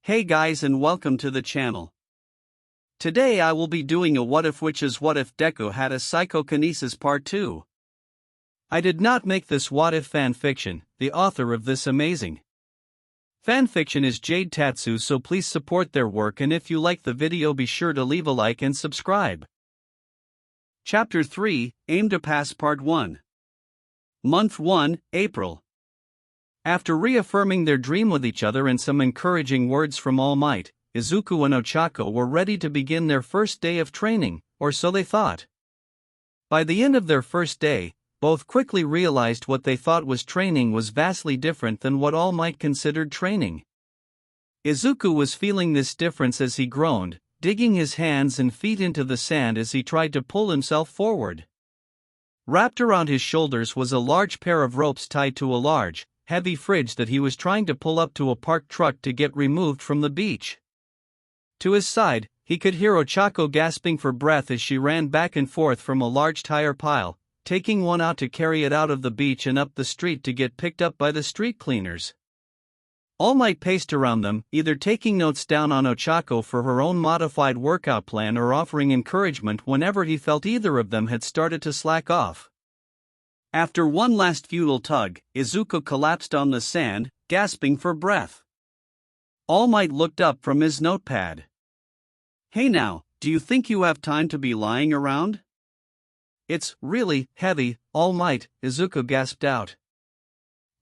Hey guys and welcome to the channel. Today I will be doing a what if, which is what if Deku had a psychokinesis part 2. I did not make this what if fanfiction. The author of this amazing fanfiction is Jade Tatsu, so please support their work, and if you like the video be sure to leave a like and subscribe. Chapter 3, Aim to Pass Part 1. Month 1, April. After reaffirming their dream with each other and some encouraging words from All Might, Izuku and Ochako were ready to begin their first day of training, or so they thought. By the end of their first day, both quickly realized what they thought was training was vastly different than what All Might considered training. Izuku was feeling this difference as he groaned, digging his hands and feet into the sand as he tried to pull himself forward. Wrapped around his shoulders was a large pair of ropes tied to a large, heavy fridge that he was trying to pull up to a parked truck to get removed from the beach. To his side, he could hear Ochako gasping for breath as she ran back and forth from a large tire pile, taking one out to carry it out of the beach and up the street to get picked up by the street cleaners. All Might paced around them, either taking notes down on Ochako for her own modified workout plan or offering encouragement whenever he felt either of them had started to slack off. After one last futile tug, Izuku collapsed on the sand, gasping for breath. All Might looked up from his notepad. "Hey now, do you think you have time to be lying around?" "It's really heavy, All Might," Izuku gasped out.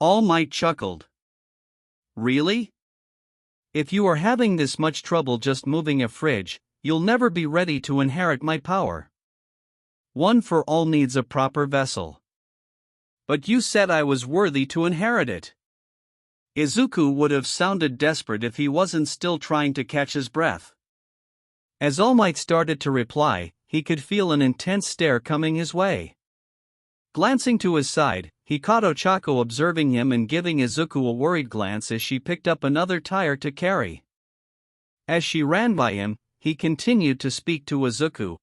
All Might chuckled. "Really? If you are having this much trouble just moving a fridge, you'll never be ready to inherit my power. One for all needs a proper vessel. But you said I was worthy to inherit it." Izuku would have sounded desperate if he wasn't still trying to catch his breath. As All Might started to reply, he could feel an intense stare coming his way. Glancing to his side, he caught Ochako observing him and giving Izuku a worried glance as she picked up another tire to carry. As she ran by him, he continued to speak to Izuku.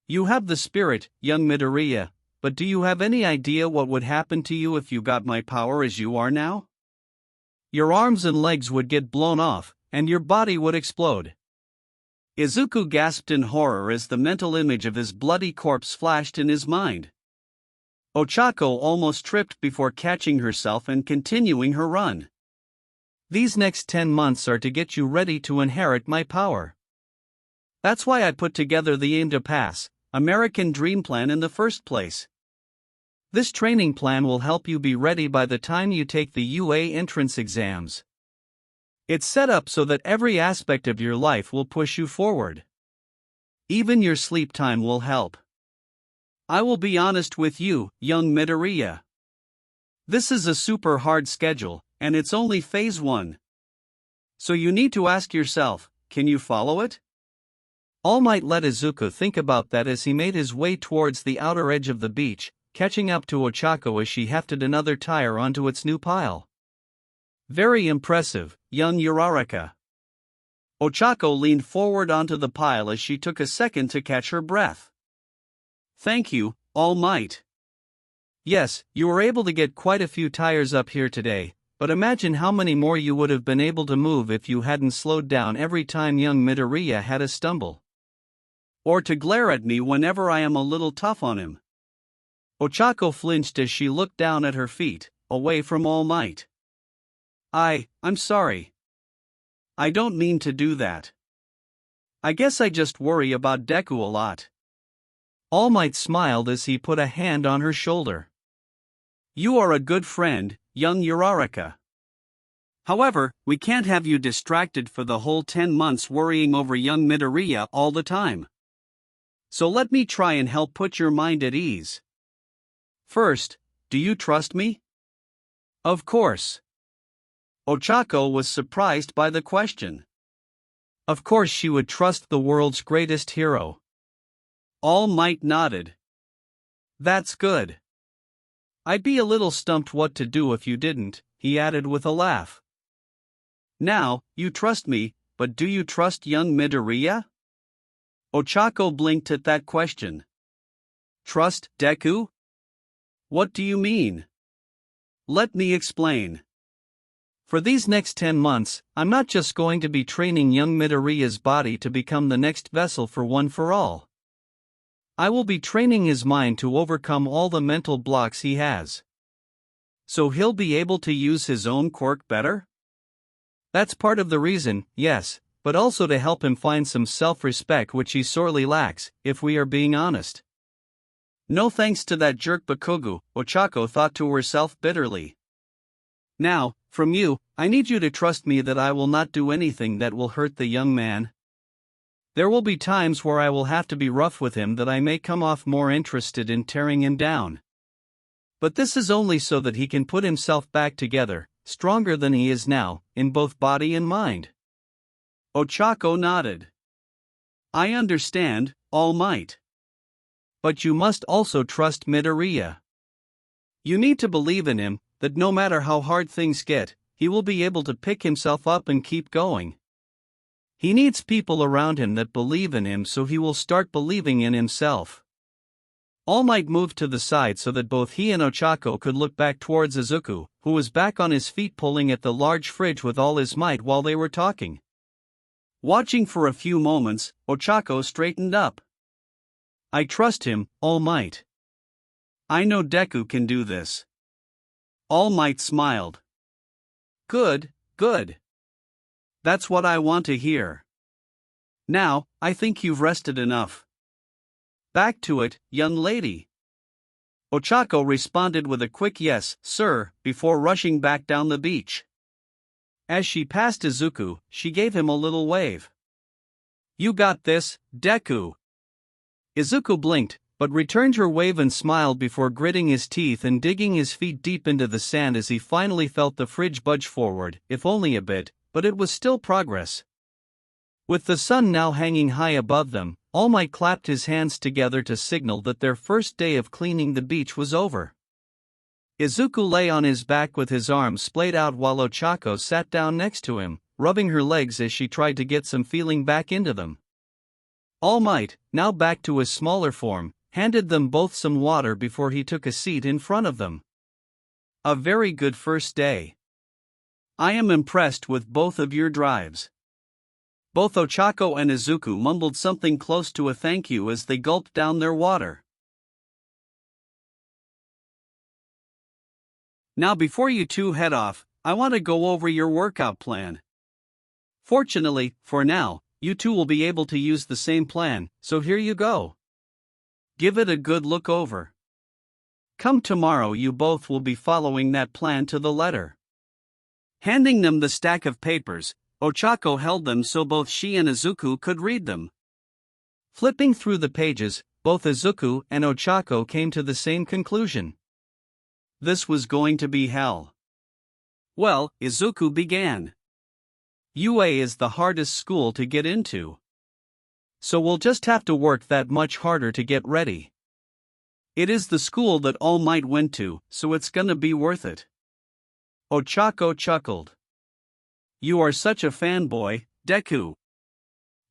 "You have the spirit, young Midoriya, but do you have any idea what would happen to you if you got my power as you are now? Your arms and legs would get blown off, and your body would explode." Izuku gasped in horror as the mental image of his bloody corpse flashed in his mind. Ochako almost tripped before catching herself and continuing her run. "These next 10 months are to get you ready to inherit my power. That's why I put together the Aim to Pass American Dream Plan in the first place. This training plan will help you be ready by the time you take the UA entrance exams. It's set up so that every aspect of your life will push you forward. Even your sleep time will help. I will be honest with you, young Midoriya. This is a super hard schedule, and it's only phase 1. So you need to ask yourself, can you follow it?" All Might let Izuku think about that as he made his way towards the outer edge of the beach, catching up to Ochako as she hefted another tire onto its new pile. "Very impressive, young Uraraka." Ochako leaned forward onto the pile as she took a second to catch her breath. "Thank you, All Might. Yes, you were able to get quite a few tires up here today, but imagine how many more you would have been able to move if you hadn't slowed down every time young Midoriya had a stumble. Or to glare at me whenever I am a little tough on him." Ochako flinched as she looked down at her feet, away from All Might. I'm sorry. I don't mean to do that. I guess I just worry about Deku a lot." All Might smiled as he put a hand on her shoulder. "You are a good friend, young Uraraka. However, we can't have you distracted for the whole 10 months worrying over young Midoriya all the time. So let me try and help put your mind at ease. First, do you trust me?" "Of course." Ochako was surprised by the question. Of course she would trust the world's greatest hero. All Might nodded. "That's good. I'd be a little stumped what to do if you didn't," he added with a laugh. "Now, you trust me, but do you trust young Midoriya?" Ochako blinked at that question. "Trust Deku? What do you mean?" "Let me explain. For these next 10 months, I'm not just going to be training young Midoriya's body to become the next vessel for One for All. I will be training his mind to overcome all the mental blocks he has. So he'll be able to use his own quirk better? That's part of the reason, yes, but also to help him find some self-respect which he sorely lacks, if we are being honest. No thanks to that jerk Bakugou, Ochako thought to herself bitterly. Now, from you, I need you to trust me that I will not do anything that will hurt the young man. There will be times where I will have to be rough with him, that I may come off more interested in tearing him down. But this is only so that he can put himself back together, stronger than he is now, in both body and mind. Ochako nodded. I understand, All Might. But you must also trust Midoriya. You need to believe in him, that no matter how hard things get, he will be able to pick himself up and keep going. He needs people around him that believe in him, so he will start believing in himself. All Might moved to the side so that both he and Ochako could look back towards Izuku, who was back on his feet pulling at the large fridge with all his might while they were talking. Watching for a few moments, Ochako straightened up. I trust him, All Might. I know Deku can do this. All Might smiled. Good, good. That's what I want to hear. Now, I think you've rested enough. Back to it, young lady. Ochako responded with a quick yes, sir, before rushing back down the beach. As she passed Izuku, she gave him a little wave. You got this, Deku. Izuku blinked, but returned her wave and smiled before gritting his teeth and digging his feet deep into the sand as he finally felt the fridge budge forward, if only a bit, but it was still progress. With the sun now hanging high above them, All Might clapped his hands together to signal that their first day of cleaning the beach was over. Izuku lay on his back with his arms splayed out while Ochako sat down next to him, rubbing her legs as she tried to get some feeling back into them. All Might, now back to his smaller form, handed them both some water before he took a seat in front of them. A very good first day. I am impressed with both of your drives. Both Ochako and Izuku mumbled something close to a thank you as they gulped down their water. Now before you two head off, I want to go over your workout plan. Fortunately, for now, you two will be able to use the same plan, so here you go. Give it a good look over. Come tomorrow you both will be following that plan to the letter. Handing them the stack of papers, Ochako held them so both she and Izuku could read them. Flipping through the pages, both Izuku and Ochako came to the same conclusion. This was going to be hell. Well, Izuku began. UA is the hardest school to get into. So we'll just have to work that much harder to get ready. It is the school that All Might went to, so it's gonna be worth it. Ochako chuckled. You are such a fanboy, Deku.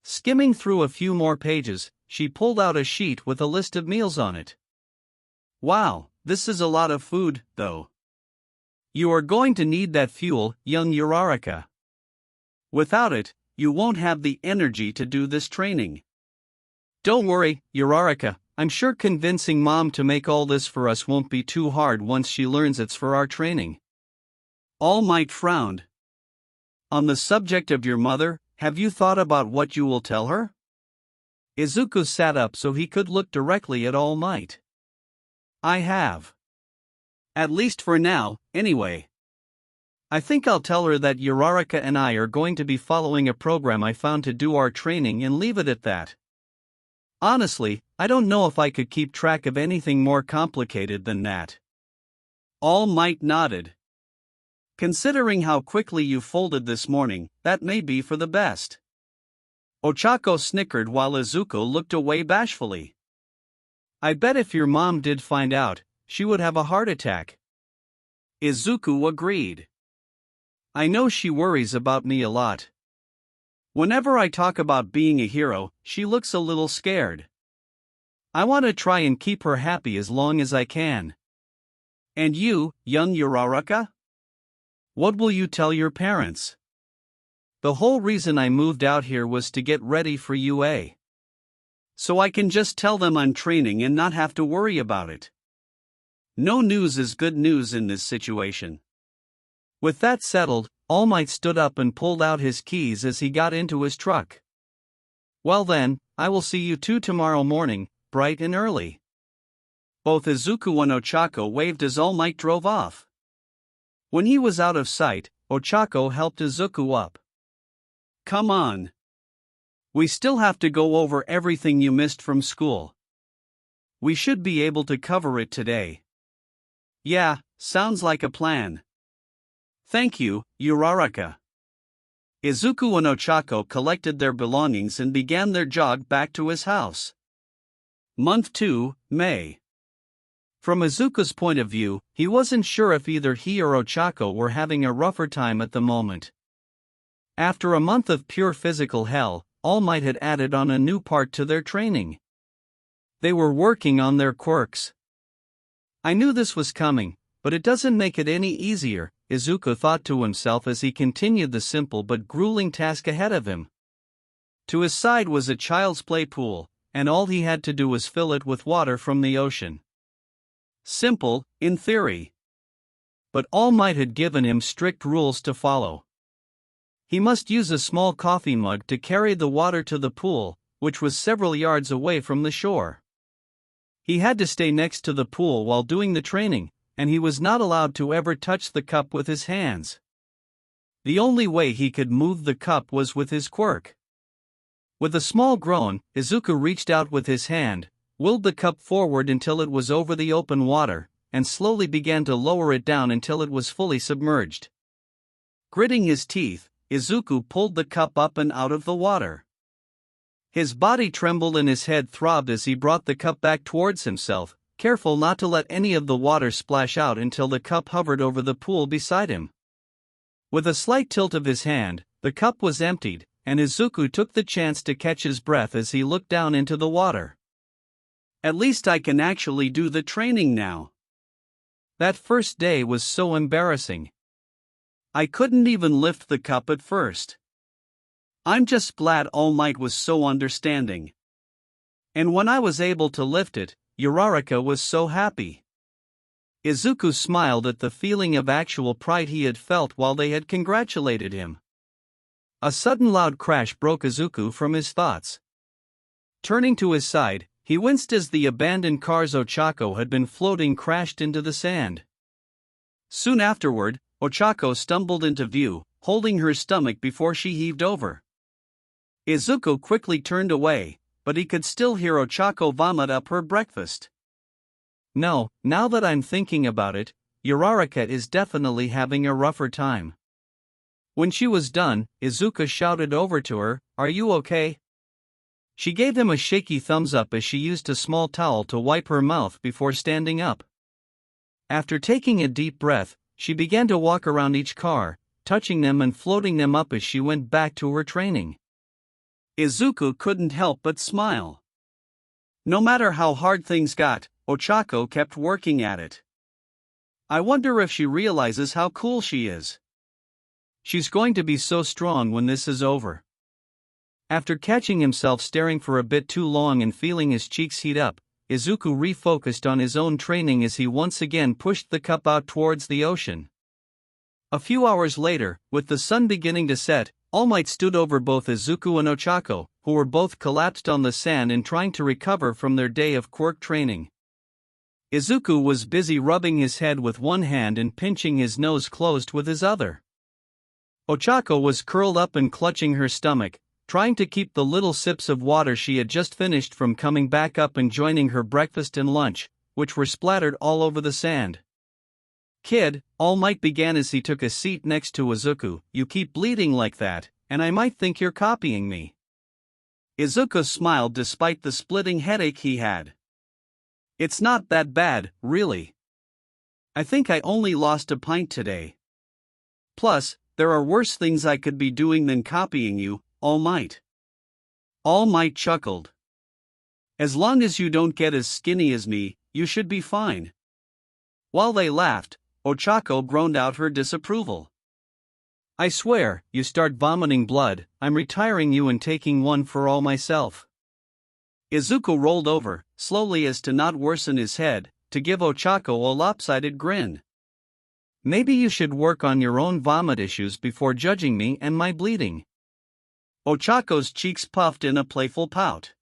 Skimming through a few more pages, she pulled out a sheet with a list of meals on it. Wow, this is a lot of food, though. You are going to need that fuel, young Uraraka. Without it, you won't have the energy to do this training. Don't worry, Uraraka, I'm sure convincing Mom to make all this for us won't be too hard once she learns it's for our training. All Might frowned. On the subject of your mother, have you thought about what you will tell her? Izuku sat up so he could look directly at All Might. I have. At least for now, anyway. I think I'll tell her that Uraraka and I are going to be following a program I found to do our training and leave it at that. Honestly, I don't know if I could keep track of anything more complicated than that. All Might nodded. Considering how quickly you folded this morning, that may be for the best. Ochako snickered while Izuku looked away bashfully. I bet if your mom did find out, she would have a heart attack. Izuku agreed. I know she worries about me a lot. Whenever I talk about being a hero, she looks a little scared. I want to try and keep her happy as long as I can. And you, young Uraraka? What will you tell your parents? The whole reason I moved out here was to get ready for UA. So I can just tell them I'm training and not have to worry about it. No news is good news in this situation. With that settled, All Might stood up and pulled out his keys as he got into his truck. Well then, I will see you two tomorrow morning, bright and early. Both Izuku and Ochako waved as All Might drove off. When he was out of sight, Ochako helped Izuku up. Come on. We still have to go over everything you missed from school. We should be able to cover it today. Yeah, sounds like a plan. Thank you, Uraraka. Izuku and Ochako collected their belongings and began their jog back to his house. Month 2, May. From Izuku's point of view, he wasn't sure if either he or Ochako were having a rougher time at the moment. After a month of pure physical hell, All Might had added on a new part to their training. They were working on their quirks. I knew this was coming, but it doesn't make it any easier, Izuku thought to himself as he continued the simple but grueling task ahead of him. To his side was a child's play pool, and all he had to do was fill it with water from the ocean. Simple, in theory. But All Might had given him strict rules to follow. He must use a small coffee mug to carry the water to the pool, which was several yards away from the shore. He had to stay next to the pool while doing the training, and he was not allowed to ever touch the cup with his hands. The only way he could move the cup was with his quirk. With a small groan, Izuku reached out with his hand, willed the cup forward until it was over the open water, and slowly began to lower it down until it was fully submerged. Gritting his teeth, Izuku pulled the cup up and out of the water. His body trembled and his head throbbed as he brought the cup back towards himself, careful not to let any of the water splash out until the cup hovered over the pool beside him. With a slight tilt of his hand, the cup was emptied, and Izuku took the chance to catch his breath as he looked down into the water. At least I can actually do the training now. That first day was so embarrassing. I couldn't even lift the cup at first. I'm just glad All Might was so understanding. And when I was able to lift it, Uraraka was so happy. Izuku smiled at the feeling of actual pride he had felt while they had congratulated him. A sudden loud crash broke Izuku from his thoughts. Turning to his side, he winced as the abandoned cars Ochako had been floating crashed into the sand. Soon afterward, Ochako stumbled into view, holding her stomach before she heaved over. Izuku quickly turned away, but he could still hear Ochako vomit up her breakfast. No, now that I'm thinking about it, Uraraka is definitely having a rougher time. When she was done, Izuku shouted over to her, "Are you okay?" She gave him a shaky thumbs up as she used a small towel to wipe her mouth before standing up. After taking a deep breath, she began to walk around each car, touching them and floating them up as she went back to her training. Izuku couldn't help but smile. No matter how hard things got, Ochako kept working at it. I wonder if she realizes how cool she is. She's going to be so strong when this is over. After catching himself staring for a bit too long and feeling his cheeks heat up, Izuku refocused on his own training as he once again pushed the cup out towards the ocean. A few hours later, with the sun beginning to set, All Might stood over both Izuku and Ochako, who were both collapsed on the sand and trying to recover from their day of quirk training. Izuku was busy rubbing his head with one hand and pinching his nose closed with his other. Ochako was curled up and clutching her stomach, trying to keep the little sips of water she had just finished from coming back up and joining her breakfast and lunch, which were splattered all over the sand. "Kid," All Might began as he took a seat next to Izuku, "you keep bleeding like that, and I might think you're copying me." Izuku smiled despite the splitting headache he had. "It's not that bad, really. I think I only lost a pint today. Plus, there are worse things I could be doing than copying you, All Might." All Might chuckled. "As long as you don't get as skinny as me, you should be fine." While they laughed, Ochako groaned out her disapproval. I swear, you start vomiting blood, I'm retiring you and taking one for all myself. Izuku rolled over, slowly as to not worsen his head, to give Ochako a lopsided grin. Maybe you should work on your own vomit issues before judging me and my bleeding. Ochako's cheeks puffed in a playful pout.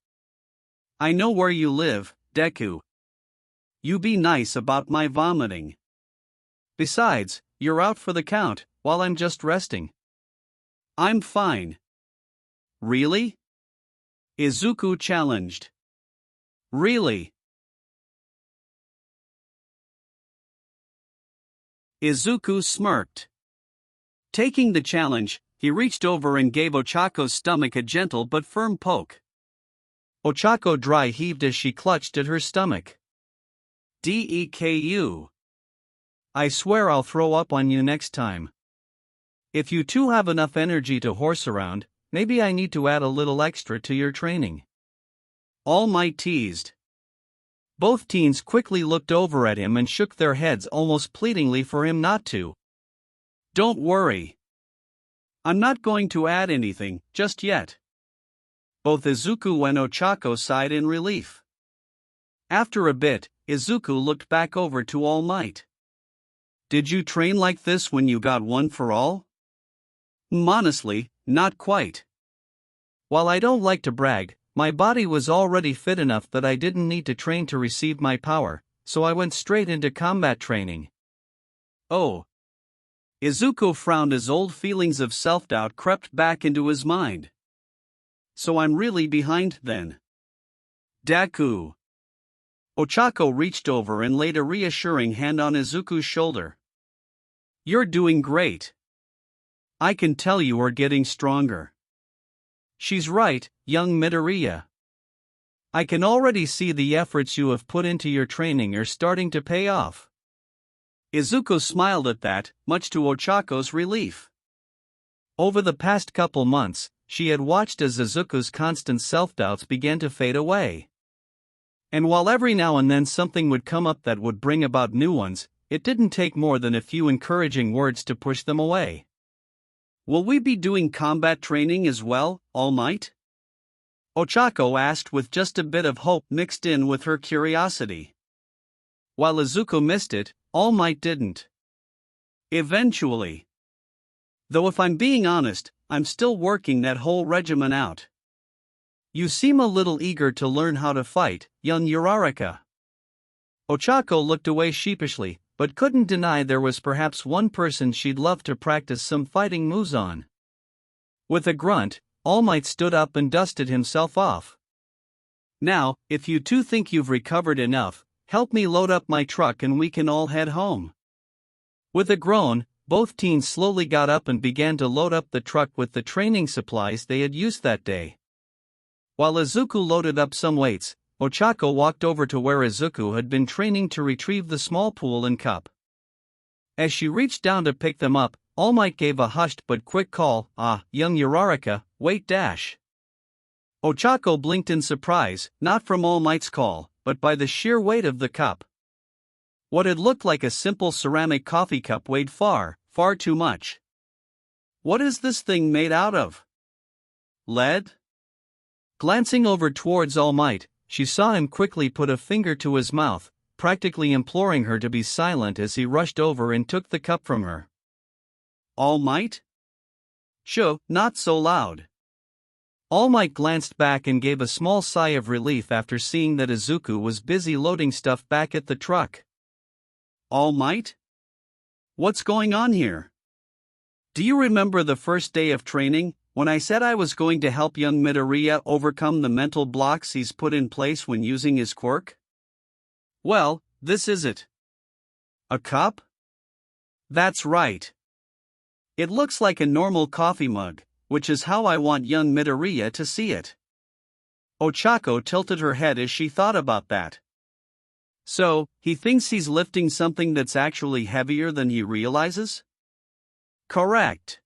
I know where you live, Deku. You be nice about my vomiting. Besides, you're out for the count, while I'm just resting. I'm fine. Really? Izuku challenged. Really? Izuku smirked. Taking the challenge, he reached over and gave Ochako's stomach a gentle but firm poke. Ochako dry heaved as she clutched at her stomach. Deku. I swear I'll throw up on you next time. If you two have enough energy to horse around, maybe I need to add a little extra to your training. All Might teased. Both teens quickly looked over at him and shook their heads almost pleadingly for him not to. Don't worry. I'm not going to add anything, just yet. Both Izuku and Ochako sighed in relief. After a bit, Izuku looked back over to All Might. Did you train like this when you got one for all? Honestly, not quite. While I don't like to brag, my body was already fit enough that I didn't need to train to receive my power, so I went straight into combat training. Oh. Izuku frowned as old feelings of self-doubt crept back into his mind. So I'm really behind then. Deku. Ochako reached over and laid a reassuring hand on Izuku's shoulder. You're doing great. I can tell you are getting stronger. She's right, young Midoriya. I can already see the efforts you have put into your training are starting to pay off. Izuku smiled at that, much to Ochako's relief. Over the past couple months, she had watched as Izuku's constant self-doubts began to fade away. And while every now and then something would come up that would bring about new ones, it didn't take more than a few encouraging words to push them away. Will we be doing combat training as well, All Might? Ochako asked with just a bit of hope mixed in with her curiosity. While Izuku missed it, All Might didn't. Eventually. Though if I'm being honest, I'm still working that whole regimen out. You seem a little eager to learn how to fight, young Uraraka. Ochako looked away sheepishly, but couldn't deny there was perhaps one person she'd love to practice some fighting moves on. With a grunt, All Might stood up and dusted himself off. Now, if you two think you've recovered enough, help me load up my truck and we can all head home. With a groan, both teens slowly got up and began to load up the truck with the training supplies they had used that day. While Izuku loaded up some weights, Ochako walked over to where Izuku had been training to retrieve the small pool and cup. As she reached down to pick them up, All Might gave a hushed but quick call, young Uraraka, wait dash. Ochako blinked in surprise, not from All Might's call, but by the sheer weight of the cup. What had looked like a simple ceramic coffee cup weighed far, far too much. What is this thing made out of? Lead? Glancing over towards All Might, she saw him quickly put a finger to his mouth, practically imploring her to be silent as he rushed over and took the cup from her. All Might? Shoo, not so loud. All Might glanced back and gave a small sigh of relief after seeing that Izuku was busy loading stuff back at the truck. All Might? What's going on here? Do you remember the first day of training, when I said I was going to help young Midoriya overcome the mental blocks he's put in place when using his quirk? Well, this is it. A cup? That's right. It looks like a normal coffee mug, which is how I want young Midoriya to see it. Ochako tilted her head as she thought about that. So, he thinks he's lifting something that's actually heavier than he realizes? Correct.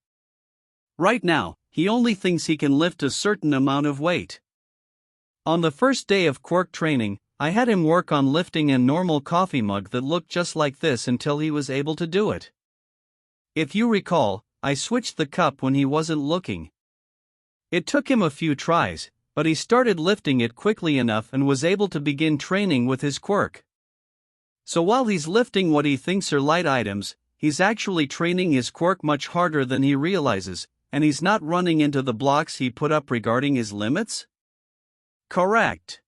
Right now, he only thinks he can lift a certain amount of weight. On the first day of quirk training, I had him work on lifting a normal coffee mug that looked just like this until he was able to do it. If you recall, I switched the cup when he wasn't looking. It took him a few tries, but he started lifting it quickly enough and was able to begin training with his quirk. So while he's lifting what he thinks are light items, he's actually training his quirk much harder than he realizes, and he's not running into the blocks he put up regarding his limits? Correct.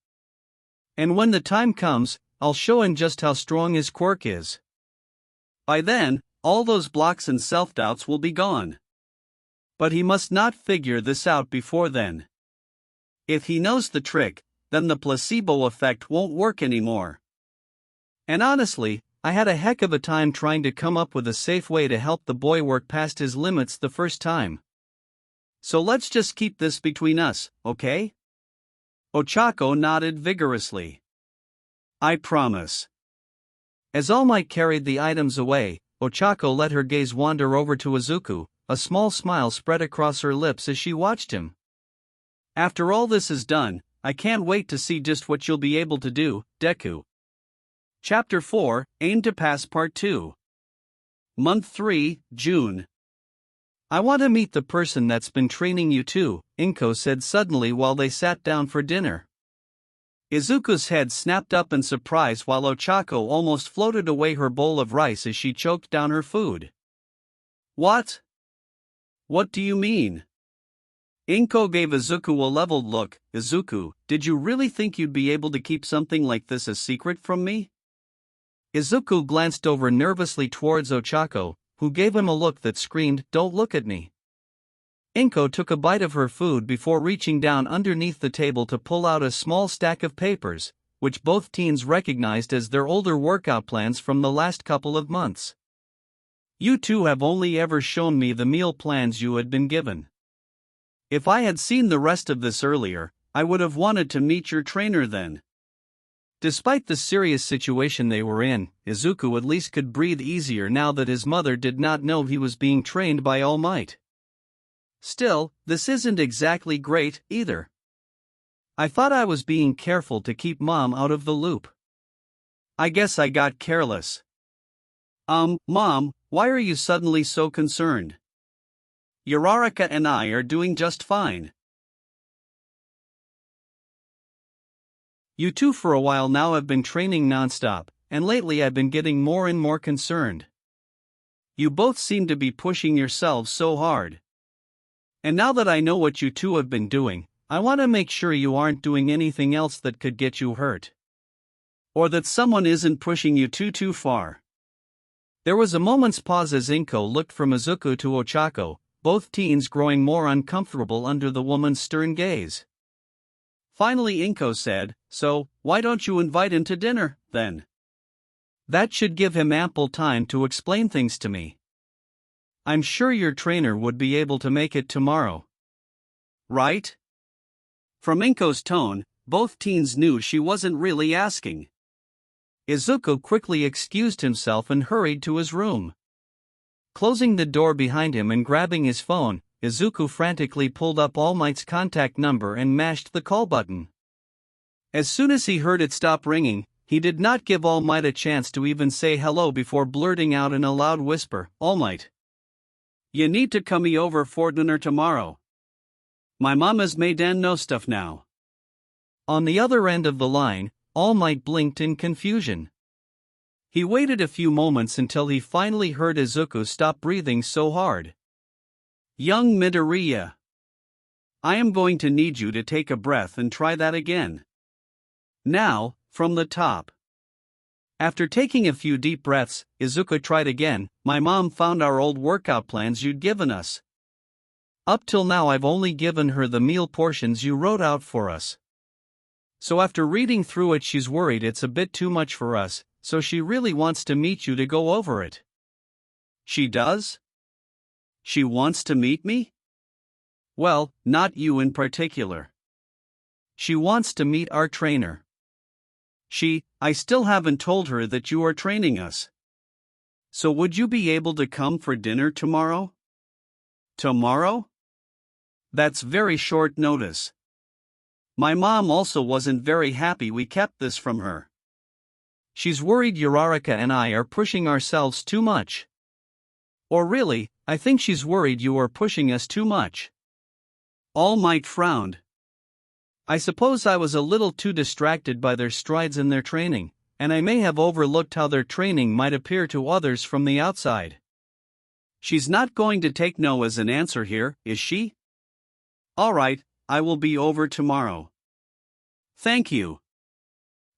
And when the time comes, I'll show him just how strong his quirk is. By then, all those blocks and self-doubts will be gone. But he must not figure this out before then. If he knows the trick, then the placebo effect won't work anymore. And honestly, I had a heck of a time trying to come up with a safe way to help the boy work past his limits the first time. So let's just keep this between us, okay? Ochako nodded vigorously. I promise. As All Might carried the items away, Ochako let her gaze wander over to Izuku. A small smile spread across her lips as she watched him. After all this is done, I can't wait to see just what you'll be able to do, Deku. Chapter 4, Aim to Pass Part 2. Month 3, June. I want to meet the person that's been training you too, Inko said suddenly while they sat down for dinner. Izuku's head snapped up in surprise while Ochako almost floated away her bowl of rice as she choked down her food. What? What do you mean? Inko gave Izuku a leveled look. Izuku, did you really think you'd be able to keep something like this a secret from me? Izuku glanced over nervously towards Ochako, who gave him a look that screamed, "Don't look at me." Inko took a bite of her food before reaching down underneath the table to pull out a small stack of papers, which both teens recognized as their older workout plans from the last couple of months. You two have only ever shown me the meal plans you had been given. If I had seen the rest of this earlier, I would have wanted to meet your trainer then. Despite the serious situation they were in, Izuku at least could breathe easier now that his mother did not know he was being trained by All Might. Still, this isn't exactly great, either. I thought I was being careful to keep Mom out of the loop. I guess I got careless. Mom, why are you suddenly so concerned? Uraraka and I are doing just fine. You two for a while now have been training nonstop, and lately I've been getting more and more concerned. You both seem to be pushing yourselves so hard. And now that I know what you two have been doing, I want to make sure you aren't doing anything else that could get you hurt. Or that someone isn't pushing you too far. There was a moment's pause as Inko looked from Izuku to Ochako, both teens growing more uncomfortable under the woman's stern gaze. Finally Inko said, "So, why don't you invite him to dinner, then? That should give him ample time to explain things to me. I'm sure your trainer would be able to make it tomorrow. Right?" From Inko's tone, both teens knew she wasn't really asking. Izuku quickly excused himself and hurried to his room. Closing the door behind him and grabbing his phone, Izuku frantically pulled up All Might's contact number and mashed the call button. As soon as he heard it stop ringing, he did not give All Might a chance to even say hello before blurting out in a loud whisper, "All Might. You need to come me over for dinner tomorrow. My mom has made Dan know stuff now." On the other end of the line, All Might blinked in confusion. He waited a few moments until he finally heard Izuku stop breathing so hard. "Young Midoriya. I am going to need you to take a breath and try that again. Now, from the top." After taking a few deep breaths, Izuku tried again. "My mom found our old workout plans you'd given us. Up till now I've only given her the meal portions you wrote out for us. So after reading through it she's worried it's a bit too much for us, so she really wants to meet you to go over it." "She does? She wants to meet me?" "Well, not you in particular. She wants to meet our trainer. I still haven't told her that you are training us. So would you be able to come for dinner tomorrow?" "Tomorrow? That's very short notice. My mom also wasn't very happy we kept this from her. She's worried Uraraka and I are pushing ourselves too much." Or really, I think she's worried you are pushing us too much. All Might frowned. I suppose I was a little too distracted by their strides in their training, and I may have overlooked how their training might appear to others from the outside. She's not going to take no as an answer here, is she? Alright, I will be over tomorrow. Thank you.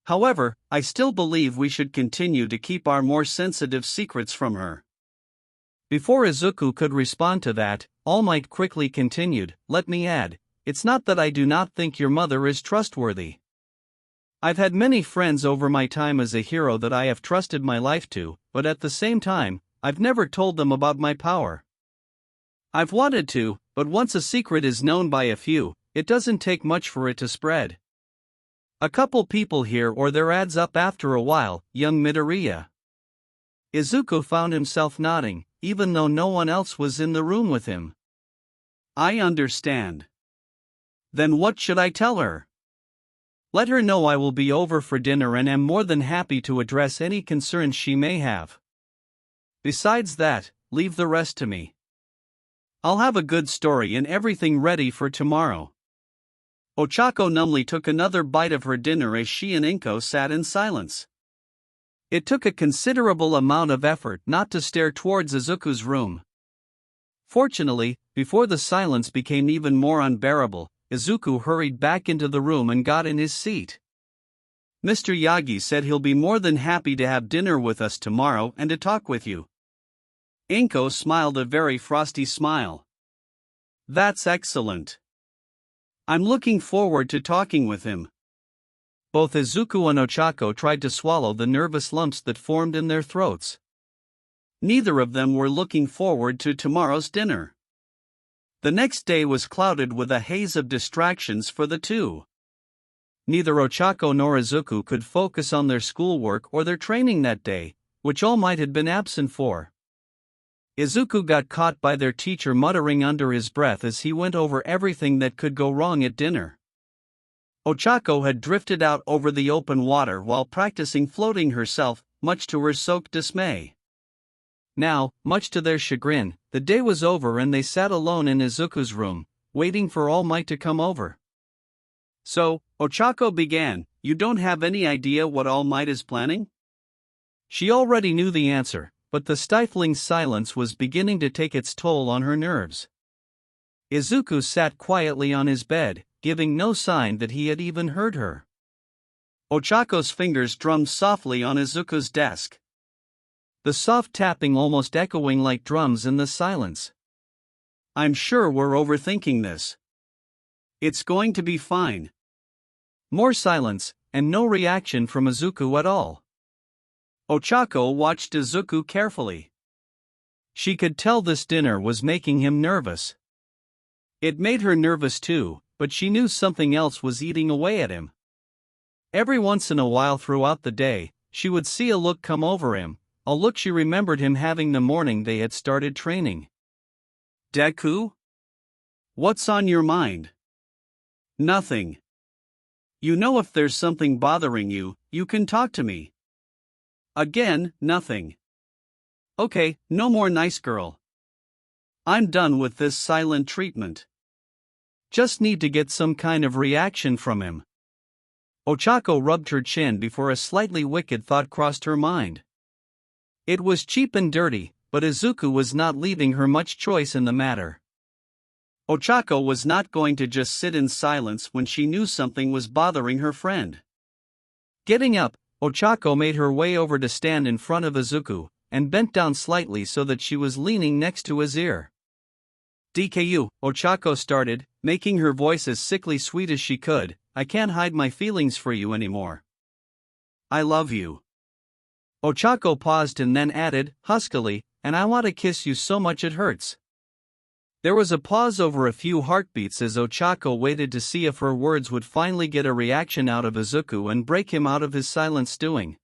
However, I still believe we should continue to keep our more sensitive secrets from her. Before Izuku could respond to that, All Might quickly continued, let me add, it's not that I do not think your mother is trustworthy. I've had many friends over my time as a hero that I have trusted my life to, but at the same time, I've never told them about my power. I've wanted to, but once a secret is known by a few, it doesn't take much for it to spread. A couple people here or there adds up after a while, young Midoriya. Izuku found himself nodding, even though no one else was in the room with him. I understand. Then what should I tell her? Let her know I will be over for dinner and am more than happy to address any concerns she may have. Besides that, leave the rest to me. I'll have a good story and everything ready for tomorrow. Ochako numbly took another bite of her dinner as she and Inko sat in silence. It took a considerable amount of effort not to stare towards Izuku's room. Fortunately, before the silence became even more unbearable, Izuku hurried back into the room and got in his seat. Mr. Yagi said he'll be more than happy to have dinner with us tomorrow and to talk with you. Inko smiled a very frosty smile. That's excellent. I'm looking forward to talking with him. Both Izuku and Ochako tried to swallow the nervous lumps that formed in their throats. Neither of them were looking forward to tomorrow's dinner. The next day was clouded with a haze of distractions for the two. Neither Ochako nor Izuku could focus on their schoolwork or their training that day, which All Might had been absent for. Izuku got caught by their teacher muttering under his breath as he went over everything that could go wrong at dinner. Ochako had drifted out over the open water while practicing floating herself, much to her soaked dismay. Now, much to their chagrin, the day was over and they sat alone in Izuku's room, waiting for All Might to come over. So, Ochako began, you don't have any idea what All Might is planning? She already knew the answer, but the stifling silence was beginning to take its toll on her nerves. Izuku sat quietly on his bed, giving no sign that he had even heard her. Ochako's fingers drummed softly on Izuku's desk. The soft tapping almost echoing like drums in the silence. I'm sure we're overthinking this. It's going to be fine. More silence, and no reaction from Izuku at all. Ochako watched Izuku carefully. She could tell this dinner was making him nervous. It made her nervous too, but she knew something else was eating away at him. Every once in a while throughout the day, she would see a look come over him, a look she remembered him having the morning they had started training. Deku? What's on your mind? Nothing. You know if there's something bothering you, you can talk to me. Again, nothing. Okay, no more nice girl. I'm done with this silent treatment. Just need to get some kind of reaction from him. Ochako rubbed her chin before a slightly wicked thought crossed her mind. It was cheap and dirty, but Izuku was not leaving her much choice in the matter. Ochako was not going to just sit in silence when she knew something was bothering her friend. Getting up, Ochako made her way over to stand in front of Izuku, and bent down slightly so that she was leaning next to his ear. DKU, Ochako started, making her voice as sickly sweet as she could, I can't hide my feelings for you anymore. I love you. Ochako paused and then added, huskily, and I want to kiss you so much it hurts. There was a pause over a few heartbeats as Ochako waited to see if her words would finally get a reaction out of Izuku and break him out of his silent stewing.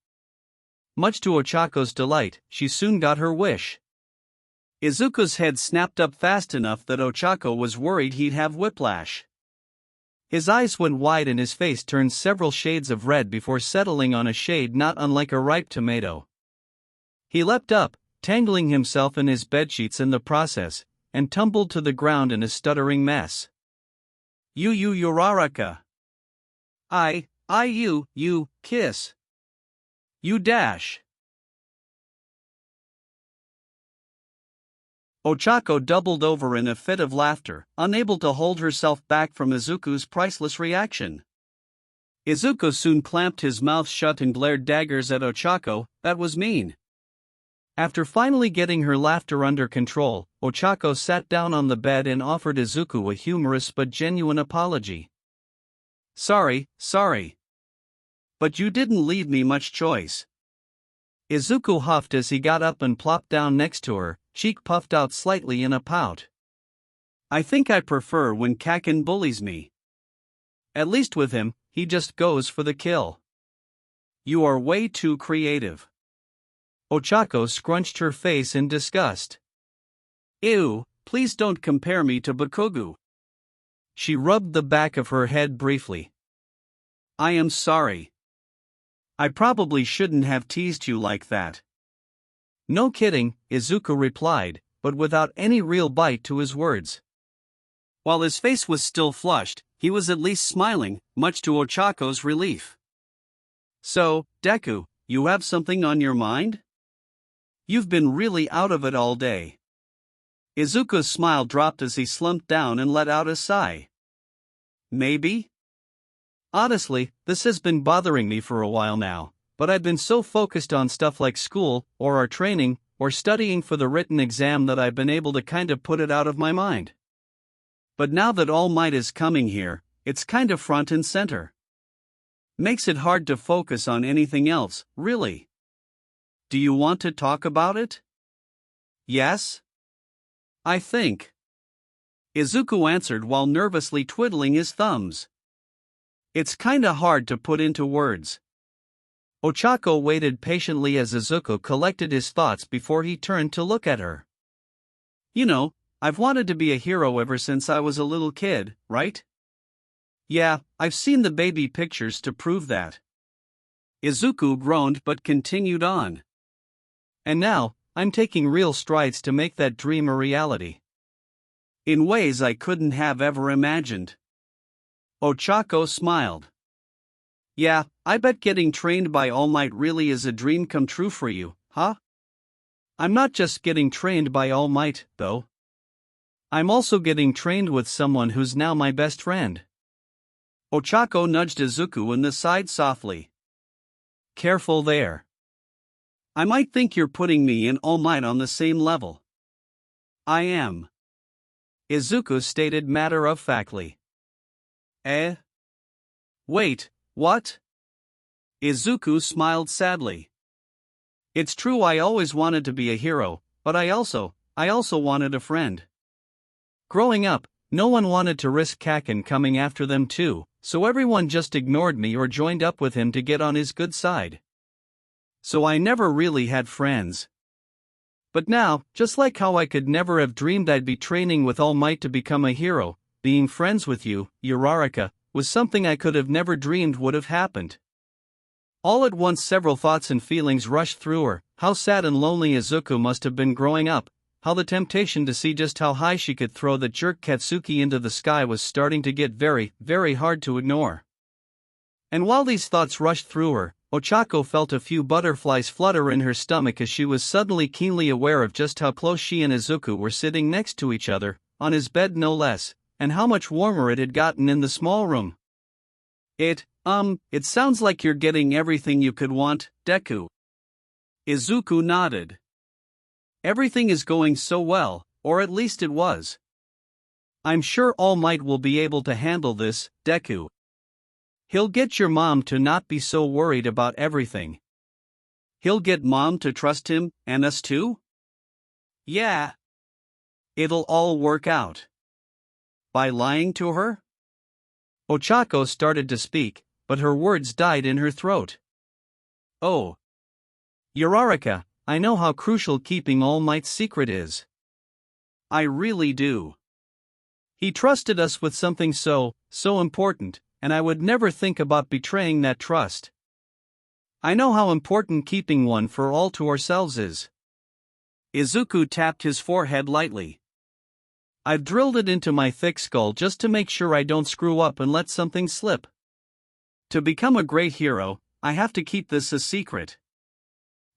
Much to Ochako's delight, she soon got her wish. Izuku's head snapped up fast enough that Ochako was worried he'd have whiplash. His eyes went wide and his face turned several shades of red before settling on a shade not unlike a ripe tomato. He leapt up, tangling himself in his bedsheets in the process, and tumbled to the ground in a stuttering mess. You Uraraka. You, kiss. You dash. Ochako doubled over in a fit of laughter, unable to hold herself back from Izuku's priceless reaction. Izuku soon clamped his mouth shut and glared daggers at Ochako. That was mean. After finally getting her laughter under control, Ochako sat down on the bed and offered Izuku a humorous but genuine apology. Sorry. But you didn't leave me much choice. Izuku huffed as he got up and plopped down next to her, cheek puffed out slightly in a pout. I think I prefer when Kaken bullies me. At least with him, he just goes for the kill. You are way too creative. Ochako scrunched her face in disgust. Ew, please don't compare me to Bakugou. She rubbed the back of her head briefly. I am sorry. I probably shouldn't have teased you like that. No kidding, Izuku replied, but without any real bite to his words. While his face was still flushed, he was at least smiling, much to Ochako's relief. So, Deku, you have something on your mind? You've been really out of it all day. Izuku's smile dropped as he slumped down and let out a sigh. Maybe? Honestly, this has been bothering me for a while now, but I've been so focused on stuff like school, or our training, or studying for the written exam that I've been able to kind of put it out of my mind. But now that All Might is coming here, it's kind of front and center. Makes it hard to focus on anything else, really. Do you want to talk about it? Yes? I think. Izuku answered while nervously twiddling his thumbs. It's kinda hard to put into words. Ochako waited patiently as Izuku collected his thoughts before he turned to look at her. You know, I've wanted to be a hero ever since I was a little kid, right? Yeah, I've seen the baby pictures to prove that. Izuku groaned but continued on. And now, I'm taking real strides to make that dream a reality. In ways I couldn't have ever imagined. Ochako smiled. Yeah, I bet getting trained by All Might really is a dream come true for you, huh? I'm not just getting trained by All Might, though. I'm also getting trained with someone who's now my best friend. Ochako nudged Izuku in the side softly. Careful there. I might think you're putting me and All Might on the same level. I am. Izuku stated matter-of-factly. Wait, what? Izuku smiled sadly. It's true I always wanted to be a hero, but I also wanted a friend. Growing up, no one wanted to risk Kaken coming after them too, so everyone just ignored me or joined up with him to get on his good side. So I never really had friends. But now, just like how I could never have dreamed I'd be training with All Might to become a hero, being friends with you, Uraraka, was something I could have never dreamed would have happened. All at once several thoughts and feelings rushed through her, how sad and lonely Izuku must have been growing up, how the temptation to see just how high she could throw the jerk Katsuki into the sky was starting to get very, very hard to ignore. And while these thoughts rushed through her, Ochako felt a few butterflies flutter in her stomach as she was suddenly keenly aware of just how close she and Izuku were sitting next to each other, on his bed no less, and how much warmer it had gotten in the small room. It sounds like you're getting everything you could want, Deku. Izuku nodded. Everything is going so well, or at least it was. I'm sure All Might will be able to handle this, Deku. He'll get your mom to not be so worried about everything. He'll get Mom to trust him, and us too? Yeah. It'll all work out. By lying to her? Ochako started to speak, but her words died in her throat. Oh. Uraraka, I know how crucial keeping All Might's secret is. I really do. He trusted us with something so important, and I would never think about betraying that trust. I know how important keeping one for all to ourselves is. Izuku tapped his forehead lightly. I've drilled it into my thick skull just to make sure I don't screw up and let something slip. To become a great hero, I have to keep this a secret.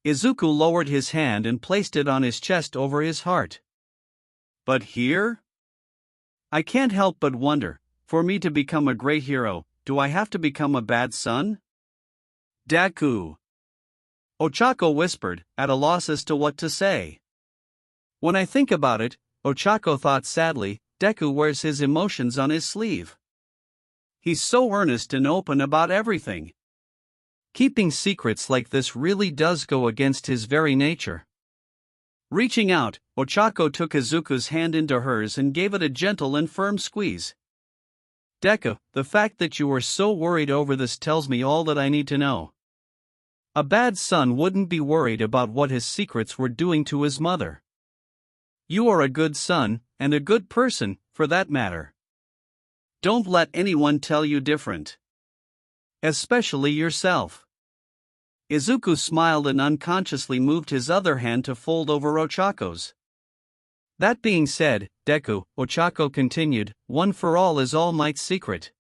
Izuku lowered his hand and placed it on his chest over his heart. But here? I can't help but wonder, for me to become a great hero, do I have to become a bad son? Deku. Ochako whispered, at a loss as to what to say. When I think about it, Ochako thought sadly, Deku wears his emotions on his sleeve. He's so earnest and open about everything. Keeping secrets like this really does go against his very nature. Reaching out, Ochako took Izuku's hand into hers and gave it a gentle and firm squeeze. Deku, the fact that you are so worried over this tells me all that I need to know. A bad son wouldn't be worried about what his secrets were doing to his mother. You are a good son, and a good person, for that matter. Don't let anyone tell you different. Especially yourself. Izuku smiled and unconsciously moved his other hand to fold over Ochako's. That being said, Deku, Ochako continued, one for all is All Might's secret.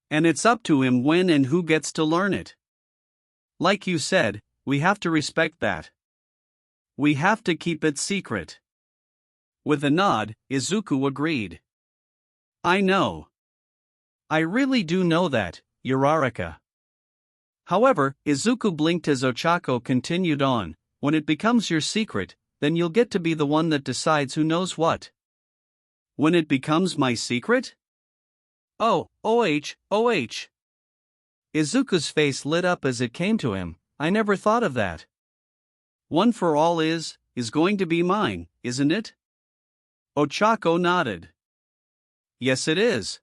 And it's up to him when and who gets to learn it. Like you said, we have to respect that. We have to keep it secret. With a nod, Izuku agreed. I know. I really do know that, Uraraka. However, Izuku blinked as Ochako continued on, when it becomes your secret, then you'll get to be the one that decides who knows what. When it becomes my secret? Oh, OH. Izuku's face lit up as it came to him, I never thought of that. One for all is going to be mine, isn't it? Ochako nodded. Yes it is.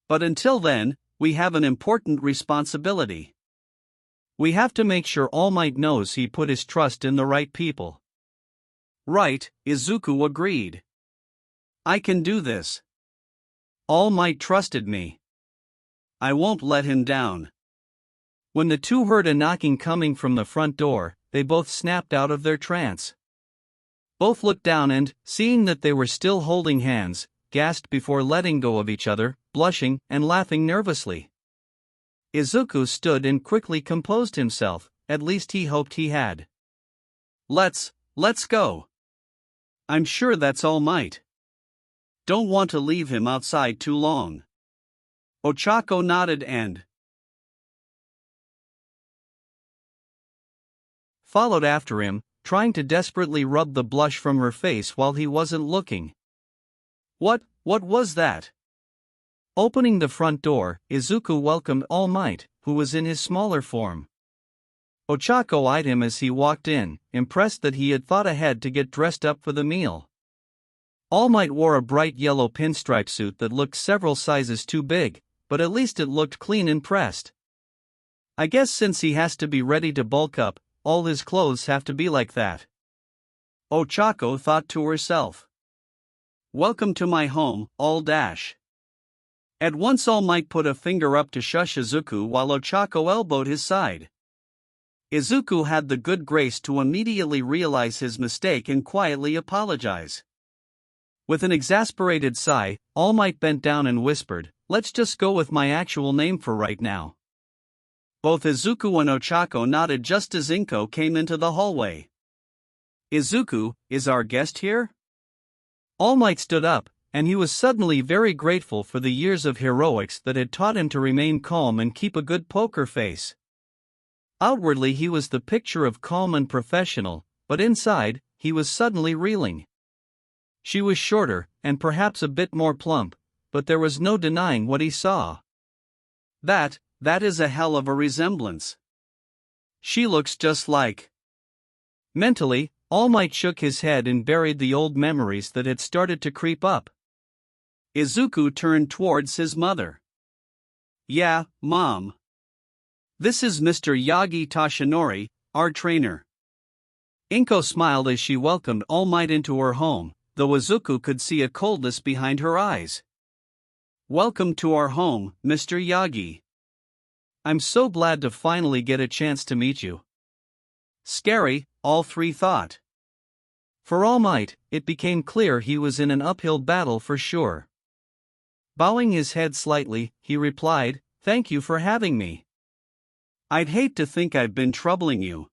But until then, we have an important responsibility. We have to make sure All Might knows he put his trust in the right people. Right, Izuku agreed. I can do this. All Might trusted me. I won't let him down. When the two heard a knocking coming from the front door, they both snapped out of their trance. Both looked down and, seeing that they were still holding hands, gasped before letting go of each other, blushing and laughing nervously. Izuku stood and quickly composed himself, at least he hoped he had. Let's go. I'm sure that's All Might. Don't want to leave him outside too long. Ochako nodded and followed after him, trying to desperately rub the blush from her face while he wasn't looking. What was that? Opening the front door, Izuku welcomed All Might, who was in his smaller form. Ochako eyed him as he walked in, impressed that he had thought ahead to get dressed up for the meal. All Might wore a bright yellow pinstripe suit that looked several sizes too big, but at least it looked clean and pressed. I guess since he has to be ready to bulk up, all his clothes have to be like that. Ochako thought to herself. Welcome to my home, All Dash. At once All Might put a finger up to shush Izuku while Ochako elbowed his side. Izuku had the good grace to immediately realize his mistake and quietly apologize. With an exasperated sigh, All Might bent down and whispered, let's just go with my actual name for right now. Both Izuku and Ochako nodded just as Inko came into the hallway. Izuku, is our guest here? All Might stood up, and he was suddenly very grateful for the years of heroics that had taught him to remain calm and keep a good poker face. Outwardly he was the picture of calm and professional, but inside, he was suddenly reeling. She was shorter, and perhaps a bit more plump, but there was no denying what he saw. That is a hell of a resemblance. She looks just like. Mentally, All Might shook his head and buried the old memories that had started to creep up. Izuku turned towards his mother. Yeah, Mom. This is Mr. Yagi Toshinori, our trainer. Inko smiled as she welcomed All Might into her home, though Izuku could see a coldness behind her eyes. Welcome to our home, Mr. Yagi. I'm so glad to finally get a chance to meet you. Scary, all three thought. For All Might, it became clear he was in an uphill battle for sure. Bowing his head slightly, he replied, "Thank you for having me. I'd hate to think I've been troubling you.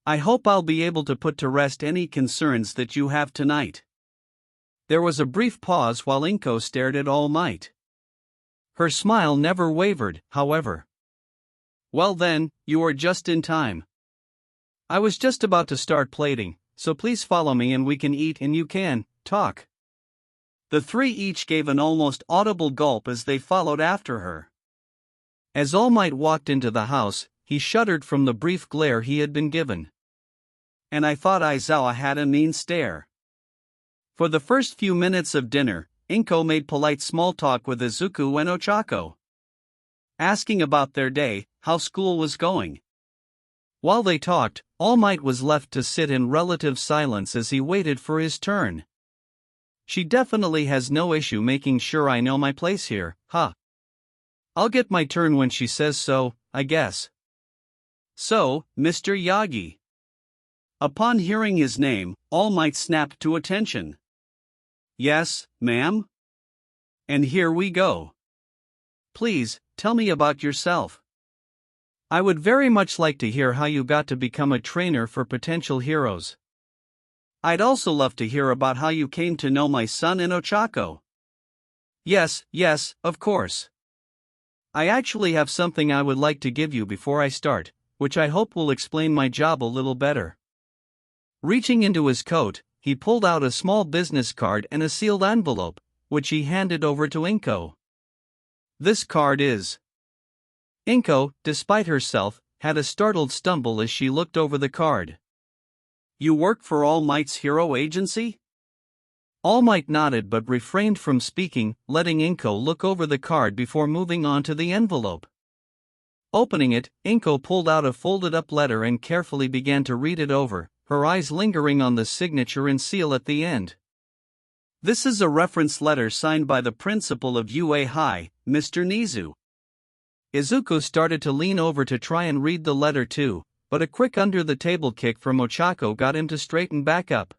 I hope I'll be able to put to rest any concerns that you have tonight." There was a brief pause while Inko stared at All Might. Her smile never wavered, however. "Well then, you are just in time. I was just about to start plating, so please follow me and we can eat and you can talk." The three each gave an almost audible gulp as they followed after her. As All Might walked into the house, he shuddered from the brief glare he had been given. "And I thought Aizawa had a mean stare." For the first few minutes of dinner, Inko made polite small talk with Izuku and Ochako, asking about their day, how school was going. While they talked, All Might was left to sit in relative silence as he waited for his turn. "She definitely has no issue making sure I know my place here, huh? I'll get my turn when she says so, I guess." "So, Mr. Yagi." Upon hearing his name, All Might snapped to attention. "Yes, ma'am? And here we go. Please, tell me about yourself. I would very much like to hear how you got to become a trainer for potential heroes. I'd also love to hear about how you came to know my son and Ochako." Yes, of course. I actually have something I would like to give you before I start, which I hope will explain my job a little better." Reaching into his coat, he pulled out a small business card and a sealed envelope, which he handed over to Inko. "This card is..." Inko, despite herself, had a startled stumble as she looked over the card. "You work for All Might's hero agency?" All Might nodded but refrained from speaking, letting Inko look over the card before moving on to the envelope. Opening it, Inko pulled out a folded-up letter and carefully began to read it over, her eyes lingering on the signature and seal at the end. "This is a reference letter signed by the principal of UA High, Mr. Nizu." Izuku started to lean over to try and read the letter too, but a quick under-the-table kick from Ochako got him to straighten back up.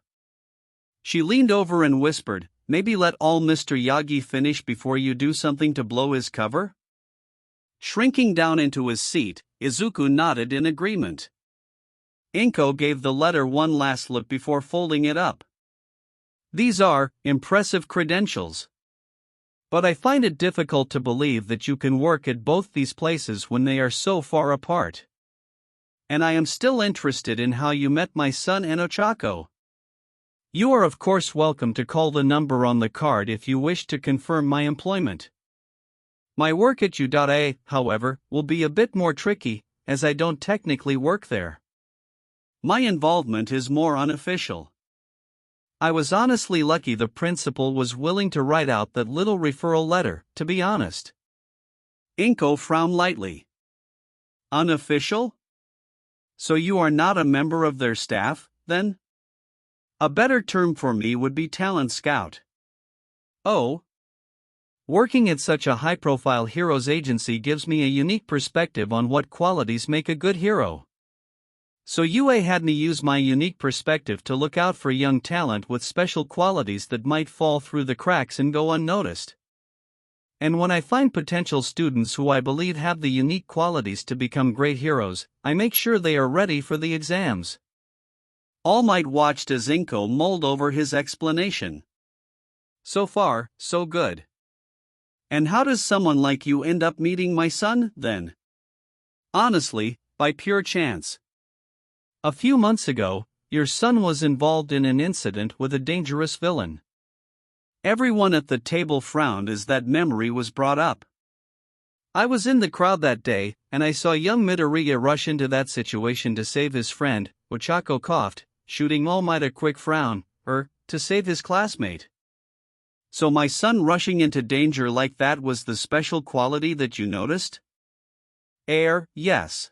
She leaned over and whispered, "Maybe let all Mr. Yagi finish before you do something to blow his cover?" Shrinking down into his seat, Izuku nodded in agreement. Inko gave the letter one last look before folding it up. "These are impressive credentials. But I find it difficult to believe that you can work at both these places when they are so far apart. And I am still interested in how you met my son and Ochako. You are of course welcome to call the number on the card if you wish to confirm my employment. My work at UA, however, will be a bit more tricky, as I don't technically work there. My involvement is more unofficial. I was honestly lucky the principal was willing to write out that little referral letter, to be honest." Inko frowned lightly. "Unofficial? So you are not a member of their staff, then? A better term for me would be talent scout." "Oh. Working at such a high-profile heroes agency gives me a unique perspective on what qualities make a good hero. So UA had me use my unique perspective to look out for young talent with special qualities that might fall through the cracks and go unnoticed. And when I find potential students who I believe have the unique qualities to become great heroes, I make sure they are ready for the exams." All Might watched as Inko mulled over his explanation. "So far, so good. And how does someone like you end up meeting my son, then?" "Honestly, by pure chance. A few months ago, your son was involved in an incident with a dangerous villain." Everyone at the table frowned as that memory was brought up. "I was in the crowd that day, and I saw young Midoriya rush into that situation to save his friend," Ochako coughed, shooting All Might a quick frown, to save his classmate. "So my son rushing into danger like that was the special quality that you noticed?" Yes.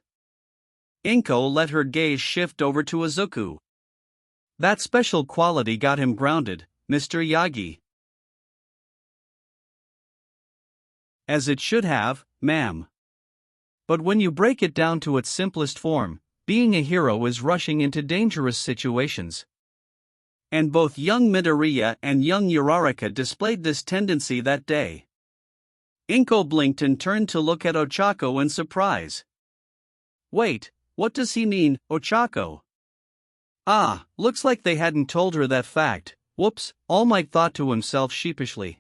Inko let her gaze shift over to Izuku. "That special quality got him grounded, Mr. Yagi." "As it should have, ma'am. But when you break it down to its simplest form, being a hero is rushing into dangerous situations. And both young Midoriya and young Uraraka displayed this tendency that day. Inko blinked and turned to look at Ochako in surprise. Wait, what does he mean, Ochako? Ah, looks like they hadn't told her that fact. Whoops, All Might thought to himself sheepishly.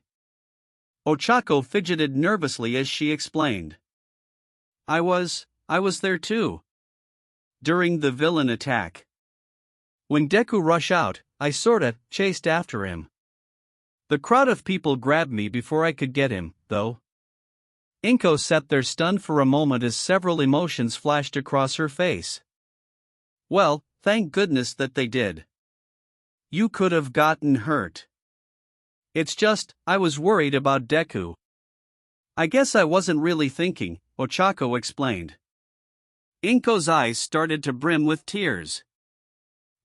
Ochako fidgeted nervously as she explained. I was there too. During the villain attack. When Deku rushed out, I sorta chased after him. The crowd of people grabbed me before I could get him, though. Inko sat there stunned for a moment as several emotions flashed across her face. Well, thank goodness that they did. You could have gotten hurt. It's just, I was worried about Deku. I guess I wasn't really thinking, Ochako explained. Inko's eyes started to brim with tears.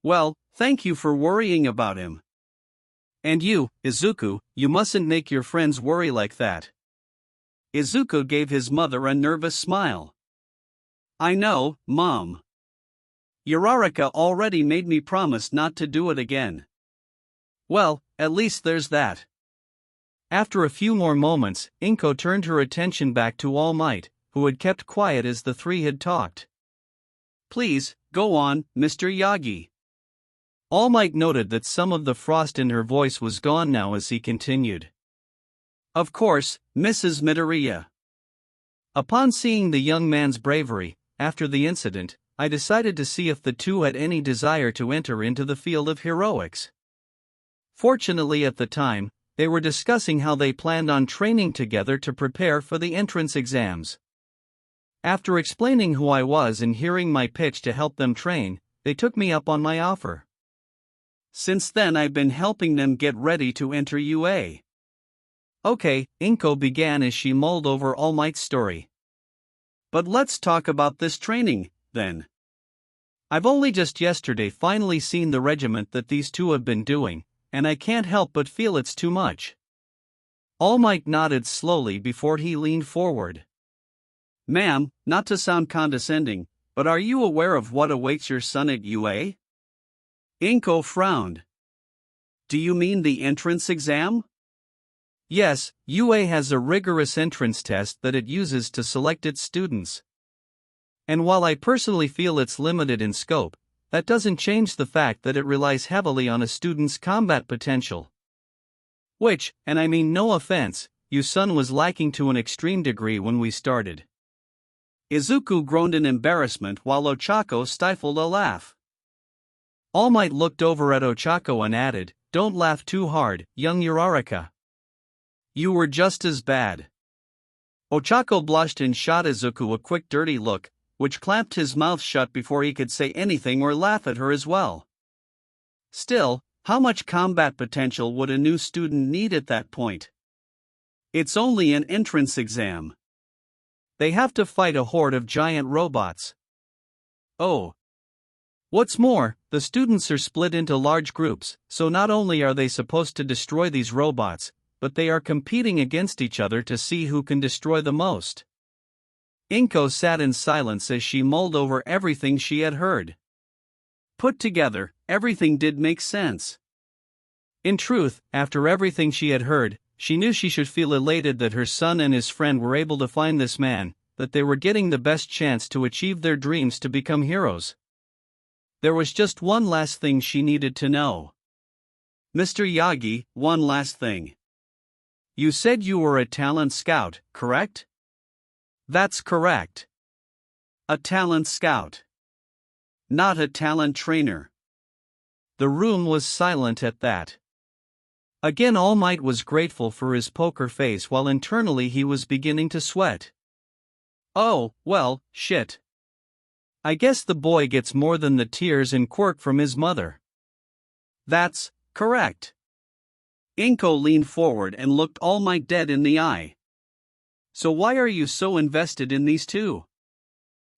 Well, thank you for worrying about him. And you, Izuku, you mustn't make your friends worry like that. Izuku gave his mother a nervous smile. I know, Mom. Uraraka already made me promise not to do it again. Well, at least there's that. After a few more moments, Inko turned her attention back to All Might, who had kept quiet as the three had talked. Please, go on, Mr. Yagi. All Might noted that some of the frost in her voice was gone now as he continued. Of course, Mrs. Midoriya. Upon seeing the young man's bravery, after the incident, I decided to see if the two had any desire to enter into the field of heroics. Fortunately at the time, they were discussing how they planned on training together to prepare for the entrance exams. After explaining who I was and hearing my pitch to help them train, they took me up on my offer. Since then I've been helping them get ready to enter UA. Okay, Inko began as she mulled over All Might's story. But let's talk about this training, then. I've only just yesterday finally seen the regiment that these two have been doing, and I can't help but feel it's too much. All Might nodded slowly before he leaned forward. Ma'am, not to sound condescending, but are you aware of what awaits your son at UA? Inko frowned. Do you mean the entrance exam? Yes, UA has a rigorous entrance test that it uses to select its students. And while I personally feel it's limited in scope, that doesn't change the fact that it relies heavily on a student's combat potential. Which, and I mean no offense, your son was lacking to an extreme degree when we started. Izuku groaned in embarrassment while Ochako stifled a laugh. All Might looked over at Ochako and added, Don't laugh too hard, young Uraraka. You were just as bad. Ochako blushed and shot Izuku a quick dirty look, which clamped his mouth shut before he could say anything or laugh at her as well. Still, how much combat potential would a new student need at that point? It's only an entrance exam. They have to fight a horde of giant robots. Oh. What's more, the students are split into large groups, so not only are they supposed to destroy these robots, but they are competing against each other to see who can destroy the most. Inko sat in silence as she mulled over everything she had heard. Put together, everything did make sense. In truth, after everything she had heard, she knew she should feel elated that her son and his friend were able to find this man, that they were getting the best chance to achieve their dreams to become heroes. There was just one last thing she needed to know. Mr. Yagi, one last thing. You said you were a talent scout, correct? That's correct. A talent scout. Not a talent trainer. The room was silent at that. Again All Might was grateful for his poker face while internally he was beginning to sweat. Oh, well, shit. I guess the boy gets more than the tears and quirk from his mother. That's correct. Inko leaned forward and looked All Might dead in the eye. So why are you so invested in these two?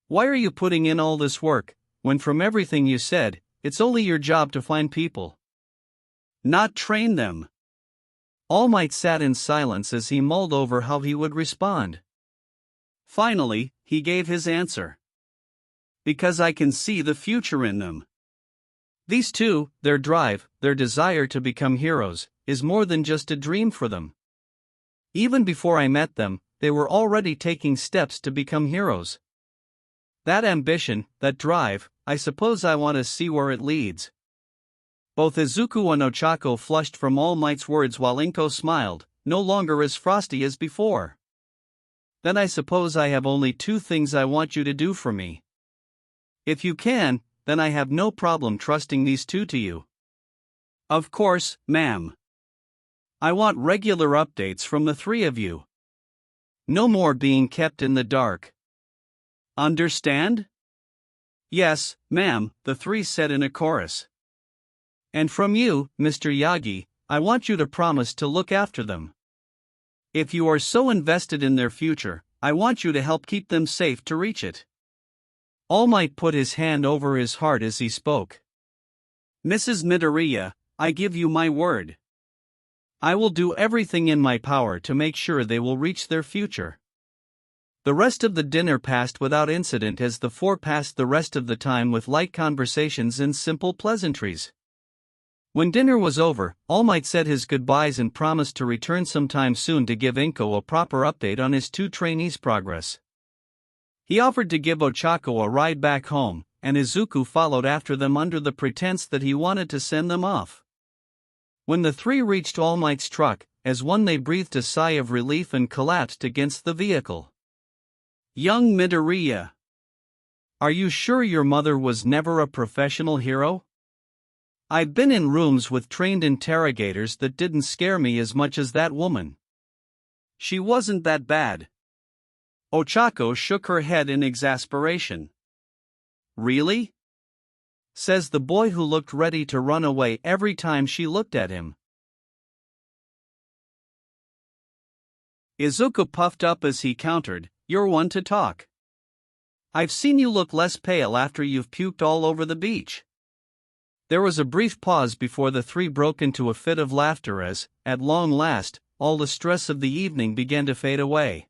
Why are you putting in all this work, when from everything you said, it's only your job to find people? Not train them. All Might sat in silence as he mulled over how he would respond. Finally, he gave his answer. Because I can see the future in them. These two, their drive, their desire to become heroes, is more than just a dream for them. Even before I met them, they were already taking steps to become heroes. That ambition, that drive, I suppose I want to see where it leads. Both Izuku and Ochako flushed from All Might's words while Inko smiled, no longer as frosty as before. Then I suppose I have only two things I want you to do for me. If you can, then I have no problem trusting these two to you. Of course, ma'am. I want regular updates from the three of you. No more being kept in the dark. Understand? Yes, ma'am, the three said in a chorus. And from you, Mr. Yagi, I want you to promise to look after them. If you are so invested in their future, I want you to help keep them safe to reach it. All Might put his hand over his heart as he spoke. Mrs. Midoriya, I give you my word. I will do everything in my power to make sure they will reach their future. The rest of the dinner passed without incident as the four passed the rest of the time with light conversations and simple pleasantries. When dinner was over, All Might said his goodbyes and promised to return sometime soon to give Inko a proper update on his two trainees' progress. He offered to give Ochako a ride back home, and Izuku followed after them under the pretense that he wanted to send them off. When the three reached All Might's truck, as one they breathed a sigh of relief and collapsed against the vehicle. Young Midoriya. Are you sure your mother was never a professional hero? I've been in rooms with trained interrogators that didn't scare me as much as that woman. She wasn't that bad. Ochako shook her head in exasperation. Really? Says the boy who looked ready to run away every time she looked at him. Izuku puffed up as he countered, "You're one to talk. I've seen you look less pale after you've puked all over the beach." There was a brief pause before the three broke into a fit of laughter as, at long last, all the stress of the evening began to fade away.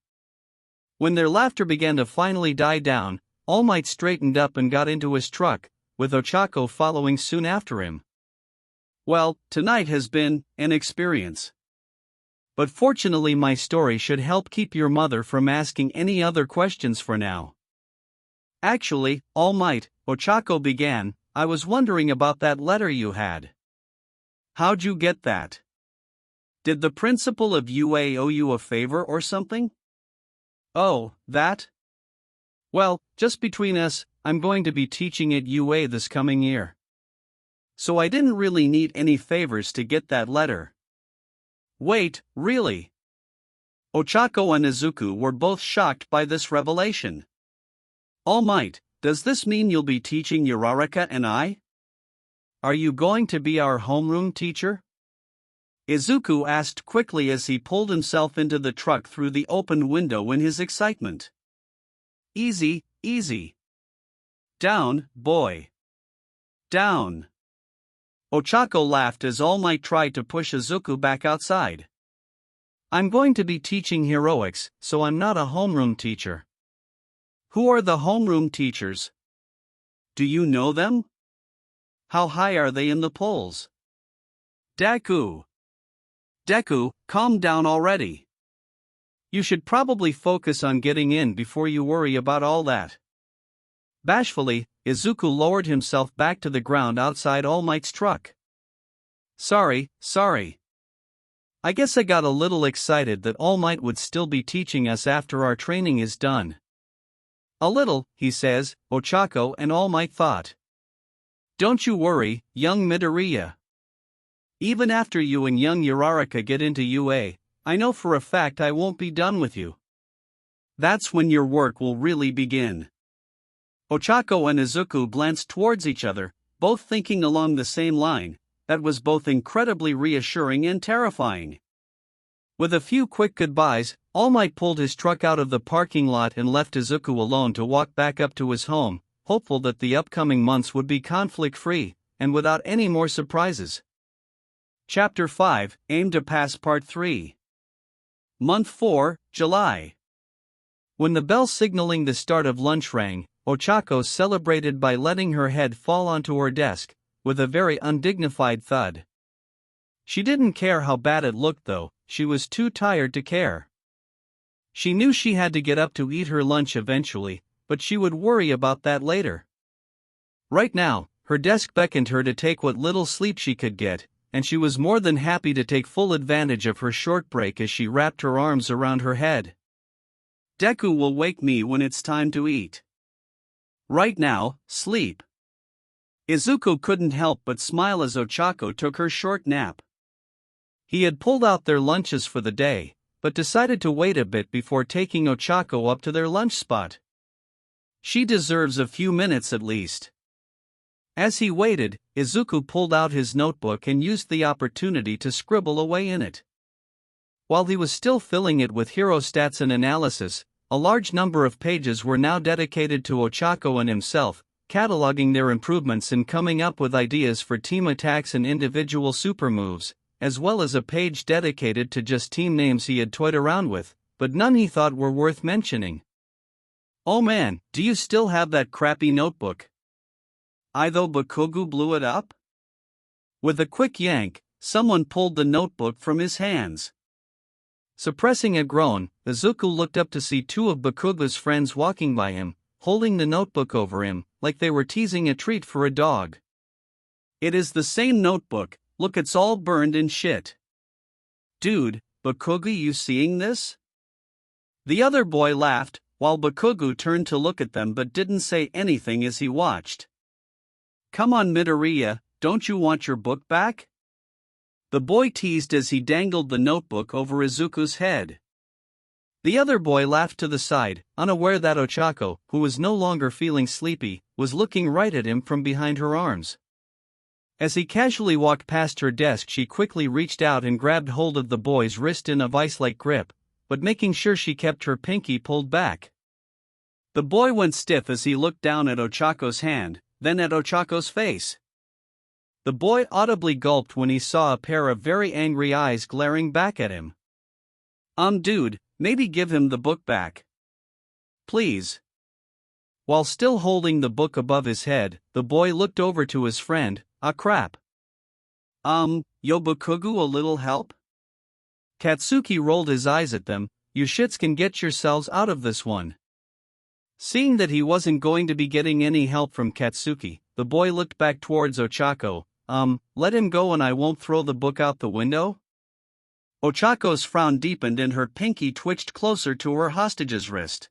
When their laughter began to finally die down, All Might straightened up and got into his truck, with Ochako following soon after him. Well, tonight has been an experience. But fortunately my story should help keep your mother from asking any other questions for now. Actually, All Might, Ochako began, I was wondering about that letter you had. How'd you get that? Did the principal of UA owe you a favor or something? Oh, that? Well, just between us, I'm going to be teaching at UA this coming year. So I didn't really need any favors to get that letter. Wait, really? Ochako and Izuku were both shocked by this revelation. All Might, does this mean you'll be teaching Uraraka and I? Are you going to be our homeroom teacher? Izuku asked quickly as he pulled himself into the truck through the open window in his excitement. Easy, easy. Down, boy. Down. Ochako laughed as All Might tried to push Izuku back outside. I'm going to be teaching heroics, so I'm not a homeroom teacher. Who are the homeroom teachers? Do you know them? How high are they in the polls? Deku. Deku, calm down already. You should probably focus on getting in before you worry about all that. Bashfully, Izuku lowered himself back to the ground outside All Might's truck. Sorry. I guess I got a little excited that All Might would still be teaching us after our training is done. A little, he says, Ochako and All Might thought. Don't you worry, young Midoriya. Even after you and young Uraraka get into UA, I know for a fact I won't be done with you. That's when your work will really begin. Ochako and Izuku glanced towards each other, both thinking along the same line. That was both incredibly reassuring and terrifying. With a few quick goodbyes, All Might pulled his truck out of the parking lot and left Izuku alone to walk back up to his home, hopeful that the upcoming months would be conflict-free, and without any more surprises. Chapter 5, Aim to Pass Part 3. Month 4, July. When the bell signaling the start of lunch rang, Ochako celebrated by letting her head fall onto her desk, with a very undignified thud. She didn't care how bad it looked though, she was too tired to care. She knew she had to get up to eat her lunch eventually, but she would worry about that later. Right now, her desk beckoned her to take what little sleep she could get, and she was more than happy to take full advantage of her short break as she wrapped her arms around her head. Deku will wake me when it's time to eat. Right now, sleep. Izuku couldn't help but smile as Ochako took her short nap. He had pulled out their lunches for the day, but decided to wait a bit before taking Ochako up to their lunch spot. She deserves a few minutes at least. As he waited, Izuku pulled out his notebook and used the opportunity to scribble away in it. While he was still filling it with hero stats and analysis, a large number of pages were now dedicated to Ochako and himself, cataloging their improvements and coming up with ideas for team attacks and individual super moves, as well as a page dedicated to just team names he had toyed around with, but none he thought were worth mentioning. Oh man, do you still have that crappy notebook? Either Bakugou blew it up? With a quick yank, someone pulled the notebook from his hands. Suppressing a groan, Izuku looked up to see two of Bakugou's friends walking by him, holding the notebook over him, like they were teasing a treat for a dog. It is the same notebook, look, it's all burned and shit. Dude, Bakugou, you seeing this? The other boy laughed, while Bakugou turned to look at them but didn't say anything as he watched. Come on Midoriya, don't you want your book back? The boy teased as he dangled the notebook over Izuku's head. The other boy laughed to the side, unaware that Ochako, who was no longer feeling sleepy, was looking right at him from behind her arms. As he casually walked past her desk, she quickly reached out and grabbed hold of the boy's wrist in a vice-like grip, but making sure she kept her pinky pulled back. The boy went stiff as he looked down at Ochako's hand, then at Ochako's face. The boy audibly gulped when he saw a pair of very angry eyes glaring back at him. Dude, maybe give him the book back. Please. While still holding the book above his head, the boy looked over to his friend. Ah crap. Yo Bakugou, a little help? Katsuki rolled his eyes at them. You shits can get yourselves out of this one. Seeing that he wasn't going to be getting any help from Katsuki, the boy looked back towards Ochako. Let him go and I won't throw the book out the window? Ochako's frown deepened and her pinky twitched closer to her hostage's wrist.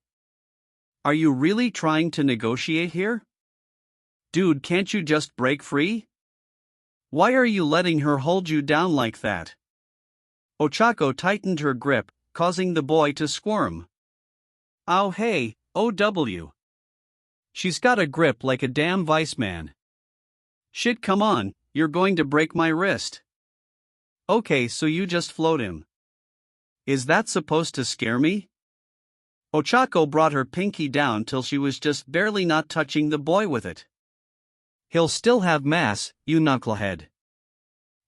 Are you really trying to negotiate here? Dude, can't you just break free? Why are you letting her hold you down like that? Ochako tightened her grip, causing the boy to squirm. Oh hey, OW. She's got a grip like a damn vice man. Shit, come on, you're going to break my wrist. Okay, so you just float him. Is that supposed to scare me? Ochako brought her pinky down till she was just barely not touching the boy with it. He'll still have mass, you knucklehead.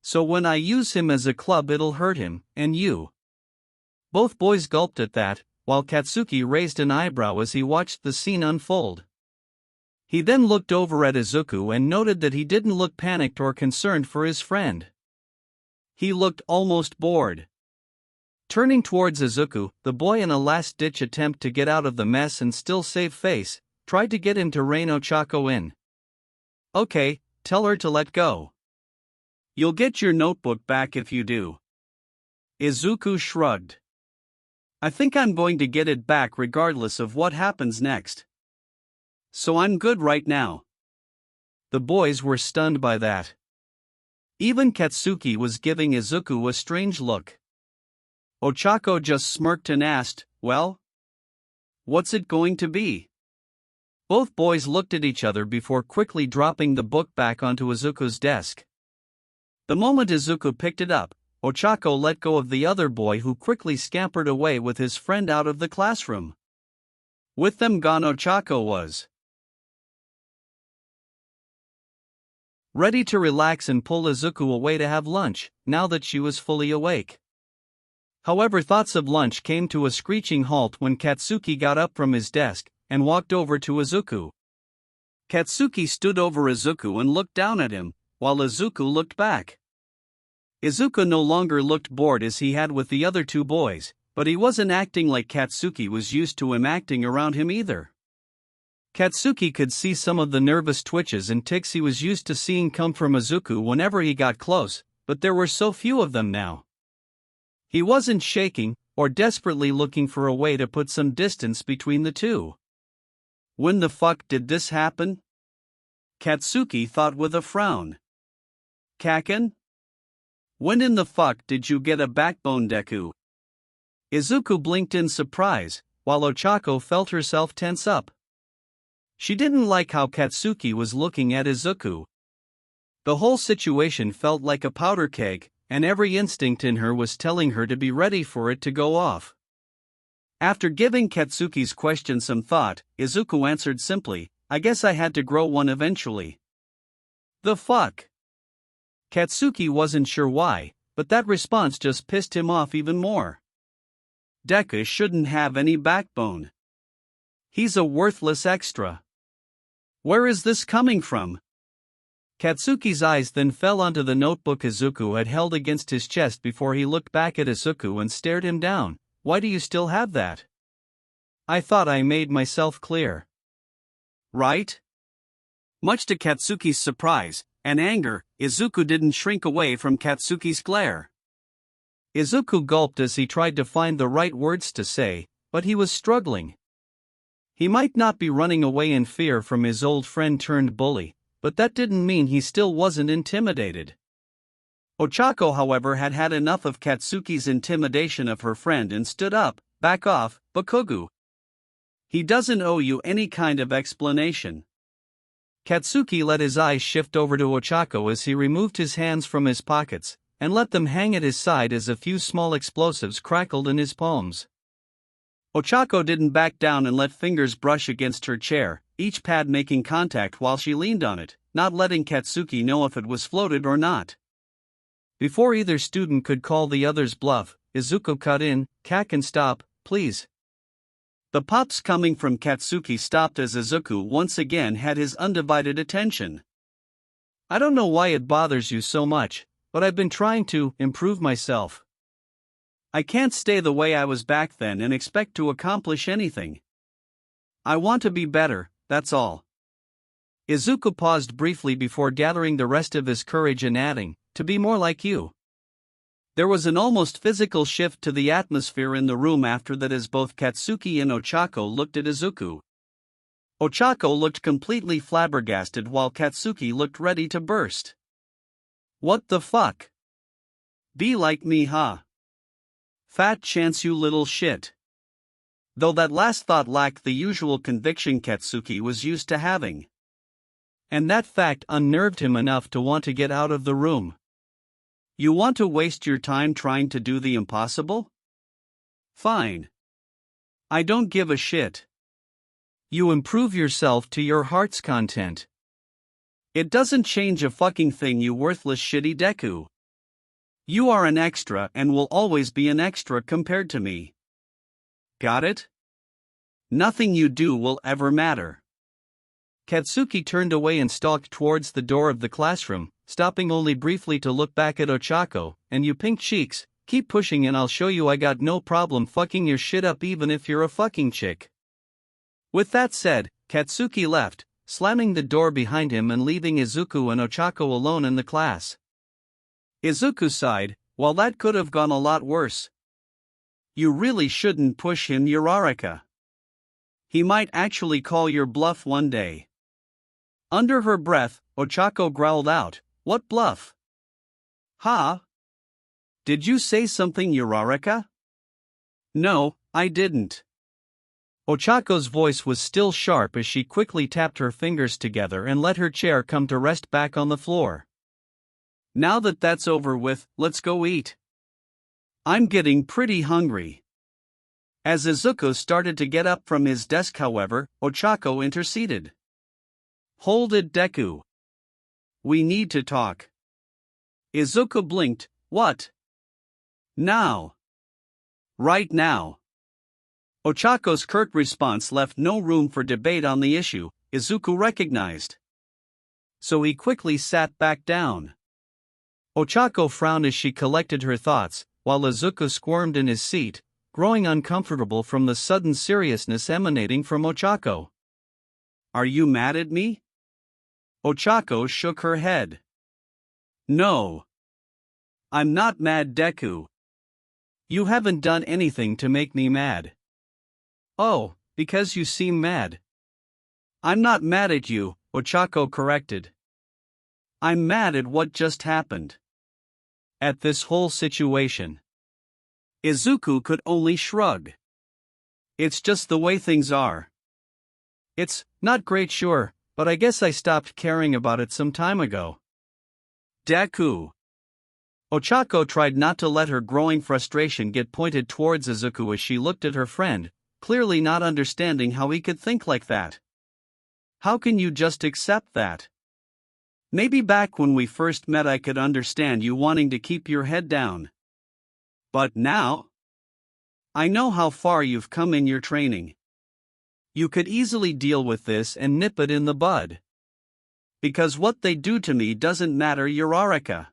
So when I use him as a club it'll hurt him, and you. Both boys gulped at that, while Katsuki raised an eyebrow as he watched the scene unfold. He then looked over at Izuku and noted that he didn't look panicked or concerned for his friend. He looked almost bored. Turning towards Izuku, the boy, in a last-ditch attempt to get out of the mess and still save face, tried to get him to rein Ochako in. Okay, tell her to let go. You'll get your notebook back if you do. Izuku shrugged. I think I'm going to get it back regardless of what happens next. So I'm good right now. The boys were stunned by that. Even Katsuki was giving Izuku a strange look. Ochako just smirked and asked, well? What's it going to be? Both boys looked at each other before quickly dropping the book back onto Izuku's desk. The moment Izuku picked it up, Ochako let go of the other boy, who quickly scampered away with his friend out of the classroom. With them gone, Ochako was ready to relax and pull Izuku away to have lunch, now that she was fully awake. However, thoughts of lunch came to a screeching halt when Katsuki got up from his desk and walked over to Izuku. Katsuki stood over Izuku and looked down at him, while Izuku looked back. Izuku no longer looked bored as he had with the other two boys, but he wasn't acting like Katsuki was used to him acting around him either. Katsuki could see some of the nervous twitches and tics he was used to seeing come from Izuku whenever he got close, but there were so few of them now. He wasn't shaking, or desperately looking for a way to put some distance between the two. When the fuck did this happen? Katsuki thought with a frown. Kaken? When in the fuck did you get a backbone, Deku? Izuku blinked in surprise, while Ochako felt herself tense up. She didn't like how Katsuki was looking at Izuku. The whole situation felt like a powder keg, and every instinct in her was telling her to be ready for it to go off. After giving Katsuki's question some thought, Izuku answered simply, "I guess I had to grow one eventually." The fuck? Katsuki wasn't sure why, but that response just pissed him off even more. Deku shouldn't have any backbone. He's a worthless extra. Where is this coming from? Katsuki's eyes then fell onto the notebook Izuku had held against his chest before he looked back at Izuku and stared him down. "Why do you still have that? I thought I made myself clear." Right? Much to Katsuki's surprise and anger, Izuku didn't shrink away from Katsuki's glare. Izuku gulped as he tried to find the right words to say, but he was struggling. He might not be running away in fear from his old friend turned bully, but that didn't mean he still wasn't intimidated. Ochako, however, had had enough of Katsuki's intimidation of her friend and stood up. "Back off, Bakugou. He doesn't owe you any kind of explanation." Katsuki let his eyes shift over to Ochako as he removed his hands from his pockets, and let them hang at his side as a few small explosives crackled in his palms. Ochako didn't back down and let fingers brush against her chair, each pad making contact while she leaned on it, not letting Katsuki know if it was floated or not. Before either student could call the other's bluff, Izuku cut in, "Kaken, stop, please." The pops coming from Katsuki stopped as Izuku once again had his undivided attention. "I don't know why it bothers you so much, but I've been trying to improve myself. I can't stay the way I was back then and expect to accomplish anything. I want to be better, that's all." Izuku paused briefly before gathering the rest of his courage and adding, "To be more like you." There was an almost physical shift to the atmosphere in the room after that as both Katsuki and Ochako looked at Izuku. Ochako looked completely flabbergasted while Katsuki looked ready to burst. "What the fuck? Be like me, huh? Fat chance, you little shit." Though that last thought lacked the usual conviction Katsuki was used to having. And that fact unnerved him enough to want to get out of the room. "You want to waste your time trying to do the impossible? Fine. I don't give a shit. You improve yourself to your heart's content. It doesn't change a fucking thing, you worthless shitty Deku. You are an extra and will always be an extra compared to me. Got it? Nothing you do will ever matter." Katsuki turned away and stalked towards the door of the classroom, stopping only briefly to look back at Ochako. "And you pink cheeks, keep pushing and I'll show you I got no problem fucking your shit up even if you're a fucking chick." With that said, Katsuki left, slamming the door behind him and leaving Izuku and Ochako alone in the class. Izuku sighed, "Well, that could have gone a lot worse. You really shouldn't push him, Uraraka. He might actually call your bluff one day." Under her breath, Ochako growled out, "What bluff? Huh? Did you say something, Uraraka?" "No, I didn't." Ochako's voice was still sharp as she quickly tapped her fingers together and let her chair come to rest back on the floor. "Now that that's over with, let's go eat. I'm getting pretty hungry." As Izuku started to get up from his desk, however, Ochako interceded. "Hold it, Deku. We need to talk." Izuku blinked. "What? Now? Right now?" Ochako's curt response left no room for debate on the issue, Izuku recognized. so he quickly sat back down. Ochako frowned as she collected her thoughts, while Izuku squirmed in his seat, growing uncomfortable from the sudden seriousness emanating from Ochako. "Are you mad at me?" Ochako shook her head. "No. I'm not mad, Deku. You haven't done anything to make me mad." "Oh, because you seem mad." "I'm not mad at you," Ochako corrected. "I'm mad at what just happened. At this whole situation." Izuku could only shrug. "It's just the way things are. It's not great, sure, but I guess I stopped caring about it some time ago." "Deku." Ochako tried not to let her growing frustration get pointed towards Izuku as she looked at her friend, clearly not understanding how he could think like that. "How can you just accept that? Maybe back when we first met I could understand you wanting to keep your head down. But now? I know how far you've come in your training. You could easily deal with this and nip it in the bud. Because what they do to me doesn't matter, Uraraka.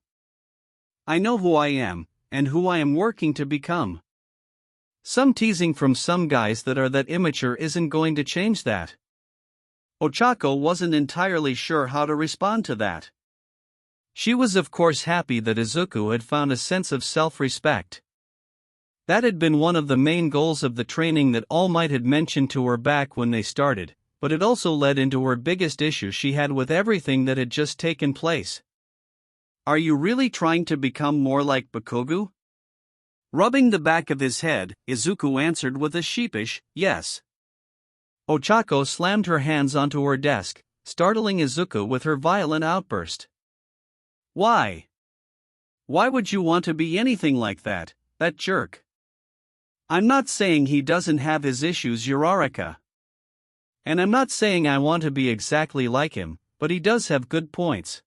I know who I am, and who I am working to become. Some teasing from some guys that are that immature isn't going to change that." Ochako wasn't entirely sure how to respond to that. She was of course happy that Izuku had found a sense of self-respect. That had been one of the main goals of the training that All Might had mentioned to her back when they started, but it also led into her biggest issue she had with everything that had just taken place. "Are you really trying to become more like Bakugou?" Rubbing the back of his head, Izuku answered with a sheepish, "Yes." Ochako slammed her hands onto her desk, startling Izuku with her violent outburst. "Why? Why would you want to be anything like that jerk? I'm not saying he doesn't have his issues, Uraraka. And I'm not saying I want to be exactly like him, but he does have good points."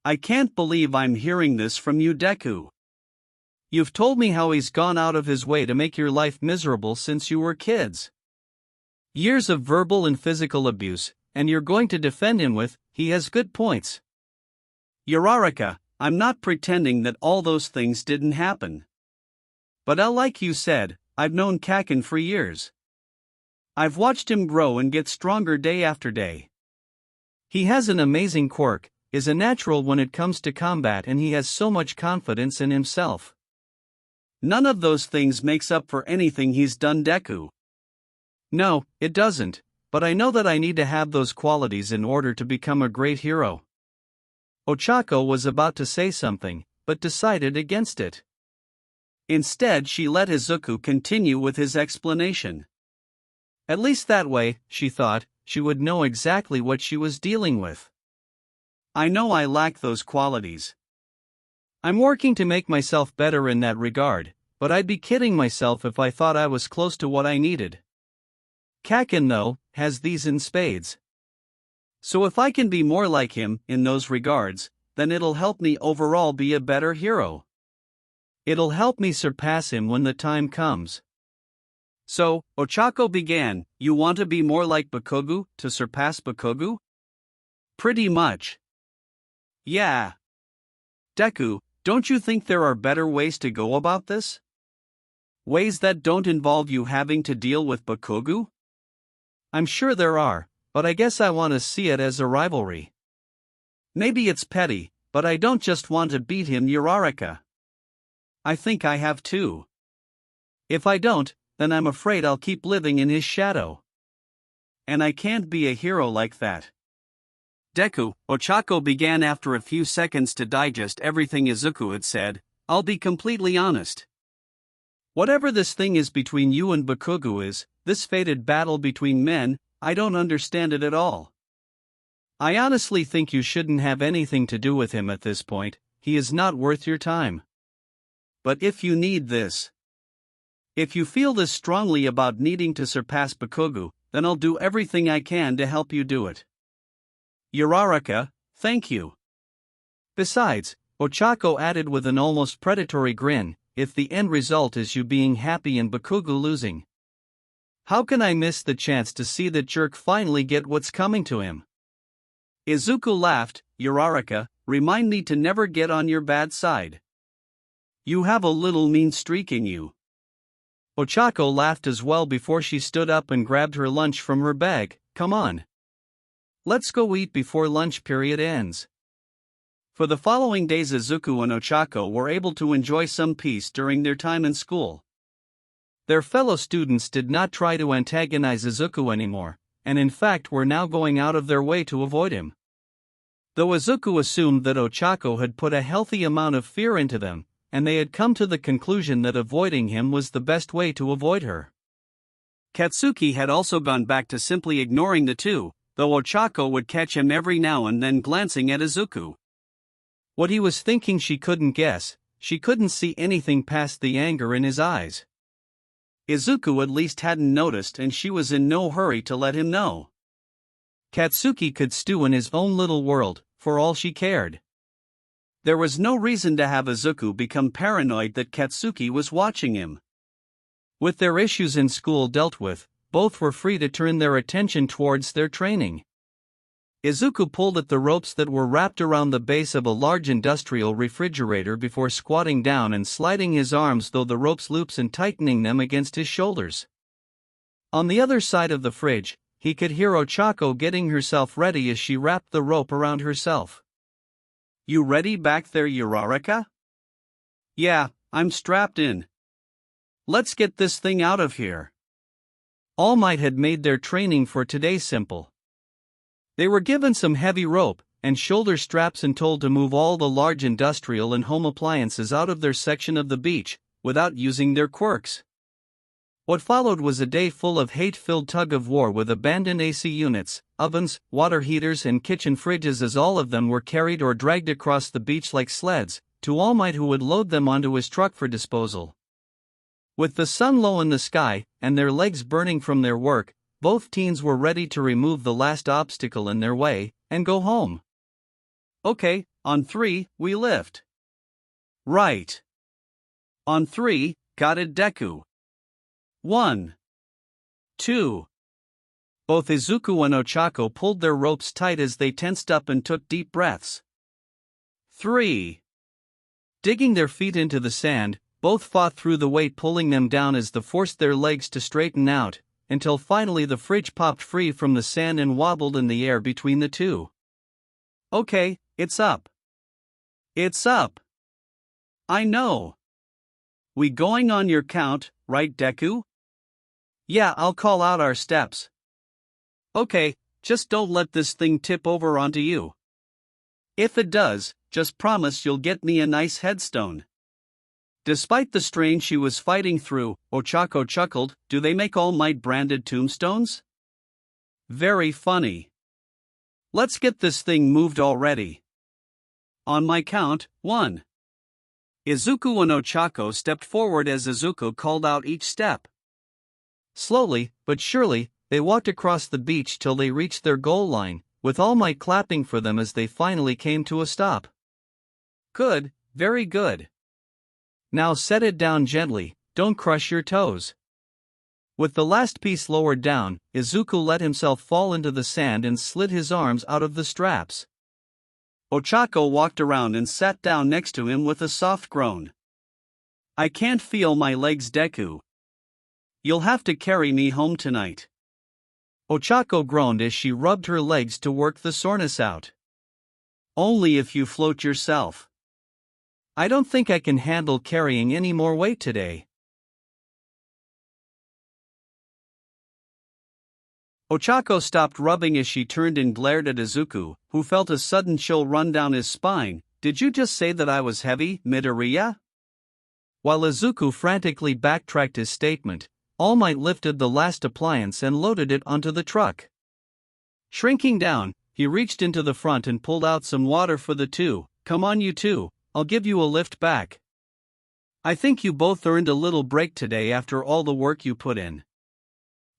"I can't believe I'm hearing this from you, Deku. You've told me how he's gone out of his way to make your life miserable since you were kids. Years of verbal and physical abuse, and you're going to defend him with, he has good points." "Uraraka, I'm not pretending that all those things didn't happen. But like you said, I've known Kaken for years. I've watched him grow and get stronger day after day. He has an amazing quirk, is a natural when it comes to combat, and he has so much confidence in himself. None of those things makes up for anything he's done, Deku." "No, it doesn't, but I know that I need to have those qualities in order to become a great hero." Ochako was about to say something, but decided against it. Instead, she let Izuku continue with his explanation. At least that way, she thought, she would know exactly what she was dealing with. "I know I lack those qualities. I'm working to make myself better in that regard, but I'd be kidding myself if I thought I was close to what I needed. Kaken, though, has these in spades. So if I can be more like him in those regards, then it'll help me overall be a better hero. It'll help me surpass him when the time comes." "So," Ochako began, "you want to be more like Bakugou, to surpass Bakugou?" "Pretty much. Yeah. Deku, don't you think there are better ways to go about this? Ways that don't involve you having to deal with Bakugou?" "I'm sure there are, but I guess I want to see it as a rivalry. Maybe it's petty, but I don't just want to beat him, Uraraka. I think I have to. If I don't, then I'm afraid I'll keep living in his shadow. And I can't be a hero like that." "Deku," Ochako began after a few seconds to digest everything Izuku had said, "I'll be completely honest. Whatever this thing is between you and Bakugou is, this fated battle between men, I don't understand it at all. I honestly think you shouldn't have anything to do with him at this point, he is not worth your time. But if you need this, if you feel this strongly about needing to surpass Bakugou, then I'll do everything I can to help you do it. Uraraka, thank you." Besides, Ochako added with an almost predatory grin, "if the end result is you being happy and Bakugou losing." How can I miss the chance to see that jerk finally get what's coming to him? Izuku laughed. Uraraka, remind me to never get on your bad side. You have a little mean streak in you. Ochako laughed as well before she stood up and grabbed her lunch from her bag. Come on. Let's go eat before lunch period ends. For the following days, Izuku and Ochako were able to enjoy some peace during their time in school. Their fellow students did not try to antagonize Izuku anymore, and in fact were now going out of their way to avoid him. Though Izuku assumed that Ochako had put a healthy amount of fear into them, and they had come to the conclusion that avoiding him was the best way to avoid her. Katsuki had also gone back to simply ignoring the two, though Ochako would catch him every now and then glancing at Izuku. What he was thinking she couldn't guess. She couldn't see anything past the anger in his eyes. Izuku at least hadn't noticed, and she was in no hurry to let him know. Katsuki could stew in his own little world, for all she cared. There was no reason to have Izuku become paranoid that Katsuki was watching him. With their issues in school dealt with, both were free to turn their attention towards their training. Izuku pulled at the ropes that were wrapped around the base of a large industrial refrigerator before squatting down and sliding his arms through the rope's loops and tightening them against his shoulders. On the other side of the fridge, he could hear Ochako getting herself ready as she wrapped the rope around herself. You ready back there, Uraraka? Yeah, I'm strapped in. Let's get this thing out of here. All Might had made their training for today simple. They were given some heavy rope and shoulder straps and told to move all the large industrial and home appliances out of their section of the beach, without using their quirks. What followed was a day full of hate-filled tug-of-war with abandoned AC units, ovens, water heaters and kitchen fridges, as all of them were carried or dragged across the beach like sleds, to All Might, who would load them onto his truck for disposal. With the sun low in the sky, and their legs burning from their work, both teens were ready to remove the last obstacle in their way, and go home. Okay, on 3, we lift. Right. On 3, got it, Deku. 1. 2. Both Izuku and Ochako pulled their ropes tight as they tensed up and took deep breaths. 3. Digging their feet into the sand, both fought through the weight pulling them down as they forced their legs to straighten out, until finally the fridge popped free from the sand and wobbled in the air between the two. Okay, it's up. It's up. I know. We going on your count, right, Deku? Yeah, I'll call out our steps. Okay, just don't let this thing tip over onto you. If it does, just promise you'll get me a nice headstone. Despite the strain she was fighting through, Ochako chuckled. Do they make All Might branded tombstones? Very funny. Let's get this thing moved already. On my count, 1. Izuku and Ochako stepped forward as Izuku called out each step. Slowly, but surely, they walked across the beach till they reached their goal line, with All Might clapping for them as they finally came to a stop. Good, very good. Now set it down gently, don't crush your toes. With the last piece lowered down, Izuku let himself fall into the sand and slid his arms out of the straps. Ochako walked around and sat down next to him with a soft groan. I can't feel my legs, Deku. You'll have to carry me home tonight. Ochako groaned as she rubbed her legs to work the soreness out. Only if you float yourself. I don't think I can handle carrying any more weight today. Ochako stopped rubbing as she turned and glared at Izuku, who felt a sudden chill run down his spine. Did you just say that I was heavy, Midoriya? While Izuku frantically backtracked his statement, All Might lifted the last appliance and loaded it onto the truck. Shrinking down, he reached into the front and pulled out some water for the two. Come on, you two. I'll give you a lift back. I think you both earned a little break today after all the work you put in.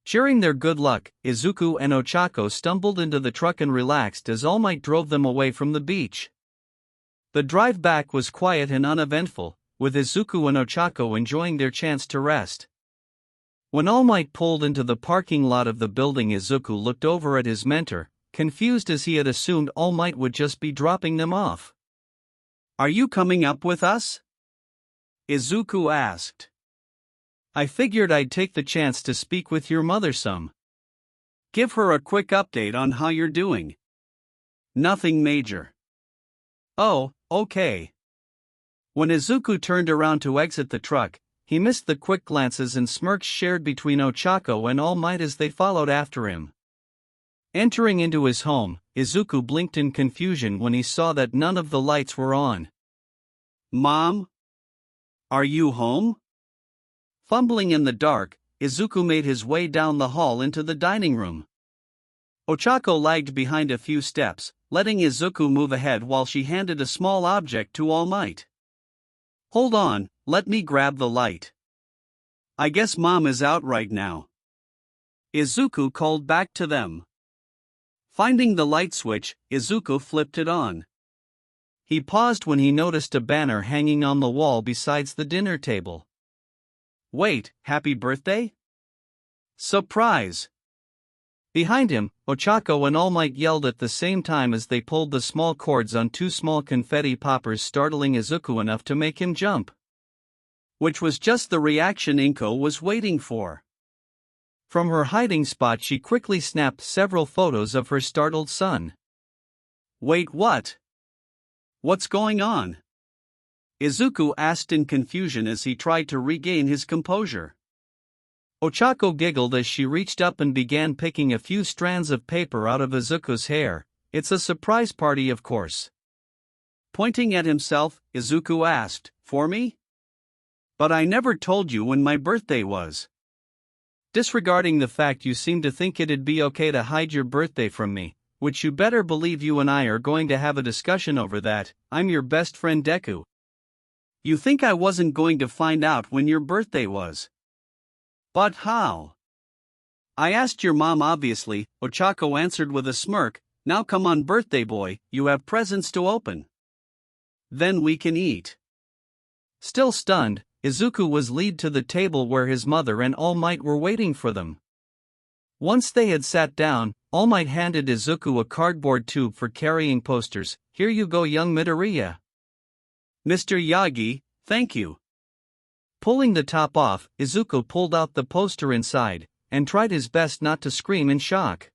Cheering their good luck, Izuku and Ochako stumbled into the truck and relaxed as All Might drove them away from the beach. The drive back was quiet and uneventful, with Izuku and Ochako enjoying their chance to rest. When All Might pulled into the parking lot of the building, Izuku looked over at his mentor, confused as he had assumed All Might would just be dropping them off. "Are you coming up with us?" Izuku asked. "I figured I'd take the chance to speak with your mother some. Give her a quick update on how you're doing." "Nothing major." "Oh, okay." When Izuku turned around to exit the truck, he missed the quick glances and smirks shared between Ochako and All Might as they followed after him. Entering into his home, Izuku blinked in confusion when he saw that none of the lights were on. "Mom? Are you home?" Fumbling in the dark, Izuku made his way down the hall into the dining room. Ochako lagged behind a few steps, letting Izuku move ahead while she handed a small object to All Might. "Hold on, let me grab the light. I guess Mom is out right now." Izuku called back to them. Finding the light switch, Izuku flipped it on. He paused when he noticed a banner hanging on the wall besides the dinner table. "Wait, happy birthday? Surprise!" Behind him, Ochako and All Might yelled at the same time as they pulled the small cords on two small confetti poppers, startling Izuku enough to make him jump. Which was just the reaction Inko was waiting for. From her hiding spot, she quickly snapped several photos of her startled son. "Wait, what? What's going on?" Izuku asked in confusion as he tried to regain his composure. Ochako giggled as she reached up and began picking a few strands of paper out of Izuku's hair. "It's a surprise party, of course." Pointing at himself, Izuku asked, "For me? But I never told you when my birthday was." "Disregarding the fact you seem to think it'd be okay to hide your birthday from me, which you better believe you and I are going to have a discussion over that, I'm your best friend Deku. You think I wasn't going to find out when your birthday was? But how?" "I asked your mom obviously," Ochako answered with a smirk. "Now come on, birthday boy, you have presents to open. Then we can eat." Still stunned, Izuku was led to the table where his mother and All Might were waiting for them. Once they had sat down, All Might handed Izuku a cardboard tube for carrying posters. "Here you go, young Midoriya." "Mr. Yagi, thank you." Pulling the top off, Izuku pulled out the poster inside, and tried his best not to scream in shock.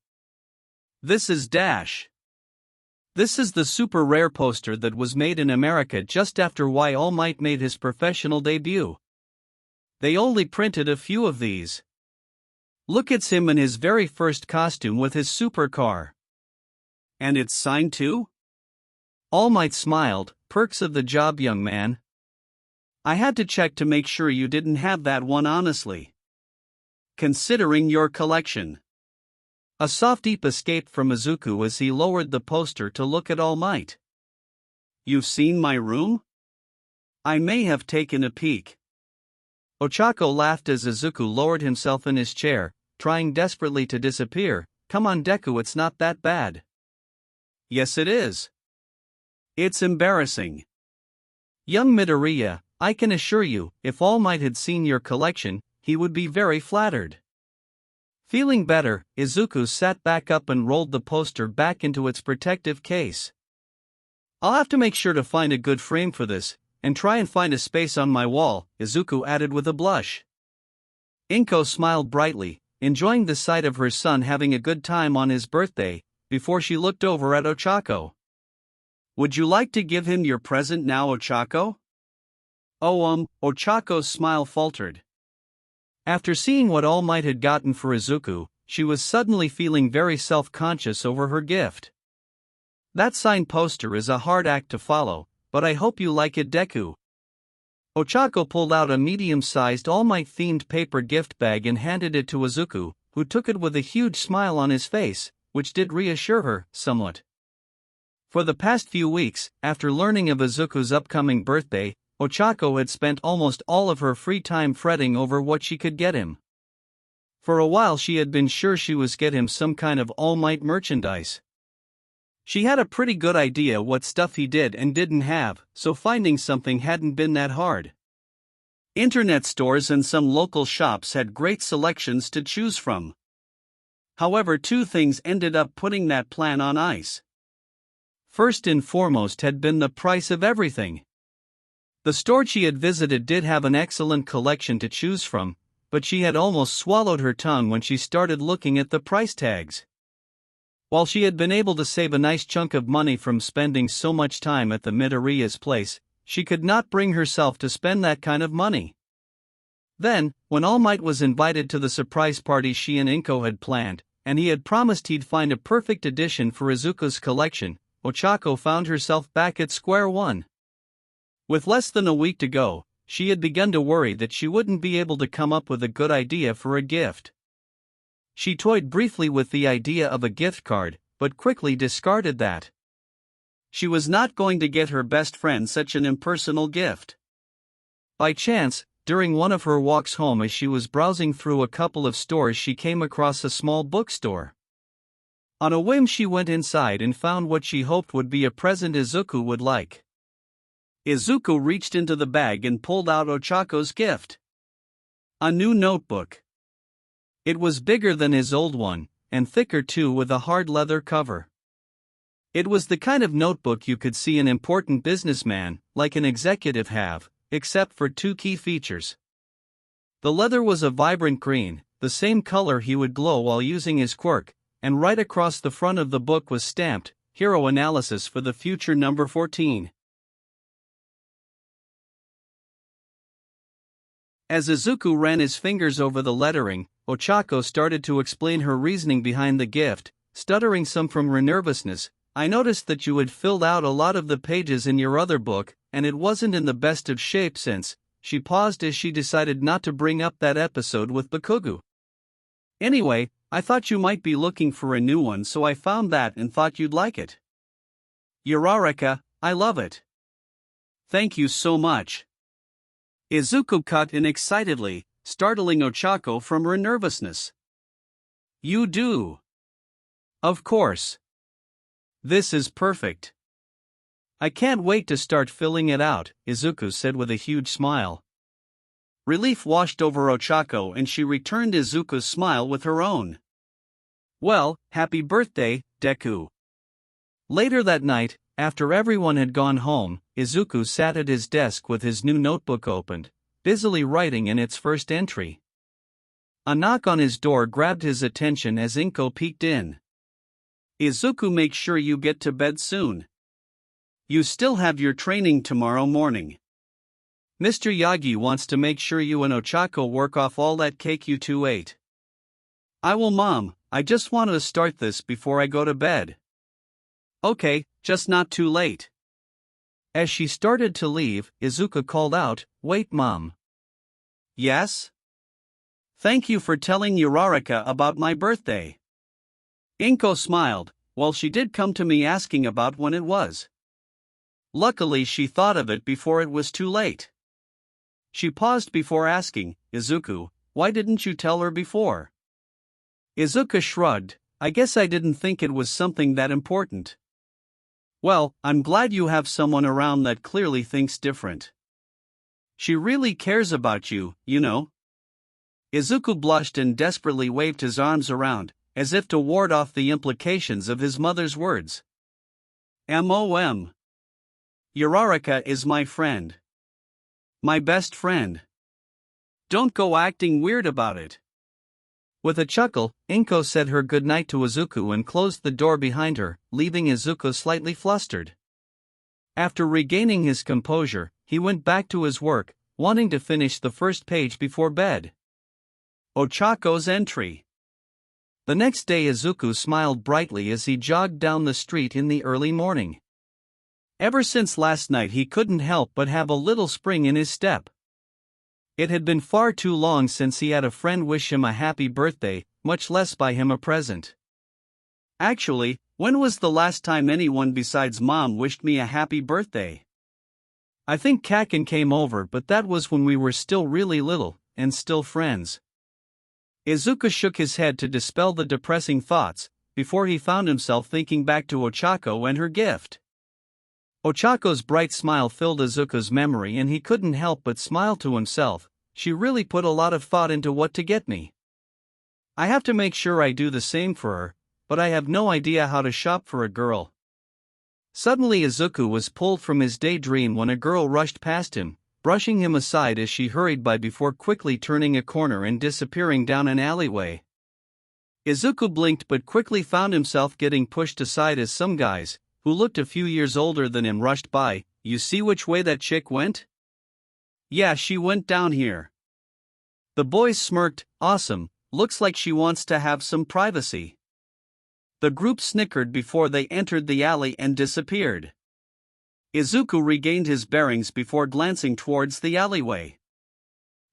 "This is Dash. This is the super rare poster that was made in America just after All Might made his professional debut. They only printed a few of these. Look, it's him in his very first costume with his supercar. And it's signed too?" All Might smiled. "Perks of the job, young man. I had to check to make sure you didn't have that one, honestly. Considering your collection." A soft eep escaped from Izuku as he lowered the poster to look at All Might. "You've seen my room?" "I may have taken a peek." Ochako laughed as Izuku lowered himself in his chair, trying desperately to disappear. "Come on, Deku, it's not that bad." "Yes, it is. It's embarrassing. Young Midoriya, I can assure you, if All Might had seen your collection, he would be very flattered." Feeling better, Izuku sat back up and rolled the poster back into its protective case. "I'll have to make sure to find a good frame for this, and try and find a space on my wall," Izuku added with a blush. Inko smiled brightly, enjoying the sight of her son having a good time on his birthday, before she looked over at Ochako. "Would you like to give him your present now, Ochako?" Ochako's smile faltered. After seeing what All Might had gotten for Izuku, she was suddenly feeling very self-conscious over her gift. "That signed poster is a hard act to follow, but I hope you like it, Deku." Ochako pulled out a medium-sized All Might-themed paper gift bag and handed it to Izuku, who took it with a huge smile on his face, which did reassure her, somewhat. For the past few weeks, after learning of Izuku's upcoming birthday, Ochako had spent almost all of her free time fretting over what she could get him. For a while she had been sure she was get him some kind of All Might merchandise. She had a pretty good idea what stuff he did and didn't have, so finding something hadn't been that hard. Internet stores and some local shops had great selections to choose from. However, two things ended up putting that plan on ice. First and foremost had been the price of everything. The store she had visited did have an excellent collection to choose from, but she had almost swallowed her tongue when she started looking at the price tags. While she had been able to save a nice chunk of money from spending so much time at the Midoriya's place, she could not bring herself to spend that kind of money. Then, when All Might was invited to the surprise party she and Inko had planned, and he had promised he'd find a perfect addition for Izuku's collection, Ochako found herself back at square one. With less than a week to go, she had begun to worry that she wouldn't be able to come up with a good idea for a gift. She toyed briefly with the idea of a gift card, but quickly discarded that. She was not going to get her best friend such an impersonal gift. By chance, during one of her walks home as she was browsing through a couple of stores, she came across a small bookstore. On a whim she went inside and found what she hoped would be a present Izuku would like. Izuku reached into the bag and pulled out Ochako's gift. A new notebook. It was bigger than his old one, and thicker too, with a hard leather cover. It was the kind of notebook you could see an important businessman, like an executive, have, except for two key features. The leather was a vibrant green, the same color he would glow while using his quirk, and right across the front of the book was stamped, Hero Analysis for the Future number 14. As Izuku ran his fingers over the lettering, Ochako started to explain her reasoning behind the gift, stuttering some from her nervousness. I noticed that you had filled out a lot of the pages in your other book, and it wasn't in the best of shape since. She paused as she decided not to bring up that episode with Bakugou. Anyway, I thought you might be looking for a new one, so I found that and thought you'd like it. Uraraka, I love it. Thank you so much. Izuku cut in excitedly, startling Ochako from her nervousness. You do? Of course. This is perfect. I can't wait to start filling it out, Izuku said with a huge smile. Relief washed over Ochako and she returned Izuku's smile with her own. Well, happy birthday, Deku. Later that night, after everyone had gone home, Izuku sat at his desk with his new notebook opened, busily writing in its first entry. A knock on his door grabbed his attention as Inko peeked in. Izuku, make sure you get to bed soon. You still have your training tomorrow morning. Mr. Yagi wants to make sure you and Ochako work off all that cake you two ate. I will, Mom. I just want to start this before I go to bed. Okay, just not too late. As she started to leave, Izuku called out, Wait, Mom. Yes? Thank you for telling Uraraka about my birthday. Inko smiled, while she did come to me asking about when it was. Luckily she thought of it before it was too late. She paused before asking, Izuku, why didn't you tell her before? Izuku shrugged, I guess I didn't think it was something that important. Well, I'm glad you have someone around that clearly thinks different. She really cares about you, you know. Izuku blushed and desperately waved his arms around, as if to ward off the implications of his mother's words. M.O.M. Uraraka is my friend. My best friend. Don't go acting weird about it. With a chuckle, Inko said her goodnight to Izuku and closed the door behind her, leaving Izuku slightly flustered. After regaining his composure, he went back to his work, wanting to finish the first page before bed. Ochako's entry. The next day Izuku smiled brightly as he jogged down the street in the early morning. Ever since last night he couldn't help but have a little spring in his step. It had been far too long since he had a friend wish him a happy birthday, much less buy him a present. Actually, when was the last time anyone besides Mom wished me a happy birthday? I think Kakin came over, but that was when we were still really little, and still friends. Izuku shook his head to dispel the depressing thoughts, before he found himself thinking back to Ochako and her gift. Ochako's bright smile filled Izuku's memory and he couldn't help but smile to himself. She really put a lot of thought into what to get me. I have to make sure I do the same for her, but I have no idea how to shop for a girl. Suddenly Izuku was pulled from his daydream when a girl rushed past him, brushing him aside as she hurried by before quickly turning a corner and disappearing down an alleyway. Izuku blinked but quickly found himself getting pushed aside as some guys, who looked a few years older than him, rushed by. You see which way that chick went? Yeah, she went down here. The boys smirked. Awesome, looks like she wants to have some privacy. The group snickered before they entered the alley and disappeared. Izuku regained his bearings before glancing towards the alleyway.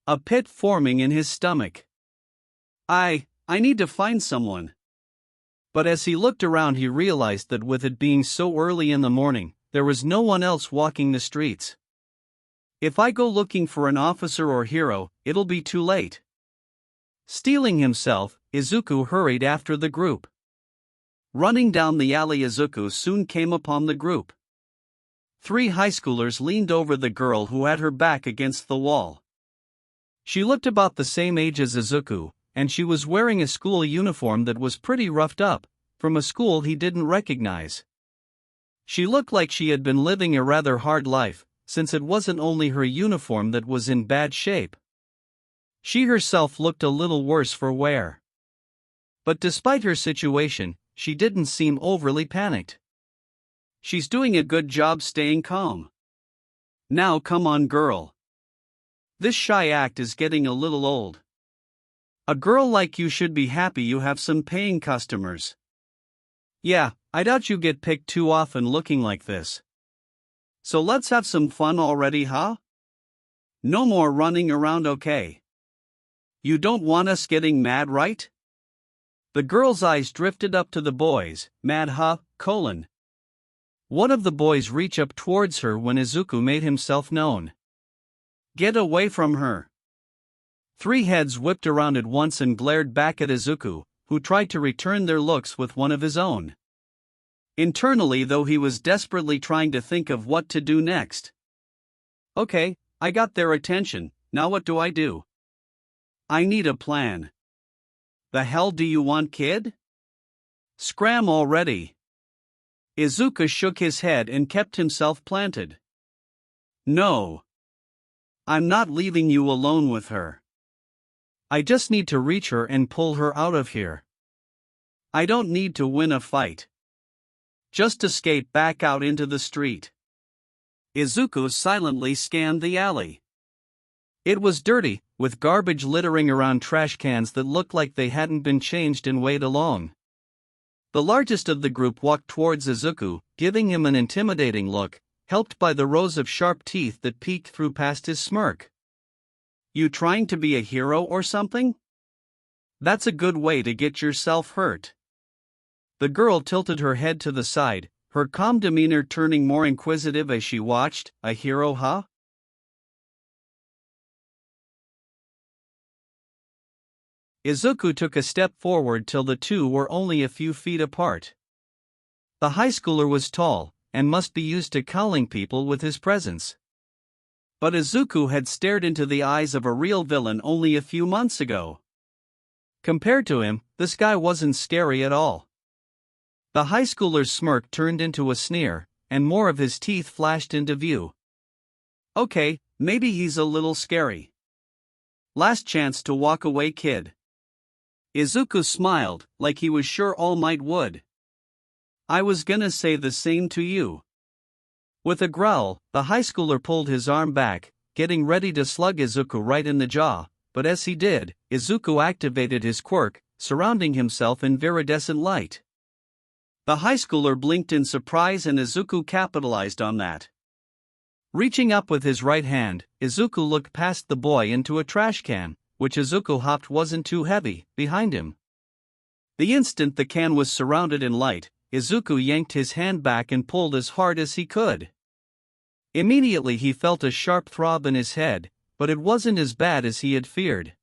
A pit forming in his stomach. I need to find someone. But as he looked around he realized that with it being so early in the morning, there was no one else walking the streets. If I go looking for an officer or hero, it'll be too late. Steeling himself, Izuku hurried after the group. Running down the alley, Izuku soon came upon the group. 3 high schoolers leaned over the girl who had her back against the wall. She looked about the same age as Izuku, and she was wearing a school uniform that was pretty roughed up, from a school he didn't recognize. She looked like she had been living a rather hard life, since it wasn't only her uniform that was in bad shape. She herself looked a little worse for wear. But despite her situation, she didn't seem overly panicked. She's doing a good job staying calm. Now come on, girl. This shy act is getting a little old. A girl like you should be happy you have some paying customers. Yeah, I doubt you get picked too often looking like this. So let's have some fun already, huh? No more running around, okay? You don't want us getting mad, right? The girl's eyes drifted up to the boys. Mad, huh? One of the boys reached up towards her when Izuku made himself known. Get away from her. 3 heads whipped around at once and glared back at Izuku, who tried to return their looks with one of his own. Internally, though, he was desperately trying to think of what to do next. Okay, I got their attention, now what do I do? I need a plan. The hell do you want, kid? Scram already. Izuku shook his head and kept himself planted. No. I'm not leaving you alone with her. I just need to reach her and pull her out of here. I don't need to win a fight. Just to skate back out into the street. Izuku silently scanned the alley. It was dirty, with garbage littering around trash cans that looked like they hadn't been changed in way too long. The largest of the group walked towards Izuku, giving him an intimidating look, helped by the rows of sharp teeth that peeked through past his smirk. You trying to be a hero or something? That's a good way to get yourself hurt. The girl tilted her head to the side, her calm demeanor turning more inquisitive as she watched. A hero, huh? Izuku took a step forward till the two were only a few feet apart. The high schooler was tall, and must be used to cowing people with his presence. But Izuku had stared into the eyes of a real villain only a few months ago. Compared to him, this guy wasn't scary at all. The high schooler's smirk turned into a sneer, and more of his teeth flashed into view. Okay, maybe he's a little scary. Last chance to walk away, kid. Izuku smiled, like he was sure All Might would. I was gonna say the same to you. With a growl, the high schooler pulled his arm back, getting ready to slug Izuku right in the jaw, but as he did, Izuku activated his quirk, surrounding himself in viridescent light. The high schooler blinked in surprise and Izuku capitalized on that. Reaching up with his right hand, Izuku looked past the boy into a trash can, which Izuku hopped wasn't too heavy, behind him. The instant the can was surrounded in light, Izuku yanked his hand back and pulled as hard as he could. Immediately he felt a sharp throb in his head, but it wasn't as bad as he had feared.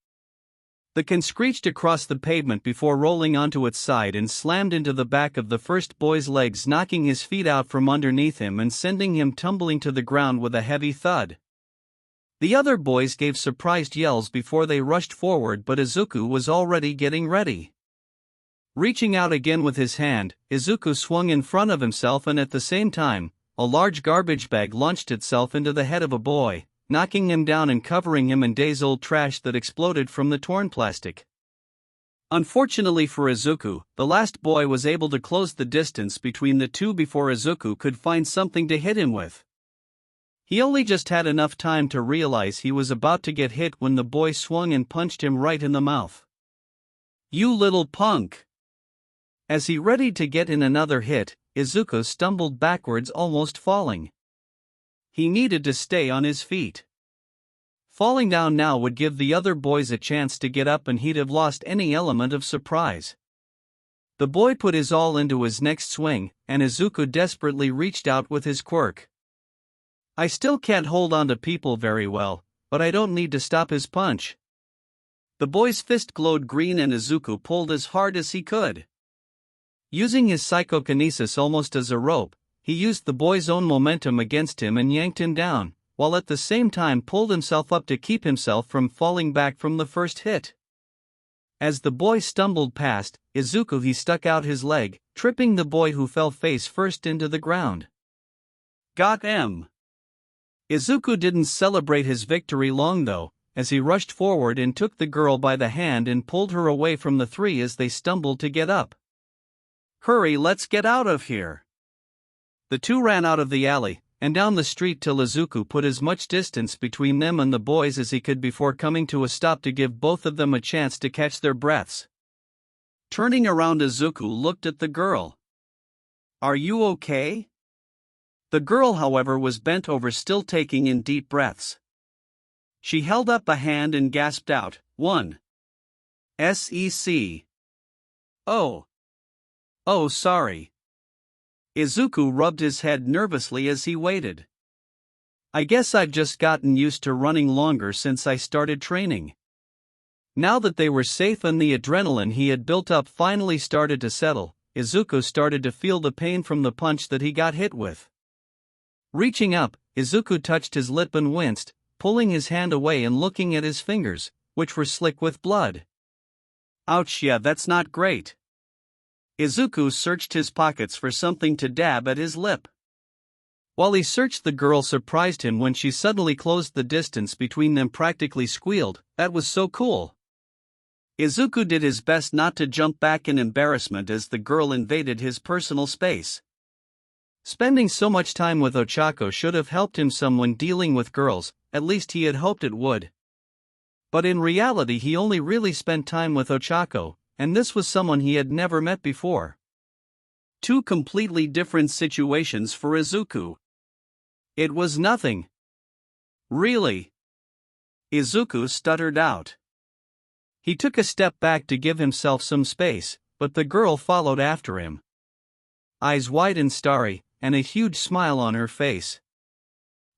The can screeched across the pavement before rolling onto its side and slammed into the back of the first boy's legs, knocking his feet out from underneath him and sending him tumbling to the ground with a heavy thud. The other boys gave surprised yells before they rushed forward, but Izuku was already getting ready. Reaching out again with his hand, Izuku swung in front of himself, and at the same time, a large garbage bag launched itself into the head of a boy, knocking him down and covering him in days-old trash that exploded from the torn plastic. Unfortunately for Izuku, the last boy was able to close the distance between the two before Izuku could find something to hit him with. He only just had enough time to realize he was about to get hit when the boy swung and punched him right in the mouth. "You little punk!" As he readied to get in another hit, Izuku stumbled backwards, almost falling. He needed to stay on his feet. Falling down now would give the other boys a chance to get up, and he'd have lost any element of surprise. The boy put his all into his next swing, and Izuku desperately reached out with his quirk. "I still can't hold on to people very well, but I don't need to stop his punch." The boy's fist glowed green and Izuku pulled as hard as he could. Using his psychokinesis almost as a rope, he used the boy's own momentum against him and yanked him down, while at the same time pulled himself up to keep himself from falling back from the first hit. As the boy stumbled past Izuku, he stuck out his leg, tripping the boy, who fell face first into the ground. "Got him!" Izuku didn't celebrate his victory long though, as he rushed forward and took the girl by the hand and pulled her away from the three as they stumbled to get up. "Hurry, let's get out of here!" The two ran out of the alley and down the street till Izuku put as much distance between them and the boys as he could before coming to a stop to give both of them a chance to catch their breaths. Turning around, Izuku looked at the girl. "Are you okay?" The girl, however, was bent over, still taking in deep breaths. She held up a hand and gasped out, "One. Sec. Oh. Oh, sorry." Izuku rubbed his head nervously as he waited. "I guess I've just gotten used to running longer since I started training." Now that they were safe and the adrenaline he had built up finally started to settle, Izuku started to feel the pain from the punch that he got hit with. Reaching up, Izuku touched his lip and winced, pulling his hand away and looking at his fingers, which were slick with blood. "Ouch, yeah, that's not great." Izuku searched his pockets for something to dab at his lip. While he searched, the girl surprised him when she suddenly closed the distance between them, practically squealed, "That was so cool." Izuku did his best not to jump back in embarrassment as the girl invaded his personal space. Spending so much time with Ochako should have helped him some when dealing with girls, at least he had hoped it would. But in reality he only really spent time with Ochako, and this was someone he had never met before. Two completely different situations for Izuku. It was nothing. "Really?" Izuku stuttered out. He took a step back to give himself some space, but the girl followed after him. Eyes wide and starry, and a huge smile on her face.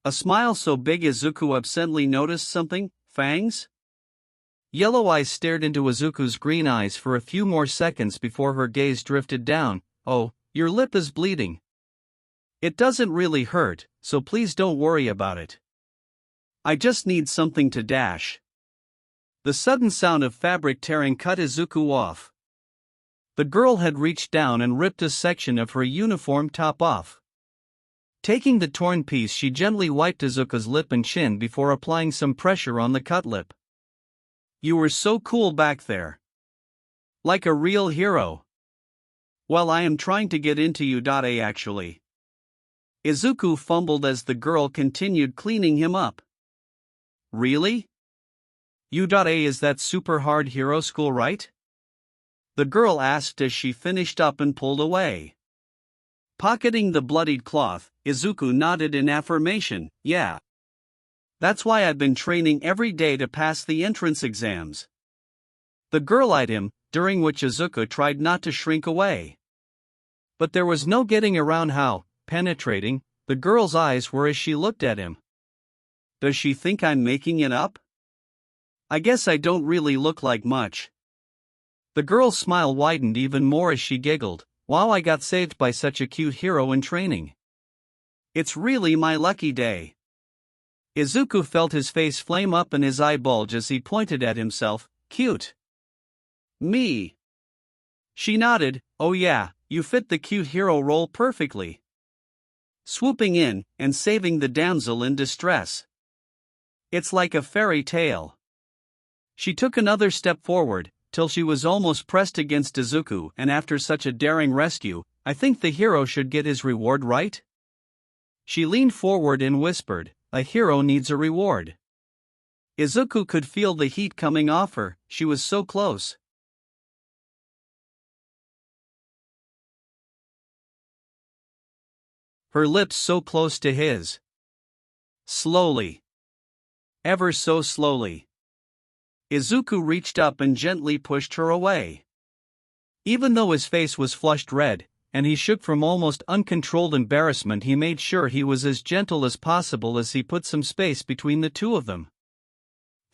A smile so big Izuku absently noticed something, fangs? Yellow eyes stared into Izuku's green eyes for a few more seconds before her gaze drifted down. "Oh, your lip is bleeding. It doesn't really hurt, so please don't worry about it. I just need something to dash." The sudden sound of fabric tearing cut Izuku off. The girl had reached down and ripped a section of her uniform top off. Taking the torn piece, she gently wiped Izuku's lip and chin before applying some pressure on the cut lip. "You were so cool back there. Like a real hero." "Well, I am trying to get into you. Actually." Izuku fumbled as the girl continued cleaning him up. "Really? Is that super hard hero school, right?" the girl asked as she finished up and pulled away. Pocketing the bloodied cloth, Izuku nodded in affirmation. "Yeah. That's why I've been training every day to pass the entrance exams." The girl eyed him, during which Izuku tried not to shrink away. But there was no getting around how penetrating the girl's eyes were as she looked at him. "Does she think I'm making it up?" I guess I don't really look like much. The girl's smile widened even more as she giggled. Wow, I got saved by such a cute hero in training. It's really my lucky day. Izuku felt his face flame up and his eye bulge as he pointed at himself. Cute. Me. She nodded. Oh yeah, you fit the cute hero role perfectly. Swooping in and saving the damsel in distress. It's like a fairy tale. She took another step forward, till she was almost pressed against Izuku, and after such a daring rescue, I think the hero should get his reward, right? She leaned forward and whispered, a hero needs a reward. Izuku could feel the heat coming off her, she was so close. Her lips so close to his. Slowly. Ever so slowly. Izuku reached up and gently pushed her away. Even though his face was flushed red, and he shook from almost uncontrolled embarrassment, he made sure he was as gentle as possible as he put some space between the two of them.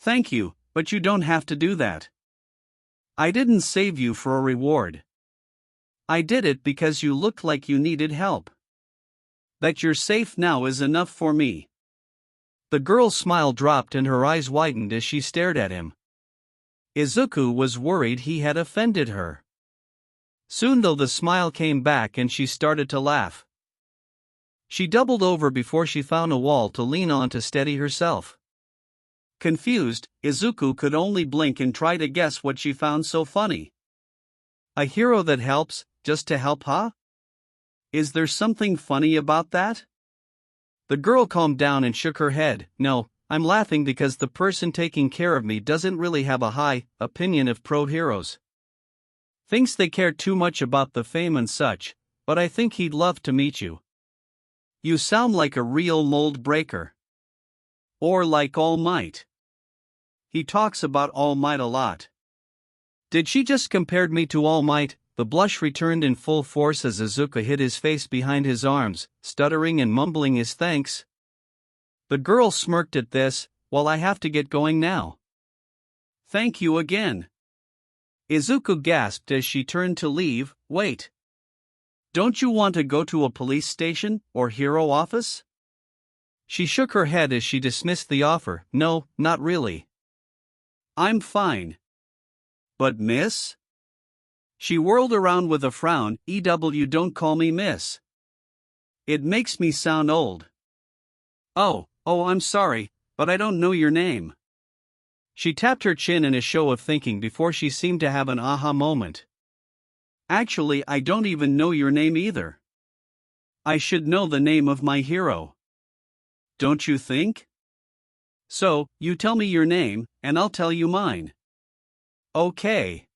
Thank you, but you don't have to do that. I didn't save you for a reward. I did it because you looked like you needed help. That you're safe now is enough for me. The girl's smile dropped and her eyes widened as she stared at him. Izuku was worried he had offended her. Soon though the smile came back and she started to laugh. She doubled over before she found a wall to lean on to steady herself. Confused, Izuku could only blink and try to guess what she found so funny. A hero that helps, just to help, huh? Is there something funny about that? The girl calmed down and shook her head. No, I'm laughing because the person taking care of me doesn't really have a high opinion of pro heroes. Thinks they care too much about the fame and such, but I think he'd love to meet you. You sound like a real mold breaker. Or like All Might. He talks about All Might a lot. Did she just compare me to All Might? The blush returned in full force as Izuku hid his face behind his arms, stuttering and mumbling his thanks. The girl smirked at this. Well, I have to get going now. Thank you again. Izuku gasped as she turned to leave. Wait. Don't you want to go to a police station or hero office? She shook her head as she dismissed the offer. No, not really. I'm fine. But miss? She whirled around with a frown. Don't call me miss. It makes me sound old. Oh, I'm sorry, but I don't know your name. She tapped her chin in a show of thinking before she seemed to have an aha moment. Actually, I don't even know your name either. I should know the name of my hero. Don't you think? So, you tell me your name, and I'll tell you mine. Okay.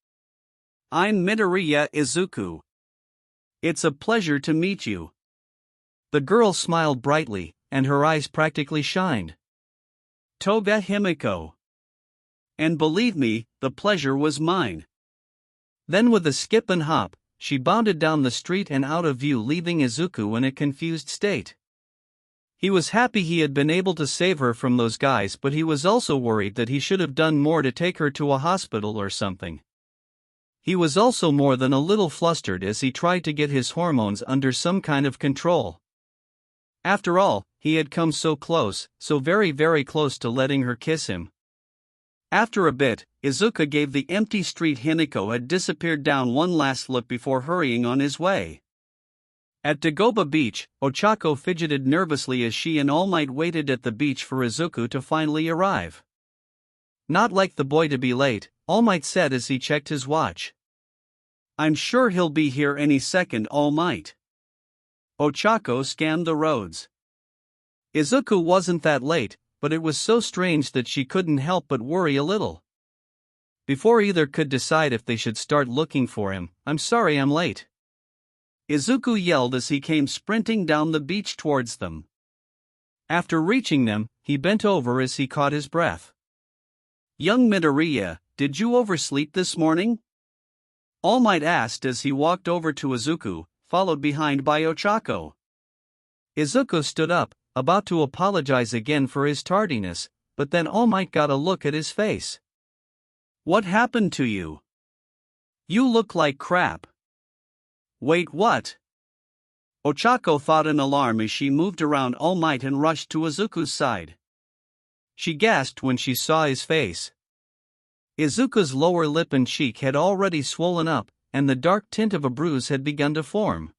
I'm Midoriya Izuku. It's a pleasure to meet you. The girl smiled brightly, and her eyes practically shined. Toga Himiko. And believe me, the pleasure was mine. Then with a skip and hop, she bounded down the street and out of view, leaving Izuku in a confused state. He was happy he had been able to save her from those guys, but he was also worried that he should have done more to take her to a hospital or something. He was also more than a little flustered as he tried to get his hormones under some kind of control. After all, he had come so close, so very very close to letting her kiss him. After a bit, Izuku gave the empty street Hinako had disappeared down one last look before hurrying on his way. At Dagoba Beach, Ochako fidgeted nervously as she and All Might waited at the beach for Izuku to finally arrive. Not like the boy to be late, All Might said as he checked his watch. I'm sure he'll be here any second, All Might. Ochako scanned the roads. Izuku wasn't that late, but it was so strange that she couldn't help but worry a little. Before either could decide if they should start looking for him, I'm sorry I'm late. Izuku yelled as he came sprinting down the beach towards them. After reaching them, he bent over as he caught his breath. Young Midoriya, did you oversleep this morning? All Might asked as he walked over to Izuku, followed behind by Ochako. Izuku stood up, about to apologize again for his tardiness, but then All Might got a look at his face. What happened to you? You look like crap. Wait, what? Ochako thought in alarm as she moved around All Might and rushed to Izuku's side. She gasped when she saw his face. Izuku's lower lip and cheek had already swollen up, and the dark tint of a bruise had begun to form.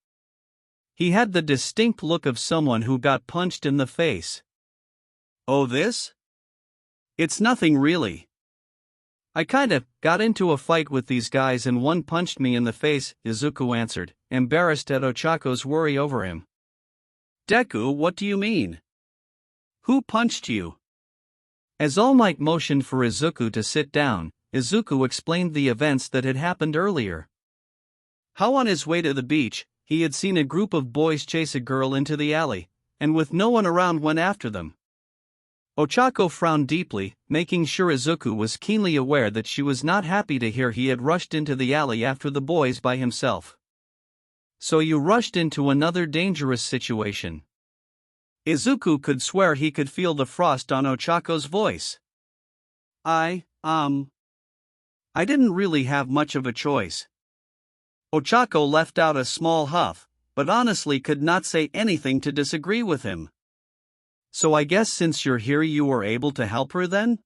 He had the distinct look of someone who got punched in the face. Oh, this? It's nothing really. I kinda got into a fight with these guys and one punched me in the face, Izuku answered, embarrassed at Ochako's worry over him. Deku, what do you mean? Who punched you? As All Might motioned for Izuku to sit down, Izuku explained the events that had happened earlier. How on his way to the beach, he had seen a group of boys chase a girl into the alley, and with no one around went after them. Ochako frowned deeply, making sure Izuku was keenly aware that she was not happy to hear he had rushed into the alley after the boys by himself. So you rushed into another dangerous situation. Izuku could swear he could feel the frost on Ochako's voice. I didn't really have much of a choice. Ochako left out a small huff, but honestly could not say anything to disagree with him. So I guess since you're here you were able to help her then?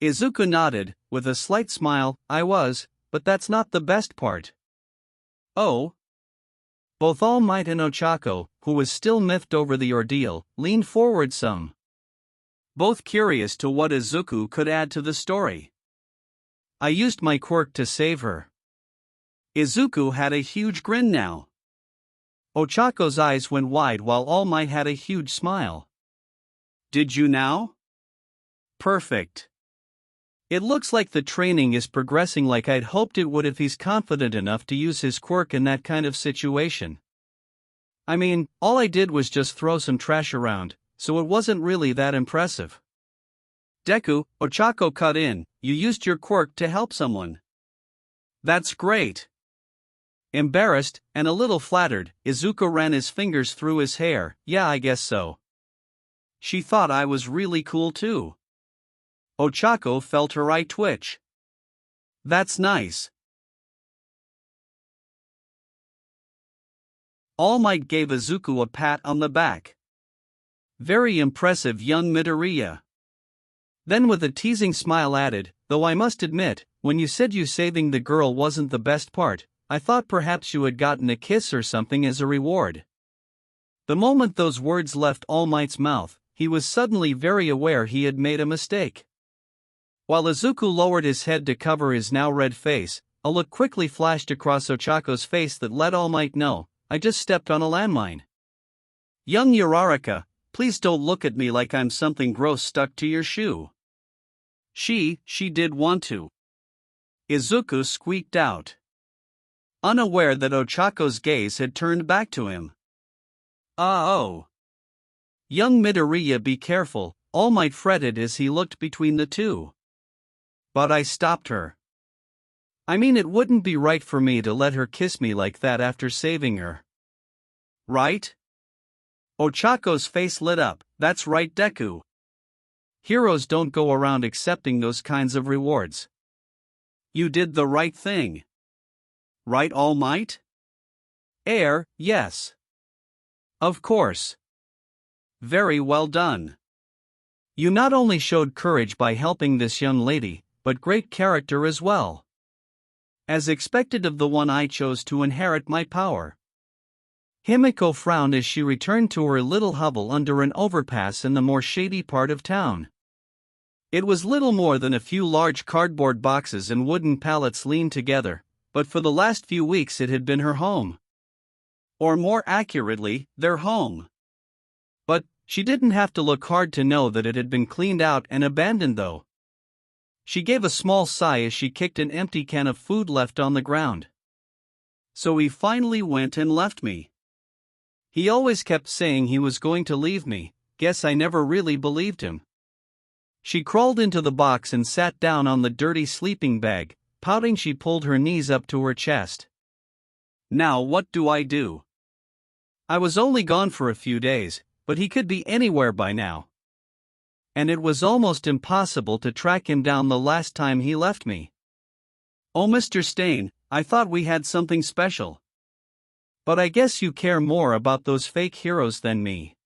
Izuku nodded, with a slight smile. I was, but that's not the best part. Oh? Both All Might and Ochako, who was still miffed over the ordeal, leaned forward some. Both curious to what Izuku could add to the story. I used my quirk to save her. Izuku had a huge grin now. Ochako's eyes went wide while All Might had a huge smile. Did you now? Perfect. It looks like the training is progressing like I'd hoped it would if he's confident enough to use his quirk in that kind of situation. I mean, all I did was just throw some trash around, so it wasn't really that impressive. Deku, Ochako cut in, you used your quirk to help someone. That's great. Embarrassed, and a little flattered, Izuku ran his fingers through his hair. Yeah, I guess so. She thought I was really cool too. Ochako felt her eye twitch. That's nice. All Might gave Izuku a pat on the back. Very impressive, young Midoriya. Then with a teasing smile added, though I must admit, when you said you saving the girl wasn't the best part, I thought perhaps you had gotten a kiss or something as a reward. The moment those words left All Might's mouth, he was suddenly very aware he had made a mistake. While Izuku lowered his head to cover his now red face, a look quickly flashed across Ochako's face that let All Might know, I just stepped on a landmine. Young Uraraka, please don't look at me like I'm something gross stuck to your shoe. She did want to. Izuku squeaked out, unaware that Ochako's gaze had turned back to him. Oh. Young Midoriya, be careful, All Might fretted as he looked between the two. But I stopped her. I mean, it wouldn't be right for me to let her kiss me like that after saving her. Right? Ochako's face lit up. That's right, Deku. Heroes don't go around accepting those kinds of rewards. You did the right thing. Right, All Might? Yes. Of course. Very well done. You not only showed courage by helping this young lady, but great character as well. As expected of the one I chose to inherit my power. Himiko frowned as she returned to her little hovel under an overpass in the more shady part of town. It was little more than a few large cardboard boxes and wooden pallets leaned together, but for the last few weeks it had been her home. Or more accurately, their home. But she didn't have to look hard to know that it had been cleaned out and abandoned though. She gave a small sigh as she kicked an empty can of food left on the ground. So he finally went and left me. He always kept saying he was going to leave me, guess I never really believed him. She crawled into the box and sat down on the dirty sleeping bag, pouting. She pulled her knees up to her chest. Now what do I do? I was only gone for a few days, but he could be anywhere by now. and it was almost impossible to track him down the last time he left me. Oh, Mr. Stain, I thought we had something special. But I guess you care more about those fake heroes than me.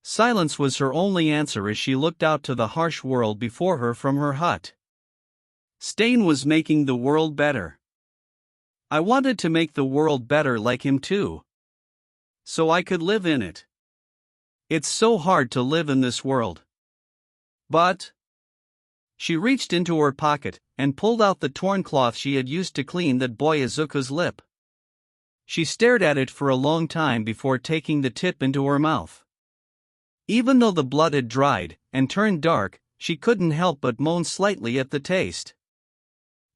Silence was her only answer as she looked out to the harsh world before her from her hut. Stain was making the world better. I wanted to make the world better like him too. So I could live in it. It's so hard to live in this world. But... She reached into her pocket and pulled out the torn cloth she had used to clean that boy Izuku's lip. She stared at it for a long time before taking the tip into her mouth. Even though the blood had dried and turned dark, she couldn't help but moan slightly at the taste.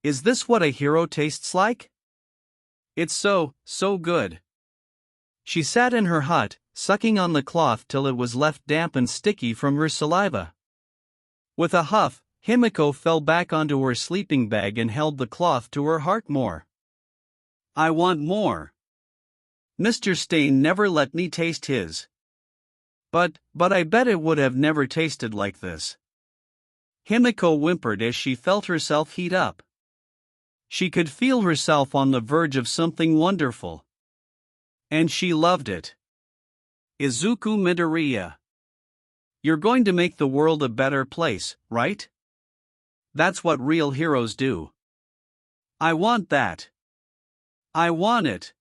Is this what a hero tastes like? It's so good. She sat in her hut, sucking on the cloth till it was left damp and sticky from her saliva. With a huff, Himiko fell back onto her sleeping bag and held the cloth to her heart more. I want more. Mr. Stain never let me taste his. But I bet it would have never tasted like this. Himiko whimpered as she felt herself heat up. She could feel herself on the verge of something wonderful. And she loved it. Izuku Midoriya. You're going to make the world a better place, right? That's what real heroes do. I want that. I want it.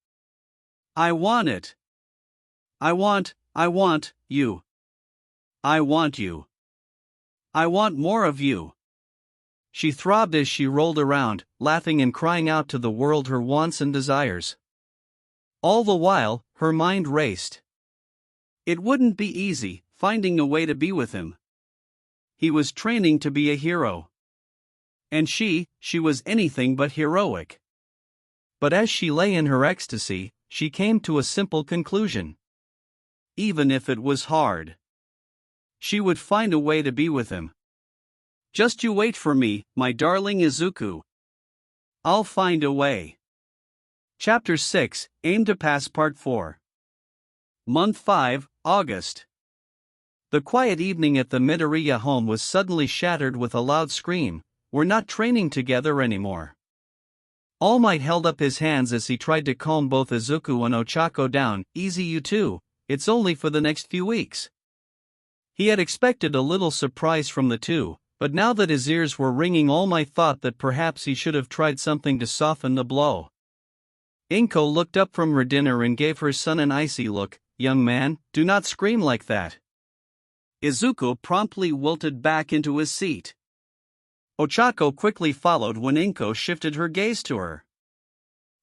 I want it. I want you. I want you. I want more of you. She throbbed as she rolled around, laughing and crying out to the world her wants and desires. All the while, her mind raced. It wouldn't be easy, finding a way to be with him. He was training to be a hero. And she was anything but heroic. But as she lay in her ecstasy, she came to a simple conclusion. Even if it was hard, she would find a way to be with him. Just you wait for me, my darling Izuku. I'll find a way. Chapter 6, Aim to Pass Part 4. Month 5, August. The quiet evening at the Midoriya home was suddenly shattered with a loud scream. We're not training together anymore. All Might held up his hands as he tried to calm both Izuku and Ochako down. Easy you two, it's only for the next few weeks. He had expected a little surprise from the two, but now that his ears were ringing, All Might thought that perhaps he should have tried something to soften the blow. Inko looked up from her dinner and gave her son an icy look. Young man, do not scream like that. Izuku promptly wilted back into his seat. Ochako quickly followed when Inko shifted her gaze to her.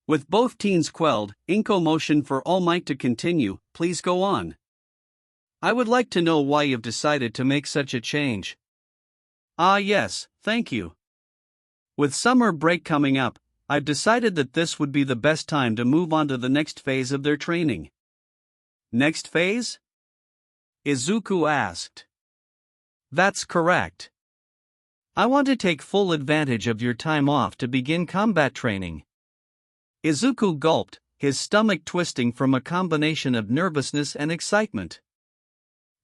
With both teens quelled, Inko motioned for All Might to continue. Please go on. I would like to know why you've decided to make such a change. Ah yes, thank you. With summer break coming up, I've decided that this would be the best time to move on to the next phase of their training. Next phase? Izuku asked. That's correct. I want to take full advantage of your time off to begin combat training. Izuku gulped, his stomach twisting from a combination of nervousness and excitement.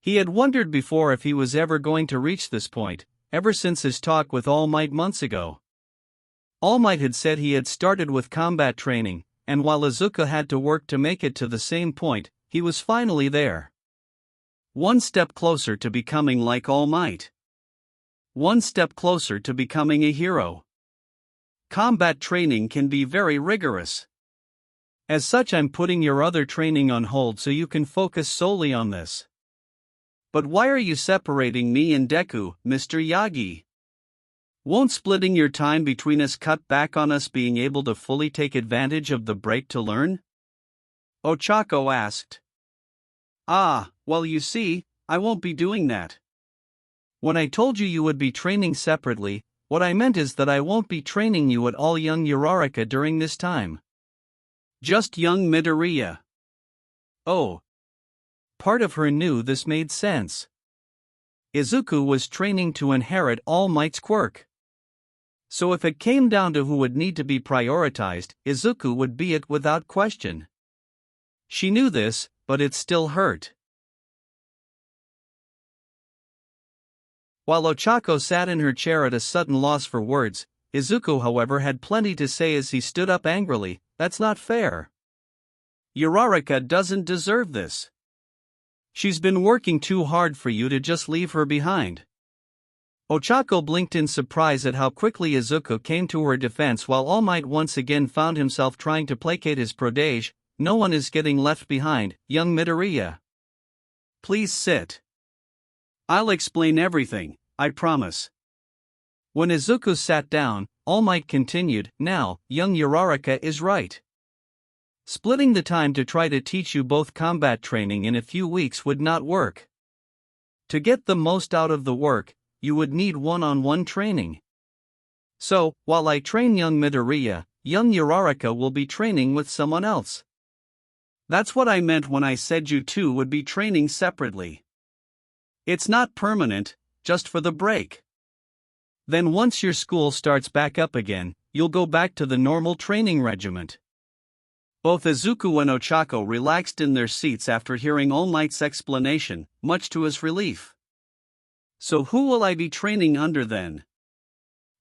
He had wondered before if he was ever going to reach this point, ever since his talk with All Might months ago. All Might had said he had started with combat training, and while Izuku had to work to make it to the same point, he was finally there. One step closer to becoming like All Might. One step closer to becoming a hero. Combat training can be very rigorous. As such, I'm putting your other training on hold so you can focus solely on this. But why are you separating me and Deku, Mr. Yagi? Won't splitting your time between us cut back on us being able to fully take advantage of the break to learn? Ochako asked. Ah, well you see, I won't be doing that. When I told you would be training separately, what I meant is that I won't be training you at all, young Uraraka, during this time. Just young Midoriya. Oh. Part of her knew this made sense. Izuku was training to inherit All Might's quirk. So if it came down to who would need to be prioritized, Izuku would be it without question. She knew this, but it still hurt. While Ochako sat in her chair at a sudden loss for words, Izuku however had plenty to say as he stood up angrily. That's not fair. Uraraka doesn't deserve this. She's been working too hard for you to just leave her behind. Ochako blinked in surprise at how quickly Izuku came to her defense while All Might once again found himself trying to placate his protege. No one is getting left behind, young Midoriya. Please sit. I'll explain everything, I promise. When Izuku sat down, All Might continued, now, young Uraraka is right. Splitting the time to try to teach you both combat training in a few weeks would not work. To get the most out of the work, you would need one-on-one training. So, while I train young Midoriya, young Uraraka will be training with someone else. That's what I meant when I said you two would be training separately. It's not permanent, just for the break. Then once your school starts back up again, you'll go back to the normal training regiment. Both Izuku and Ochako relaxed in their seats after hearing All Might's explanation, much to his relief. So who will I be training under then?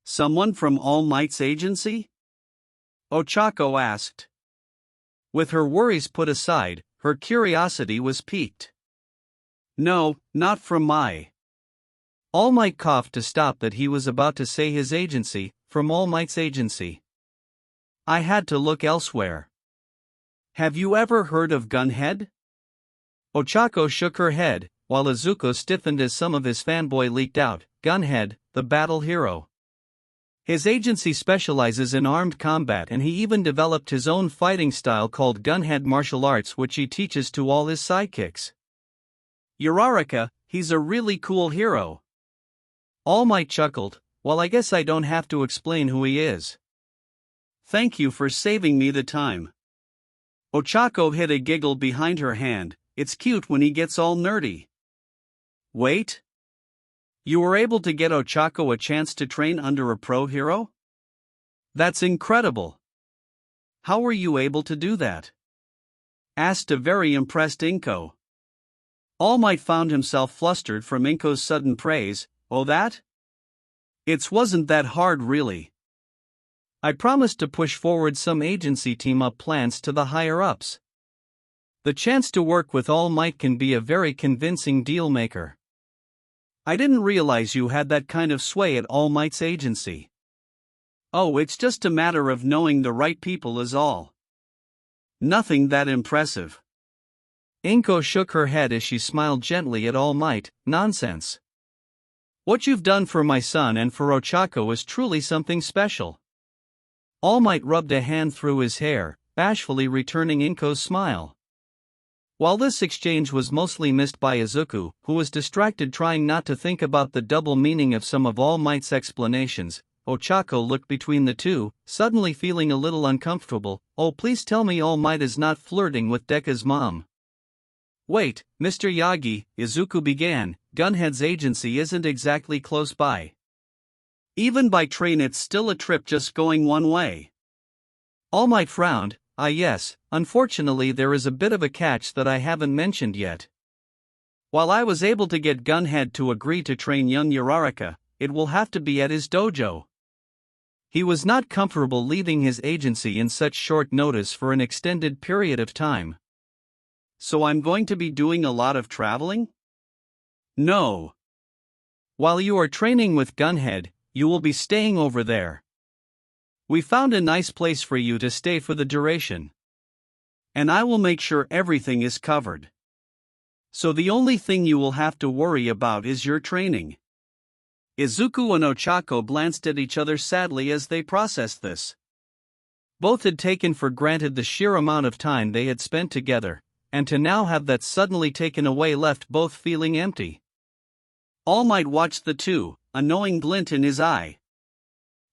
Someone from All Might's agency? Ochako asked. With her worries put aside, her curiosity was piqued. No, not from my. All Might coughed to stop that he was about to say his agency, from All Might's agency. I had to look elsewhere. Have you ever heard of Gunhead? Ochako shook her head, while Izuku stiffened as some of his fanboy leaked out. Gunhead, the battle hero. His agency specializes in armed combat and he even developed his own fighting style called Gunhead martial arts which he teaches to all his sidekicks. Uraraka, he's a really cool hero. All Might chuckled, well I guess I don't have to explain who he is. Thank you for saving me the time. Ochako hid a giggle behind her hand, it's cute when he gets all nerdy. Wait? You were able to get Ochako a chance to train under a pro hero? That's incredible. How were you able to do that? Asked a very impressed Inko. All Might found himself flustered from Inko's sudden praise. Oh that? It wasn't that hard really. I promised to push forward some agency team-up plans to the higher-ups. The chance to work with All Might can be a very convincing deal-maker. I didn't realize you had that kind of sway at All Might's agency. Oh, it's just a matter of knowing the right people is all. Nothing that impressive. Inko shook her head as she smiled gently at All Might. Nonsense. What you've done for my son and for Ochako is truly something special. All Might rubbed a hand through his hair, bashfully returning Inko's smile. While this exchange was mostly missed by Izuku, who was distracted trying not to think about the double meaning of some of All Might's explanations, Ochako looked between the two, suddenly feeling a little uncomfortable. Oh please tell me All Might is not flirting with Deku's mom. Wait, Mr. Yagi, Izuku began, Gunhead's agency isn't exactly close by. Even by train it's still a trip just going one way. All Might frowned. Ah yes, unfortunately there is a bit of a catch that I haven't mentioned yet. While I was able to get Gunhead to agree to train young Uraraka, it will have to be at his dojo. He was not comfortable leaving his agency in such short notice for an extended period of time. So I'm going to be doing a lot of traveling? No. While you are training with Gunhead, you will be staying over there. We found a nice place for you to stay for the duration. And I will make sure everything is covered. So the only thing you will have to worry about is your training. Izuku and Ochako glanced at each other sadly as they processed this. Both had taken for granted the sheer amount of time they had spent together, and to now have that suddenly taken away left both feeling empty. All Might watched the two, a knowing glint in his eye.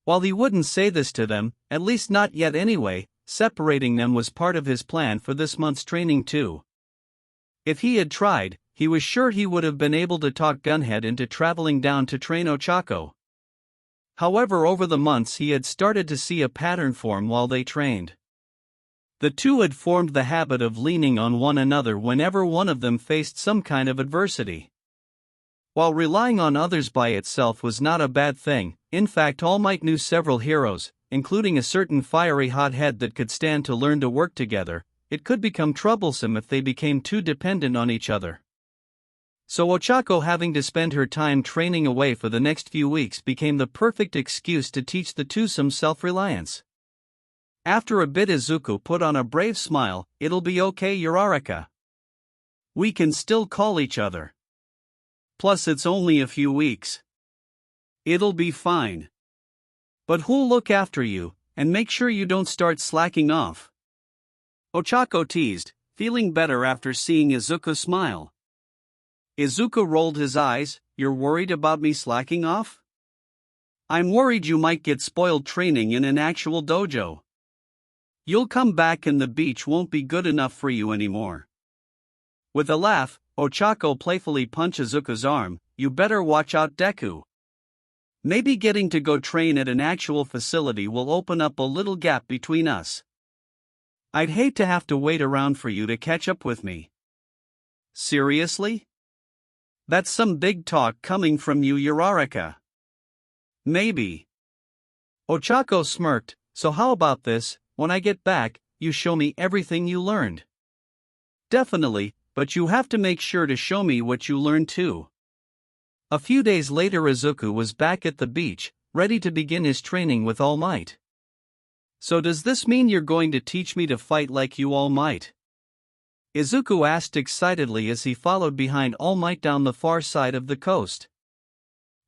While he wouldn't say this to them, at least not yet anyway, separating them was part of his plan for this month's training too. If he had tried, he was sure he would have been able to talk Gunhead into traveling down to train Ochako. However, over the months he had started to see a pattern form while they trained. The two had formed the habit of leaning on one another whenever one of them faced some kind of adversity. While relying on others by itself was not a bad thing, in fact All Might knew several heroes, including a certain fiery hothead that could stand to learn to work together. It could become troublesome if they became too dependent on each other. So Ochako, having to spend her time training away for the next few weeks, became the perfect excuse to teach the two some self-reliance. After a bit, Izuku put on a brave smile. "It'll be okay, Uraraka. We can still call each other. Plus it's only a few weeks. It'll be fine. But who'll look after you, and make sure you don't start slacking off?" Ochako teased, feeling better after seeing Izuku smile. Izuku rolled his eyes. "You're worried about me slacking off?" "I'm worried you might get spoiled training in an actual dojo. You'll come back and the beach won't be good enough for you anymore." With a laugh, Ochako playfully punched Izuku's arm. "You better watch out, Deku. Maybe getting to go train at an actual facility will open up a little gap between us. I'd hate to have to wait around for you to catch up with me." "Seriously? That's some big talk coming from you, Uraraka." "Maybe." Ochako smirked. "So how about this? When I get back, you show me everything you learned." "Definitely, but you have to make sure to show me what you learned too." A few days later, Izuku was back at the beach, ready to begin his training with All Might. "So does this mean you're going to teach me to fight like you, All Might?" Izuku asked excitedly as he followed behind All Might down the far side of the coast.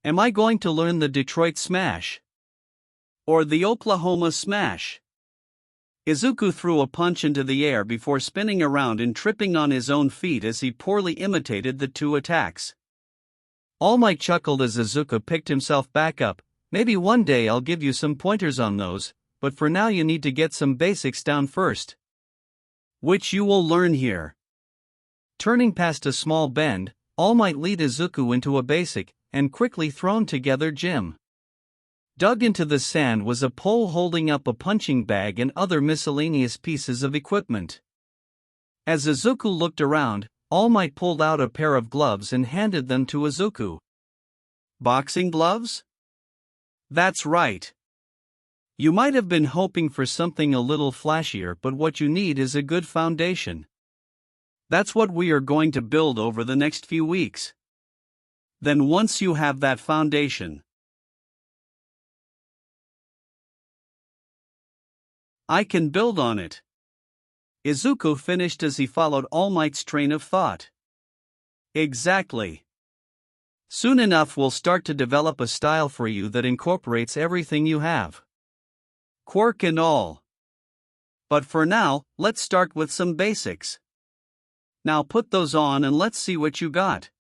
"Am I going to learn the Detroit Smash? Or the Oklahoma Smash?" Izuku threw a punch into the air before spinning around and tripping on his own feet as he poorly imitated the two attacks. All Might chuckled as Izuku picked himself back up. "Maybe one day I'll give you some pointers on those, but for now you need to get some basics down first. Which you will learn here." Turning past a small bend, All Might lead Izuku into a basic and quickly thrown together gym. Dug into the sand was a pole holding up a punching bag and other miscellaneous pieces of equipment. As Izuku looked around, All Might pulled out a pair of gloves and handed them to Izuku. "Boxing gloves?" "That's right. You might have been hoping for something a little flashier, but what you need is a good foundation. That's what we are going to build over the next few weeks. Then once you have that foundation, I can build on it." Izuku finished as he followed All Might's train of thought. "Exactly. Soon enough we'll start to develop a style for you that incorporates everything you have. Quirk and all. But for now, let's start with some basics. Now put those on and let's see what you got."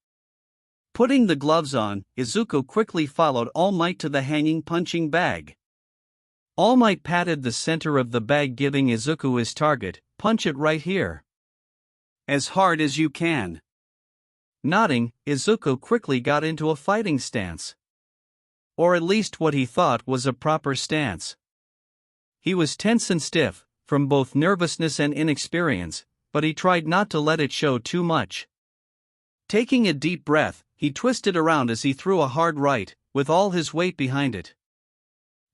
Putting the gloves on, Izuku quickly followed All Might to the hanging punching bag. All Might patted the center of the bag, giving Izuku his target. "Punch it right here. As hard as you can." Nodding, Izuku quickly got into a fighting stance. Or at least what he thought was a proper stance. He was tense and stiff, from both nervousness and inexperience, but he tried not to let it show too much. Taking a deep breath, he twisted around as he threw a hard right, with all his weight behind it.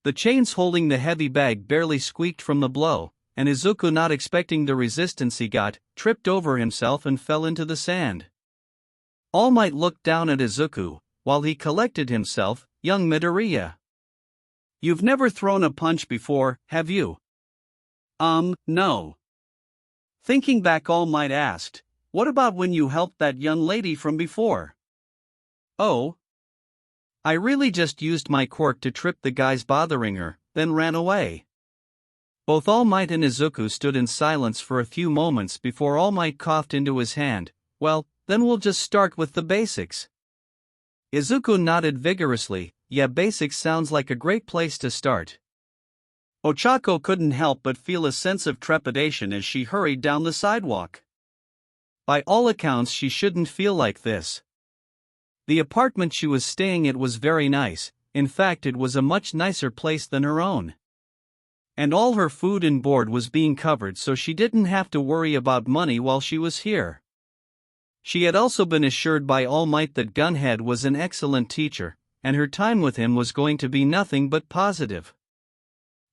The chains holding the heavy bag barely squeaked from the blow, and Izuku, not expecting the resistance he got, tripped over himself and fell into the sand. All Might looked down at Izuku, while he collected himself. "Young Midoriya, you've never thrown a punch before, have you?" No." Thinking back, All Might asked, "What about when you helped that young lady from before?" "Oh, I really just used my quirk to trip the guys bothering her, then ran away." Both All Might and Izuku stood in silence for a few moments before All Might coughed into his hand. "Well, then we'll just start with the basics." Izuku nodded vigorously. "Yeah, basics sounds like a great place to start." Ochako couldn't help but feel a sense of trepidation as she hurried down the sidewalk. By all accounts, she shouldn't feel like this. The apartment she was staying at was very nice. In fact, it was a much nicer place than her own. And all her food and board was being covered, so she didn't have to worry about money while she was here. She had also been assured by All Might that Gunhead was an excellent teacher, and her time with him was going to be nothing but positive.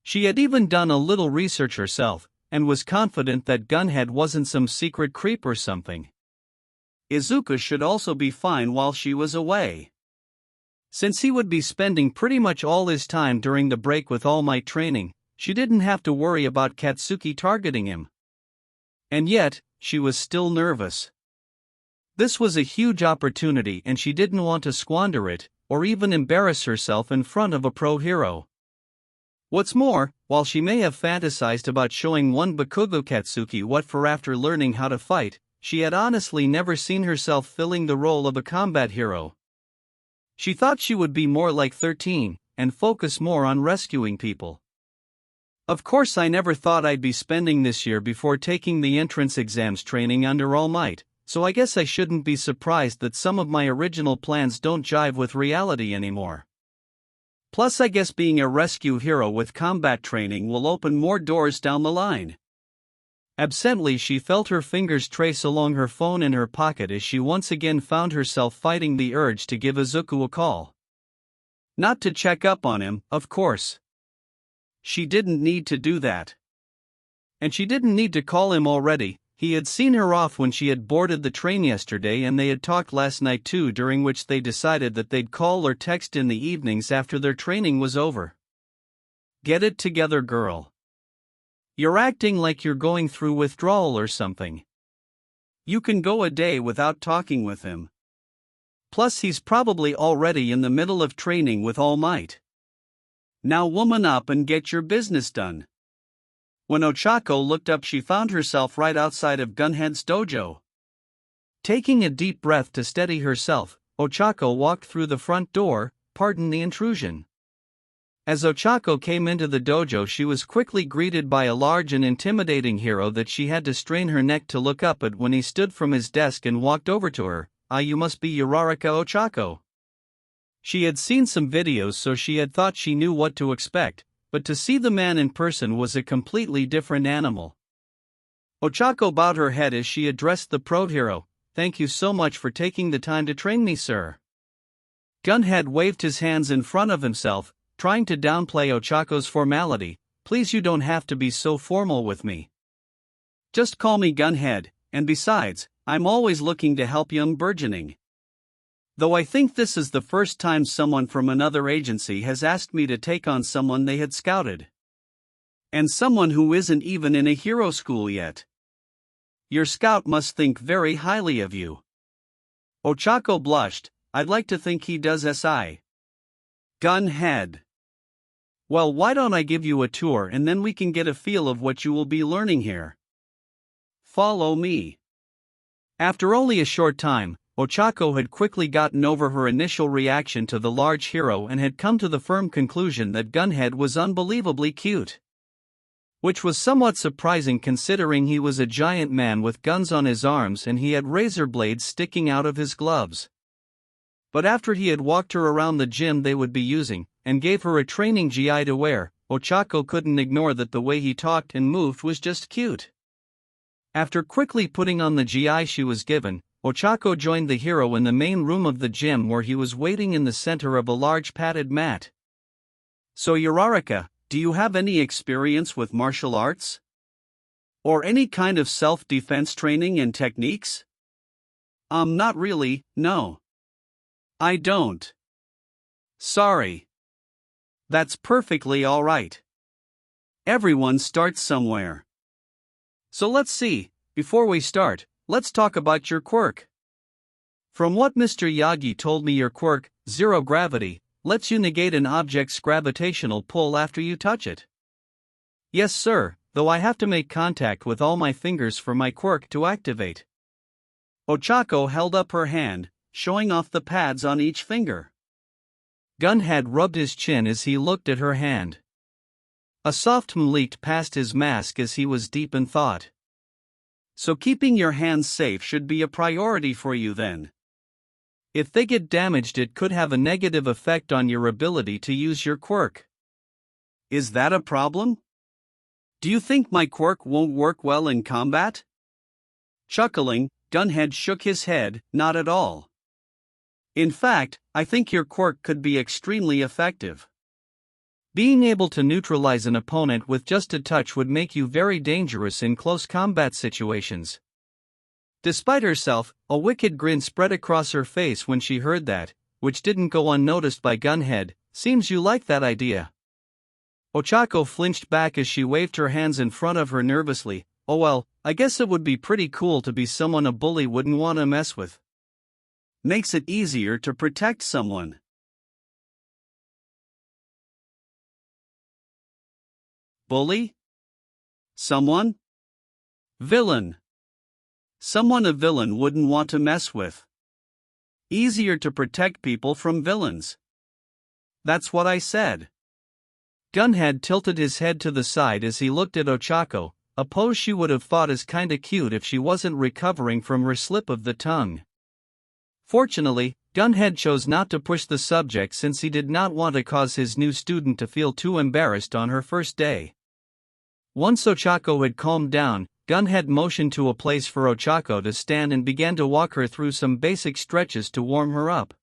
She had even done a little research herself, and was confident that Gunhead wasn't some secret creep or something. Izuku should also be fine while she was away. Since he would be spending pretty much all his time during the break with All Might training, she didn't have to worry about Katsuki targeting him. And yet, she was still nervous. This was a huge opportunity and she didn't want to squander it, or even embarrass herself in front of a pro hero. What's more, while she may have fantasized about showing one Bakugou Katsuki what for after learning how to fight, she had honestly never seen herself filling the role of a combat hero. She thought she would be more like 13, and focus more on rescuing people. Of course, I never thought I'd be spending this year before taking the entrance exams training under All Might, so I guess I shouldn't be surprised that some of my original plans don't jive with reality anymore. Plus, I guess being a rescue hero with combat training will open more doors down the line. Absently, she felt her fingers trace along her phone in her pocket as she once again found herself fighting the urge to give Izuku a call. Not to check up on him, of course. She didn't need to do that. And she didn't need to call him already. He had seen her off when she had boarded the train yesterday, and they had talked last night too, during which they decided that they'd call or text in the evenings after their training was over. Get it together, girl. You're acting like you're going through withdrawal or something. You can go a day without talking with him. Plus, he's probably already in the middle of training with All Might. Now woman up and get your business done. When Ochako looked up, she found herself right outside of Gunhead's dojo. Taking a deep breath to steady herself, Ochako walked through the front door. Pardon the intrusion. As Ochako came into the dojo, she was quickly greeted by a large and intimidating hero that she had to strain her neck to look up at when he stood from his desk and walked over to her. "Ah, you must be Uraraka Ochako." She had seen some videos, so she had thought she knew what to expect, but to see the man in person was a completely different animal. Ochako bowed her head as she addressed the pro hero. "Thank you so much for taking the time to train me, sir." Gunhead waved his hands in front of himself, trying to downplay Ochako's formality. "Please, you don't have to be so formal with me. Just call me Gunhead, and besides, I'm always looking to help young burgeoning. Though I think this is the first time someone from another agency has asked me to take on someone they had scouted. And someone who isn't even in a hero school yet. Your scout must think very highly of you." Ochako blushed. "I'd like to think he does, SI. Gunhead. Well, why don't I give you a tour and then we can get a feel of what you will be learning here. Follow me." After only a short time, Ochako had quickly gotten over her initial reaction to the large hero and had come to the firm conclusion that Gunhead was unbelievably cute. Which was somewhat surprising considering he was a giant man with guns on his arms and he had razor blades sticking out of his gloves. But after he had walked her around the gym they would be using, and gave her a training GI to wear, Ochako couldn't ignore that the way he talked and moved was just cute. After quickly putting on the GI she was given, Ochako joined the hero in the main room of the gym where he was waiting in the center of a large padded mat. "So Uraraka, do you have any experience with martial arts? Or any kind of self-defense training and techniques?" Not really, no. I don't. Sorry. That's perfectly alright. Everyone starts somewhere. So let's see, before we start, let's talk about your quirk. From what Mr. Yagi told me, your quirk, zero gravity, lets you negate an object's gravitational pull after you touch it. Yes, sir, though I have to make contact with all my fingers for my quirk to activate. Ochako held up her hand, showing off the pads on each finger. Gunhead rubbed his chin as he looked at her hand. A soft leaked past his mask as he was deep in thought. So keeping your hands safe should be a priority for you then. If they get damaged, it could have a negative effect on your ability to use your quirk. Is that a problem? Do you think my quirk won't work well in combat? Chuckling, Gunhead shook his head, not at all. In fact, I think your quirk could be extremely effective. Being able to neutralize an opponent with just a touch would make you very dangerous in close combat situations. Despite herself, a wicked grin spread across her face when she heard that, which didn't go unnoticed by Gunhead. Seems you like that idea. Ochako flinched back as she waved her hands in front of her nervously. Oh well, I guess it would be pretty cool to be someone a bully wouldn't want to mess with. Makes it easier to protect someone. Bully? Someone? Villain. Someone a villain wouldn't want to mess with. Easier to protect people from villains. That's what I said. Gunhead tilted his head to the side as he looked at Ochako, a pose she would have thought as kinda cute if she wasn't recovering from her slip of the tongue. Fortunately, Gunhead chose not to push the subject since he did not want to cause his new student to feel too embarrassed on her first day. Once Ochako had calmed down, Gunhead motioned to a place for Ochako to stand and began to walk her through some basic stretches to warm her up.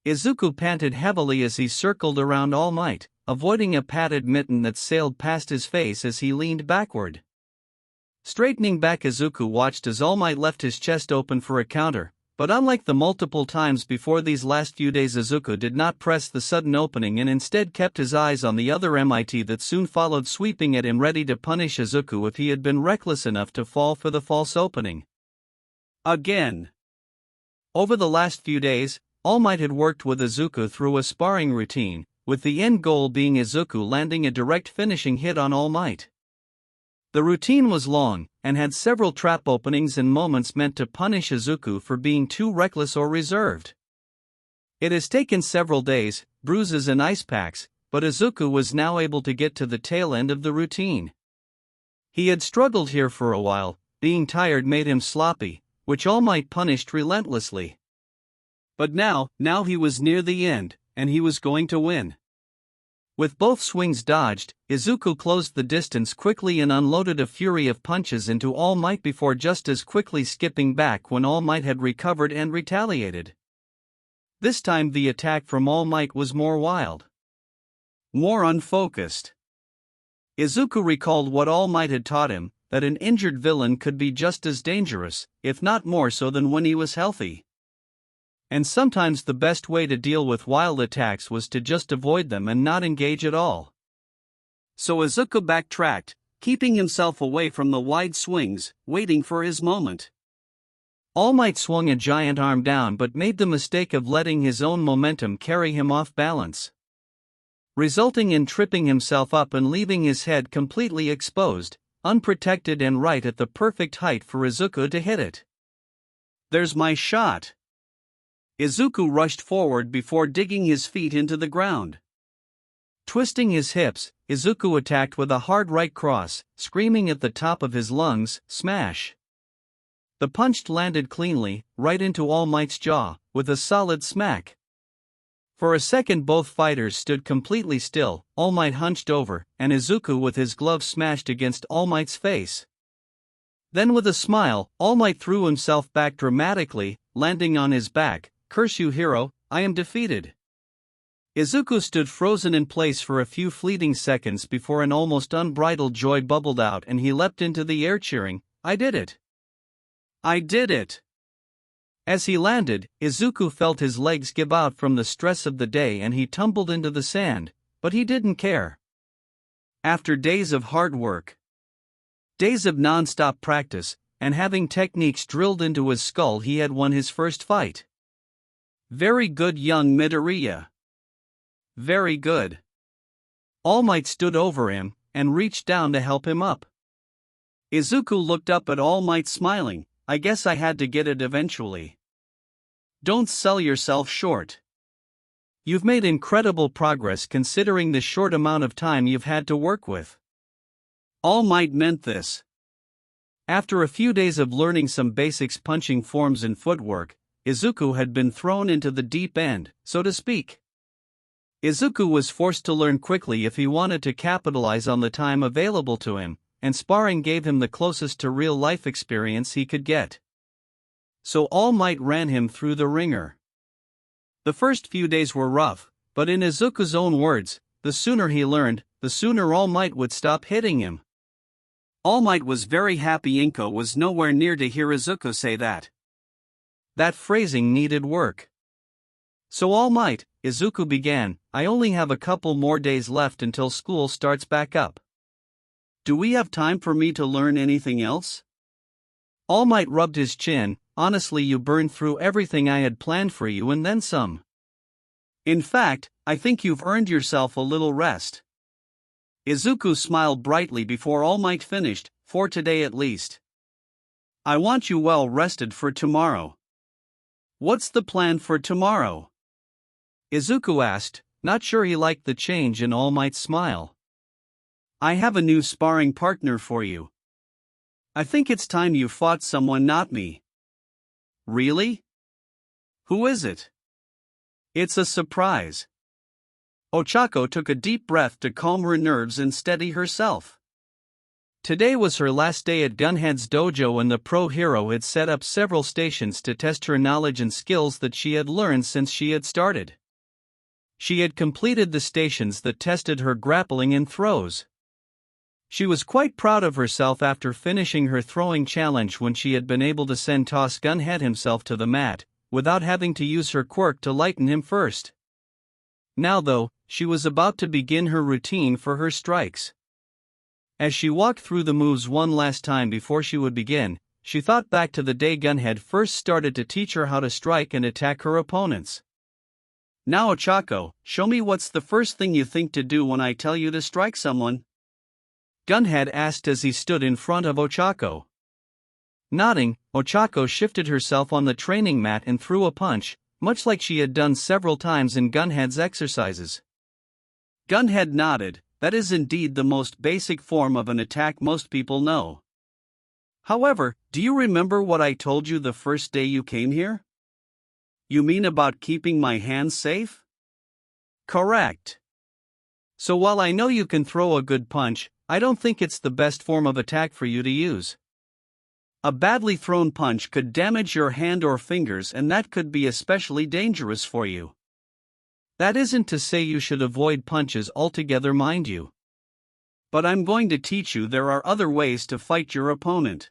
Izuku panted heavily as he circled around All Might, avoiding a padded mitten that sailed past his face as he leaned backward. Straightening back, Izuku watched as All Might left his chest open for a counter, but unlike the multiple times before these last few days, Izuku did not press the sudden opening and instead kept his eyes on the other MIT that soon followed, sweeping at him, ready to punish Izuku if he had been reckless enough to fall for the false opening. Again. Over the last few days, All Might had worked with Izuku through a sparring routine, with the end goal being Izuku landing a direct finishing hit on All Might. The routine was long, and had several trap openings and moments meant to punish Izuku for being too reckless or reserved. It has taken several days, bruises and ice packs, but Izuku was now able to get to the tail end of the routine. He had struggled here for a while, being tired made him sloppy, which All Might punished relentlessly. But now he was near the end, and he was going to win. With both swings dodged, Izuku closed the distance quickly and unloaded a fury of punches into All Might before just as quickly skipping back when All Might had recovered and retaliated. This time the attack from All Might was more wild, more unfocused. Izuku recalled what All Might had taught him, that an injured villain could be just as dangerous, if not more so, than when he was healthy. And sometimes the best way to deal with wild attacks was to just avoid them and not engage at all. So Izuku backtracked, keeping himself away from the wide swings, waiting for his moment. All Might swung a giant arm down but made the mistake of letting his own momentum carry him off balance, resulting in tripping himself up and leaving his head completely exposed, unprotected and right at the perfect height for Izuku to hit it. There's my shot. Izuku rushed forward before digging his feet into the ground. Twisting his hips, Izuku attacked with a hard right cross, screaming at the top of his lungs, "Smash!" The punch landed cleanly, right into All Might's jaw, with a solid smack. For a second both fighters stood completely still, All Might hunched over, and Izuku with his glove smashed against All Might's face. Then with a smile, All Might threw himself back dramatically, landing on his back. "Curse you, hero, I am defeated." Izuku stood frozen in place for a few fleeting seconds before an almost unbridled joy bubbled out and he leapt into the air cheering, "I did it! I did it!" As he landed, Izuku felt his legs give out from the stress of the day and he tumbled into the sand, but he didn't care. After days of hard work, days of non-stop practice, and having techniques drilled into his skull, he had won his first fight. Very good, young Midoriya. Very good. All Might stood over him and reached down to help him up. Izuku looked up at All Might smiling, "I guess I had to get it eventually. Don't sell yourself short. You've made incredible progress considering the short amount of time you've had to work with." All Might meant this. After a few days of learning some basics, punching forms and footwork, Izuku had been thrown into the deep end, so to speak. Izuku was forced to learn quickly if he wanted to capitalize on the time available to him, and sparring gave him the closest to real-life experience he could get. So All Might ran him through the ringer. The first few days were rough, but in Izuku's own words, the sooner he learned, the sooner All Might would stop hitting him. All Might was very happy Inko was nowhere near to hear Izuku say that. That phrasing needed work. So All Might, Izuku began, I only have a couple more days left until school starts back up. Do we have time for me to learn anything else? All Might rubbed his chin, honestly you burned through everything I had planned for you and then some. In fact, I think you've earned yourself a little rest. Izuku smiled brightly before All Might finished, for today at least. I want you well rested for tomorrow. What's the plan for tomorrow? Izuku asked, not sure he liked the change in All Might's smile. I have a new sparring partner for you. I think it's time you fought someone, not me. Really? Who is it? It's a surprise. Ochako took a deep breath to calm her nerves and steady herself. Today was her last day at Gunhead's dojo and the pro hero had set up several stations to test her knowledge and skills that she had learned since she had started. She had completed the stations that tested her grappling and throws. She was quite proud of herself after finishing her throwing challenge when she had been able to send Toss Gunhead himself to the mat, without having to use her quirk to lighten him first. Now though, she was about to begin her routine for her strikes. As she walked through the moves one last time before she would begin, she thought back to the day Gunhead first started to teach her how to strike and attack her opponents. Now Ochako, show me what's the first thing you think to do when I tell you to strike someone? Gunhead asked as he stood in front of Ochako. Nodding, Ochako shifted herself on the training mat and threw a punch, much like she had done several times in Gunhead's exercises. Gunhead nodded, that is indeed the most basic form of an attack most people know. However, do you remember what I told you the first day you came here? You mean about keeping my hands safe? Correct. So while I know you can throw a good punch, I don't think it's the best form of attack for you to use. A badly thrown punch could damage your hand or fingers and that could be especially dangerous for you. That isn't to say you should avoid punches altogether, mind you. But I'm going to teach you there are other ways to fight your opponent.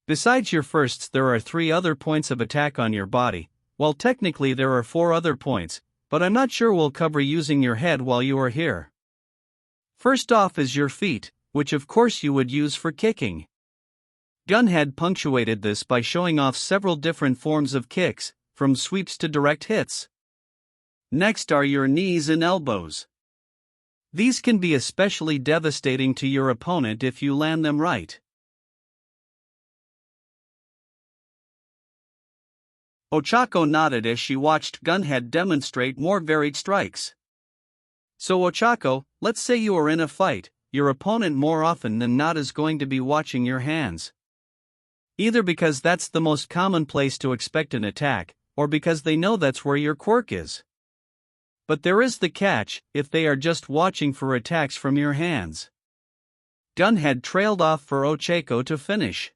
Besides your firsts, there are 3 other points of attack on your body. Well, technically there are 4 other points, but I'm not sure we'll cover using your head while you are here. First off is your feet, which of course you would use for kicking. Gunhead punctuated this by showing off several different forms of kicks, from sweeps to direct hits. Next are your knees and elbows. These can be especially devastating to your opponent if you land them right. Ochako nodded as she watched Gunhead demonstrate more varied strikes. So Ochako, let's say you are in a fight, your opponent more often than not is going to be watching your hands. Either because that's the most common place to expect an attack, or because they know that's where your quirk is. But there is the catch, if they are just watching for attacks from your hands. Gunhead trailed off for Ochako to finish.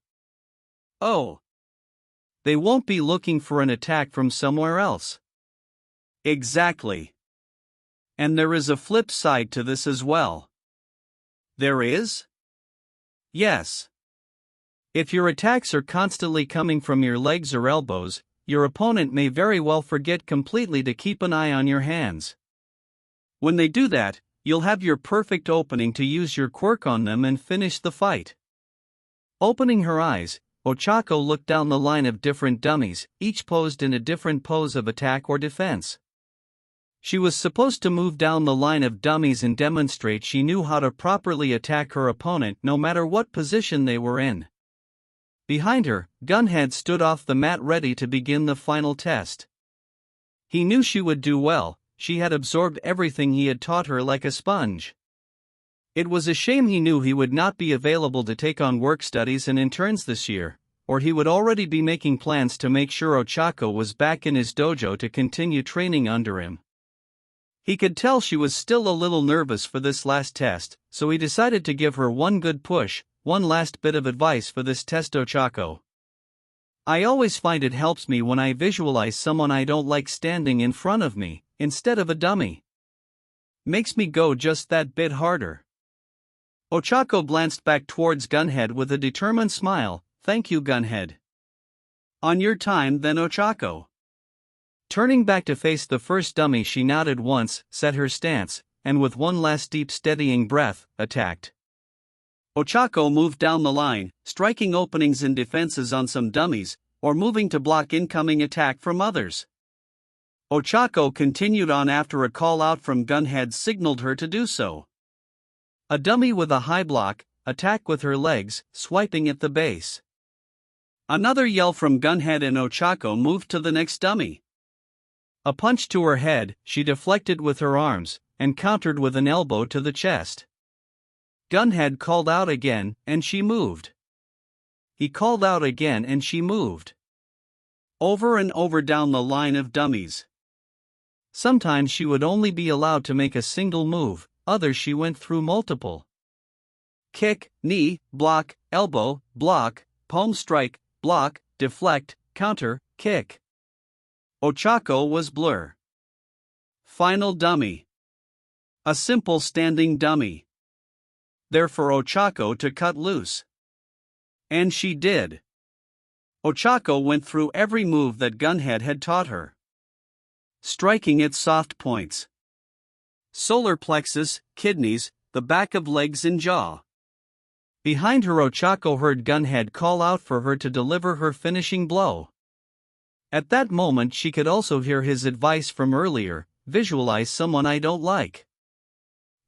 Oh. They won't be looking for an attack from somewhere else. Exactly. And there is a flip side to this as well. There is? Yes. If your attacks are constantly coming from your legs or elbows, your opponent may very well forget completely to keep an eye on your hands. When they do that, you'll have your perfect opening to use your quirk on them and finish the fight. Opening her eyes, Ochako looked down the line of different dummies, each posed in a different pose of attack or defense. She was supposed to move down the line of dummies and demonstrate she knew how to properly attack her opponent no matter what position they were in. Behind her, Gunhead stood off the mat ready to begin the final test. He knew she would do well, she had absorbed everything he had taught her like a sponge. It was a shame he knew he would not be available to take on work studies and interns this year, or he would already be making plans to make sure Ochako was back in his dojo to continue training under him. He could tell she was still a little nervous for this last test, so he decided to give her one good push, one last bit of advice for this test. Ochako, I always find it helps me when I visualize someone I don't like standing in front of me, instead of a dummy. Makes me go just that bit harder. Ochako glanced back towards Gunhead with a determined smile. Thank you, Gunhead. On your time then, Ochako. Turning back to face the first dummy, she nodded once, set her stance, and with one last deep steadying breath, attacked. Ochako moved down the line, striking openings and defenses on some dummies, or moving to block incoming attack from others. Ochako continued on after a call out from Gunhead signaled her to do so. A dummy with a high block, attack with her legs, swiping at the base. Another yell from Gunhead and Ochako moved to the next dummy. A punch to her head, she deflected with her arms, and countered with an elbow to the chest. Gunhead called out again, and she moved. He called out again and she moved. Over and over down the line of dummies. Sometimes she would only be allowed to make a single move, others she went through multiple. Kick, knee, block, elbow, block, palm strike, block, deflect, counter, kick. Ochako was blur. Final dummy. A simple standing dummy. There for Ochako to cut loose. And she did. Ochako went through every move that Gunhead had taught her, striking its soft points. Solar plexus, kidneys, the back of legs and jaw. Behind her, Ochako heard Gunhead call out for her to deliver her finishing blow. At that moment she could also hear his advice from earlier, visualize someone I don't like.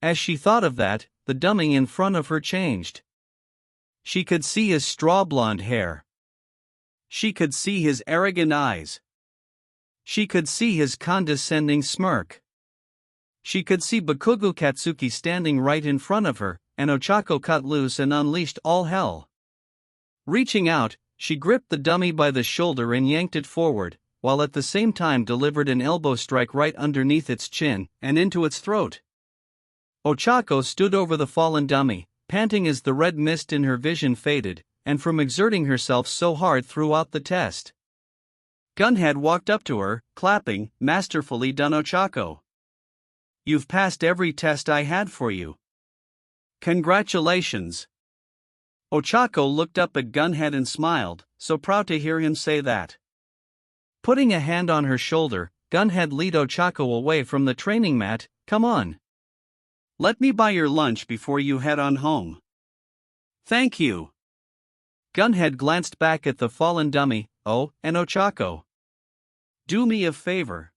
As she thought of that, the dummy in front of her changed. She could see his straw blonde hair. She could see his arrogant eyes. She could see his condescending smirk. She could see Bakugou Katsuki standing right in front of her, and Ochako cut loose and unleashed all hell. Reaching out, she gripped the dummy by the shoulder and yanked it forward, while at the same time delivered an elbow strike right underneath its chin and into its throat. Ochako stood over the fallen dummy, panting as the red mist in her vision faded, and from exerting herself so hard throughout the test. Gunhead walked up to her, clapping. Masterfully done, Ochako. You've passed every test I had for you. Congratulations. Ochako looked up at Gunhead and smiled, so proud to hear him say that. Putting a hand on her shoulder, Gunhead led Ochako away from the training mat. Come on. Let me buy your lunch before you head on home. Thank you. Gunhead glanced back at the fallen dummy. Oh, and Ochako. Do me a favor.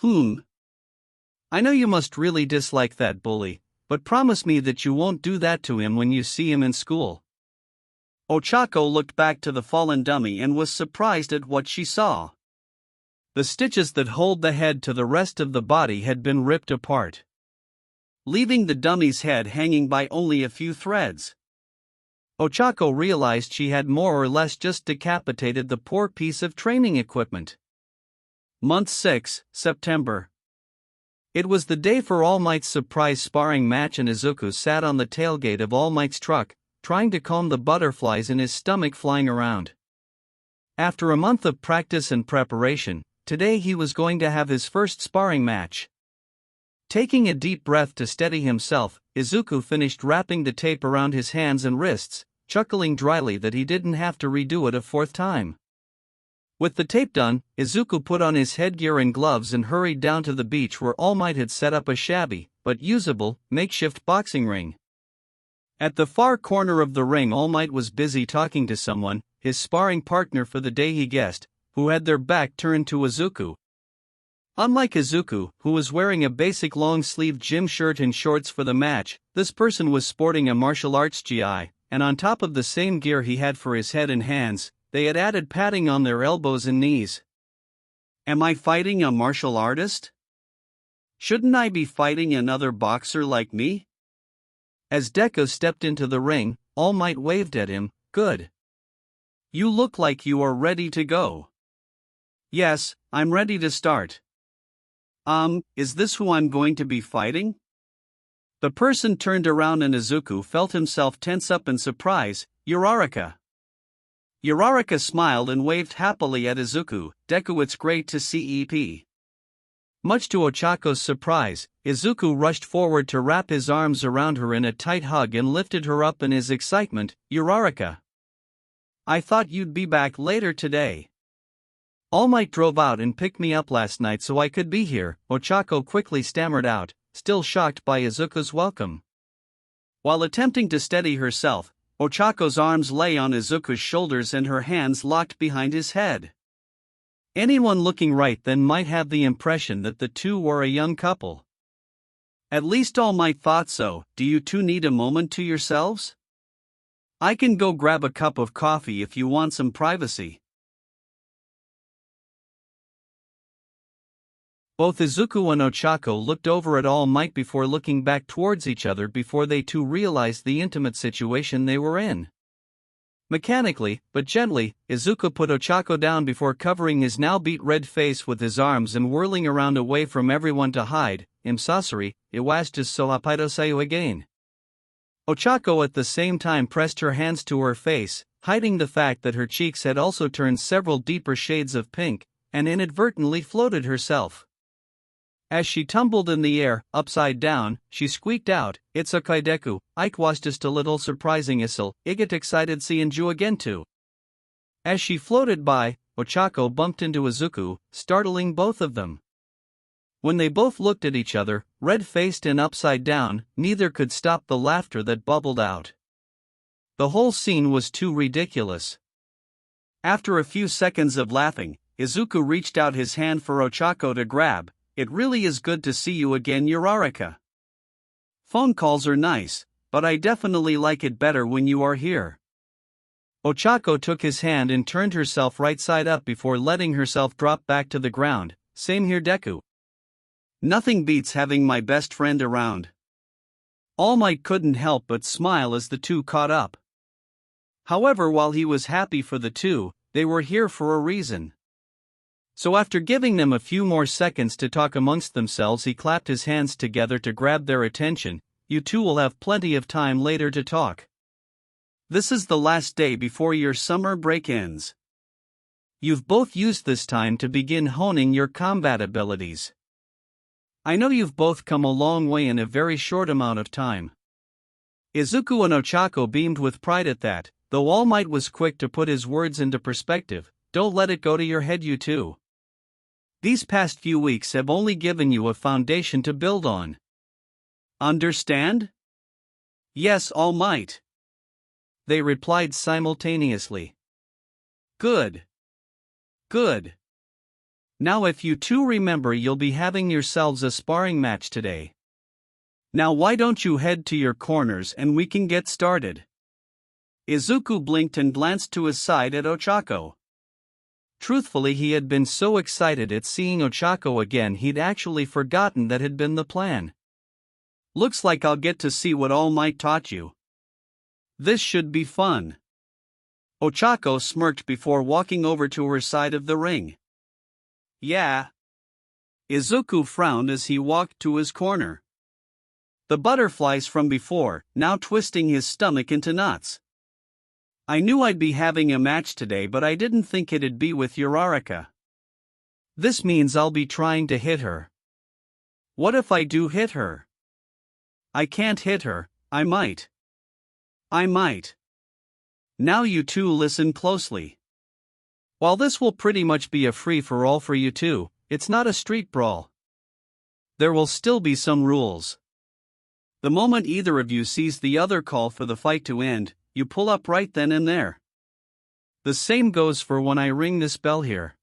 I know you must really dislike that bully, but promise me that you won't do that to him when you see him in school. Ochako looked back to the fallen dummy and was surprised at what she saw. The stitches that hold the head to the rest of the body had been ripped apart, leaving the dummy's head hanging by only a few threads. Ochako realized she had more or less just decapitated the poor piece of training equipment. Month 6, September. It was the day for All Might's surprise sparring match, and Izuku sat on the tailgate of All Might's truck, trying to calm the butterflies in his stomach flying around. After a month of practice and preparation, today he was going to have his first sparring match. Taking a deep breath to steady himself, Izuku finished wrapping the tape around his hands and wrists, chuckling dryly that he didn't have to redo it a fourth time. With the tape done, Izuku put on his headgear and gloves and hurried down to the beach where All Might had set up a shabby, but usable, makeshift boxing ring. At the far corner of the ring, All Might was busy talking to someone, his sparring partner for the day he guessed, who had their back turned to Izuku. Unlike Izuku, who was wearing a basic long-sleeved gym shirt and shorts for the match, this person was sporting a martial arts gi, and on top of the same gear he had for his head and hands, they had added padding on their elbows and knees. Am I fighting a martial artist? Shouldn't I be fighting another boxer like me? As Deku stepped into the ring, All Might waved at him. Good. You look like you are ready to go. Yes, I'm ready to start. Is this who I'm going to be fighting? The person turned around and Izuku felt himself tense up in surprise. Uraraka. Uraraka smiled and waved happily at Izuku. Deku, it's great to see EP. Much to Ochako's surprise, Izuku rushed forward to wrap his arms around her in a tight hug and lifted her up in his excitement. Uraraka, I thought you'd be back later today. All Might drove out and picked me up last night so I could be here, Ochako quickly stammered out, still shocked by Izuku's welcome. While attempting to steady herself, Ochako's arms lay on Izuku's shoulders and her hands locked behind his head. Anyone looking right then might have the impression that the two were a young couple. At least All Might thought so. Do you two need a moment to yourselves? I can go grab a cup of coffee if you want some privacy. Both Izuku and Ochako looked over at All Might before looking back towards each other before they too realized the intimate situation they were in. Mechanically, but gently, Izuku put Ochako down before covering his now beet red face with his arms and whirling around away from everyone to hide. Sasori, iwasu so apaidosayu again. Ochako at the same time pressed her hands to her face, hiding the fact that her cheeks had also turned several deeper shades of pink, and inadvertently floated herself. As she tumbled in the air, upside down, she squeaked out, "It's okay Deku, Ike was just a little surprising isil, I get excited seeing you again too." As she floated by, Ochako bumped into Izuku, startling both of them. When they both looked at each other, red-faced and upside down, neither could stop the laughter that bubbled out. The whole scene was too ridiculous. After a few seconds of laughing, Izuku reached out his hand for Ochako to grab. "It really is good to see you again, Uraraka. Phone calls are nice, but I definitely like it better when you are here." Ochako took his hand and turned herself right side up before letting herself drop back to the ground. "Same here Deku. Nothing beats having my best friend around." All Might couldn't help but smile as the two caught up. However, while he was happy for the two, they were here for a reason. So after giving them a few more seconds to talk amongst themselves, he clapped his hands together to grab their attention. "You two will have plenty of time later to talk. This is the last day before your summer break ends. You've both used this time to begin honing your combat abilities. I know you've both come a long way in a very short amount of time." Izuku and Ochako beamed with pride at that, though All Might was quick to put his words into perspective. "Don't let it go to your head, you two. These past few weeks have only given you a foundation to build on. Understand?" "Yes, All Might," they replied simultaneously. "Good. Good. Now if you two remember, you'll be having yourselves a sparring match today. Now why don't you head to your corners and we can get started?" Izuku blinked and glanced to his side at Ochako. Truthfully, he had been so excited at seeing Ochako again he'd actually forgotten that had been the plan. "Looks like I'll get to see what All Might taught you. This should be fun." Ochako smirked before walking over to her side of the ring. "Yeah." Izuku frowned as he walked to his corner. The butterflies from before, now twisting his stomach into knots. "I knew I'd be having a match today, but I didn't think it'd be with Uraraka. This means I'll be trying to hit her. What if I do hit her? I can't hit her. I might. Now you two listen closely. While this will pretty much be a free-for-all for you two, it's not a street brawl. There will still be some rules. The moment either of you sees the other call for the fight to end, you pull up right then and there. The same goes for when I ring this bell here.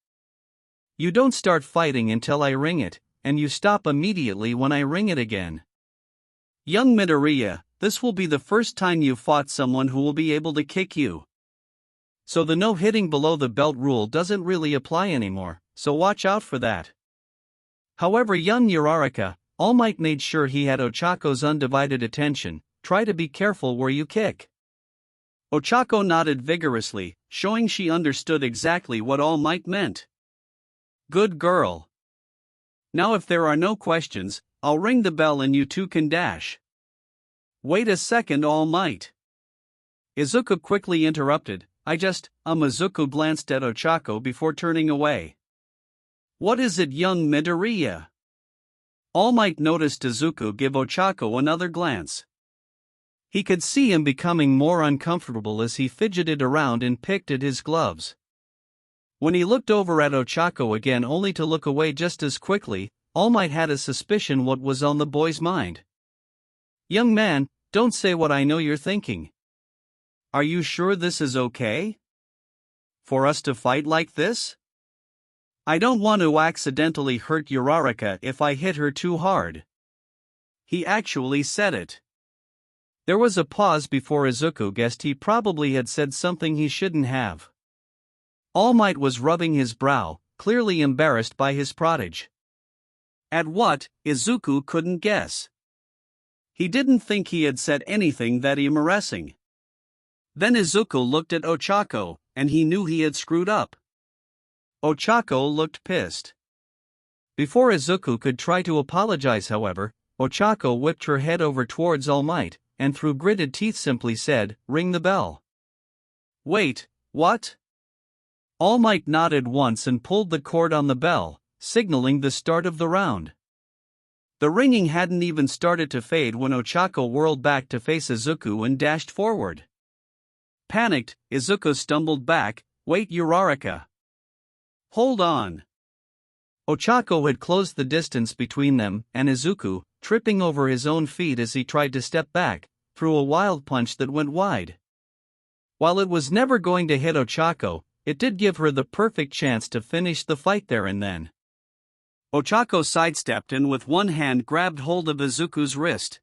You don't start fighting until I ring it, and you stop immediately when I ring it again. Young Midoriya, this will be the first time you've fought someone who will be able to kick you. So the no hitting below the belt rule doesn't really apply anymore, so watch out for that." However, young Uraraka, All Might made sure he had Ochako's undivided attention. "Try to be careful where you kick." Ochako nodded vigorously, showing she understood exactly what All Might meant. "Good girl. Now if there are no questions, I'll ring the bell and you two can dash." "Wait a second, All Might." Izuku quickly interrupted. Izuku glanced at Ochako before turning away. What is it, young Midoriya? All Might noticed Izuku give Ochako another glance. He could see him becoming more uncomfortable as he fidgeted around and picked at his gloves. When he looked over at Ochako again only to look away just as quickly, All Might had a suspicion what was on the boy's mind. Young man, don't say what I know you're thinking. Are you sure this is okay? For us to fight like this? I don't want to accidentally hurt Uraraka if I hit her too hard. He actually said it. There was a pause before Izuku guessed he probably had said something he shouldn't have. All Might was rubbing his brow, clearly embarrassed by his prodigy. At what, Izuku couldn't guess. He didn't think he had said anything that embarrassing. Then Izuku looked at Ochako, and he knew he had screwed up. Ochako looked pissed. Before Izuku could try to apologize, however, Ochako whipped her head over towards All Might, and through gritted teeth simply said, "Ring the bell." Wait, what? All Might nodded once and pulled the cord on the bell, signaling the start of the round. The ringing hadn't even started to fade when Ochako whirled back to face Izuku and dashed forward. Panicked, Izuku stumbled back. Wait, Uraraka. Hold on. Ochako had closed the distance between them, and Izuku, tripping over his own feet as he tried to step back, threw a wild punch that went wide. While it was never going to hit Ochako, it did give her the perfect chance to finish the fight there and then. Ochako sidestepped and with one hand grabbed hold of Izuku's wrist.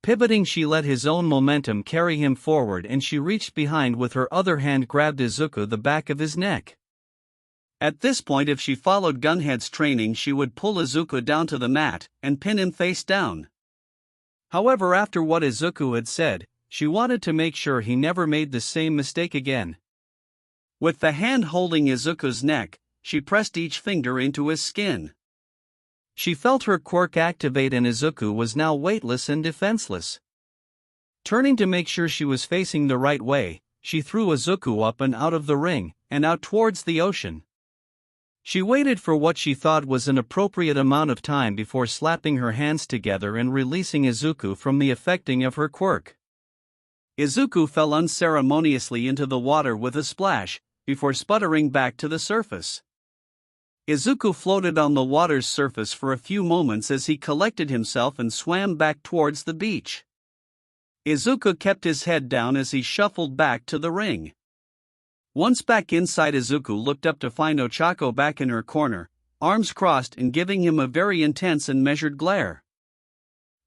Pivoting, she let his own momentum carry him forward, and she reached behind with her other hand grabbed Izuku the back of his neck. At this point, if she followed Gunhead's training, she would pull Izuku down to the mat and pin him face down. However, after what Izuku had said, she wanted to make sure he never made the same mistake again. With the hand holding Izuku's neck, she pressed each finger into his skin. She felt her quirk activate, and Izuku was now weightless and defenseless. Turning to make sure she was facing the right way, she threw Izuku up and out of the ring, and out towards the ocean. She waited for what she thought was an appropriate amount of time before slapping her hands together and releasing Izuku from the affecting of her quirk. Izuku fell unceremoniously into the water with a splash, before sputtering back to the surface. Izuku floated on the water's surface for a few moments as he collected himself and swam back towards the beach. Izuku kept his head down as he shuffled back to the ring. Once back inside, Izuku looked up to find Ochako back in her corner, arms crossed and giving him a very intense and measured glare.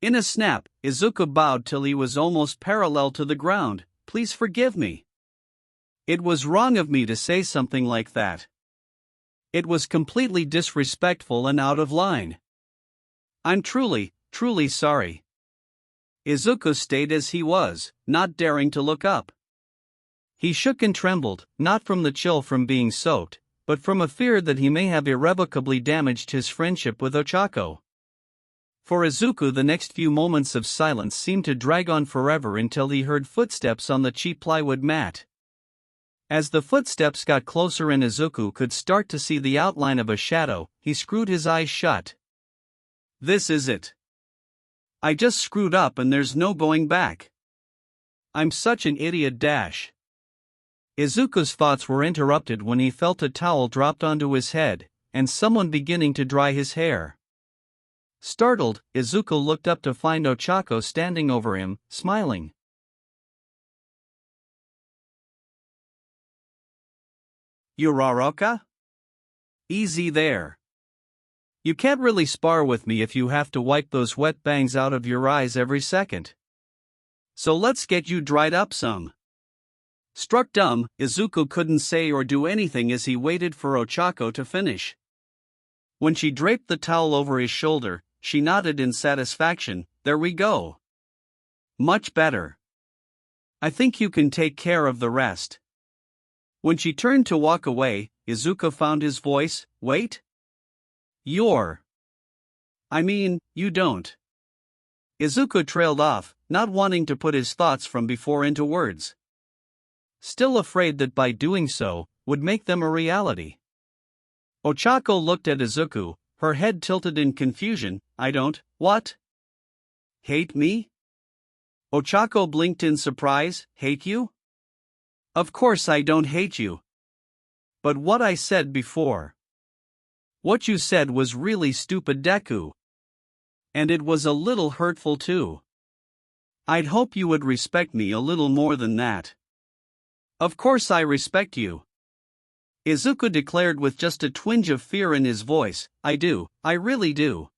In a snap, Izuku bowed till he was almost parallel to the ground. Please forgive me. It was wrong of me to say something like that. It was completely disrespectful and out of line. I'm truly sorry. Izuku stayed as he was, not daring to look up. He shook and trembled, not from the chill from being soaked, but from a fear that he may have irrevocably damaged his friendship with Ochako. For Izuku, the next few moments of silence seemed to drag on forever until he heard footsteps on the cheap plywood mat. As the footsteps got closer and Izuku could start to see the outline of a shadow, he screwed his eyes shut. This is it. I just screwed up and there's no going back. I'm such an idiot. Izuku's thoughts were interrupted when he felt a towel dropped onto his head, and someone beginning to dry his hair. Startled, Izuku looked up to find Ochako standing over him, smiling. Uraraka? Easy there. You can't really spar with me if you have to wipe those wet bangs out of your eyes every second. So let's get you dried up some. Struck dumb, Izuku couldn't say or do anything as he waited for Ochako to finish. When she draped the towel over his shoulder, she nodded in satisfaction. There we go. Much better. I think you can take care of the rest. When she turned to walk away, Izuku found his voice. Wait? You don't. Izuku trailed off, not wanting to put his thoughts from before into words. still afraid that by doing so, would make them a reality. Ochako looked at Izuku, her head tilted in confusion. I don't, what? Hate me? Ochako blinked in surprise. Hate you? Of course I don't hate you. But what I said before. What you said was really stupid, Deku. And it was a little hurtful too. I'd hope you would respect me a little more than that. Of course I respect you. Izuku declared with just a twinge of fear in his voice. I do, I really do.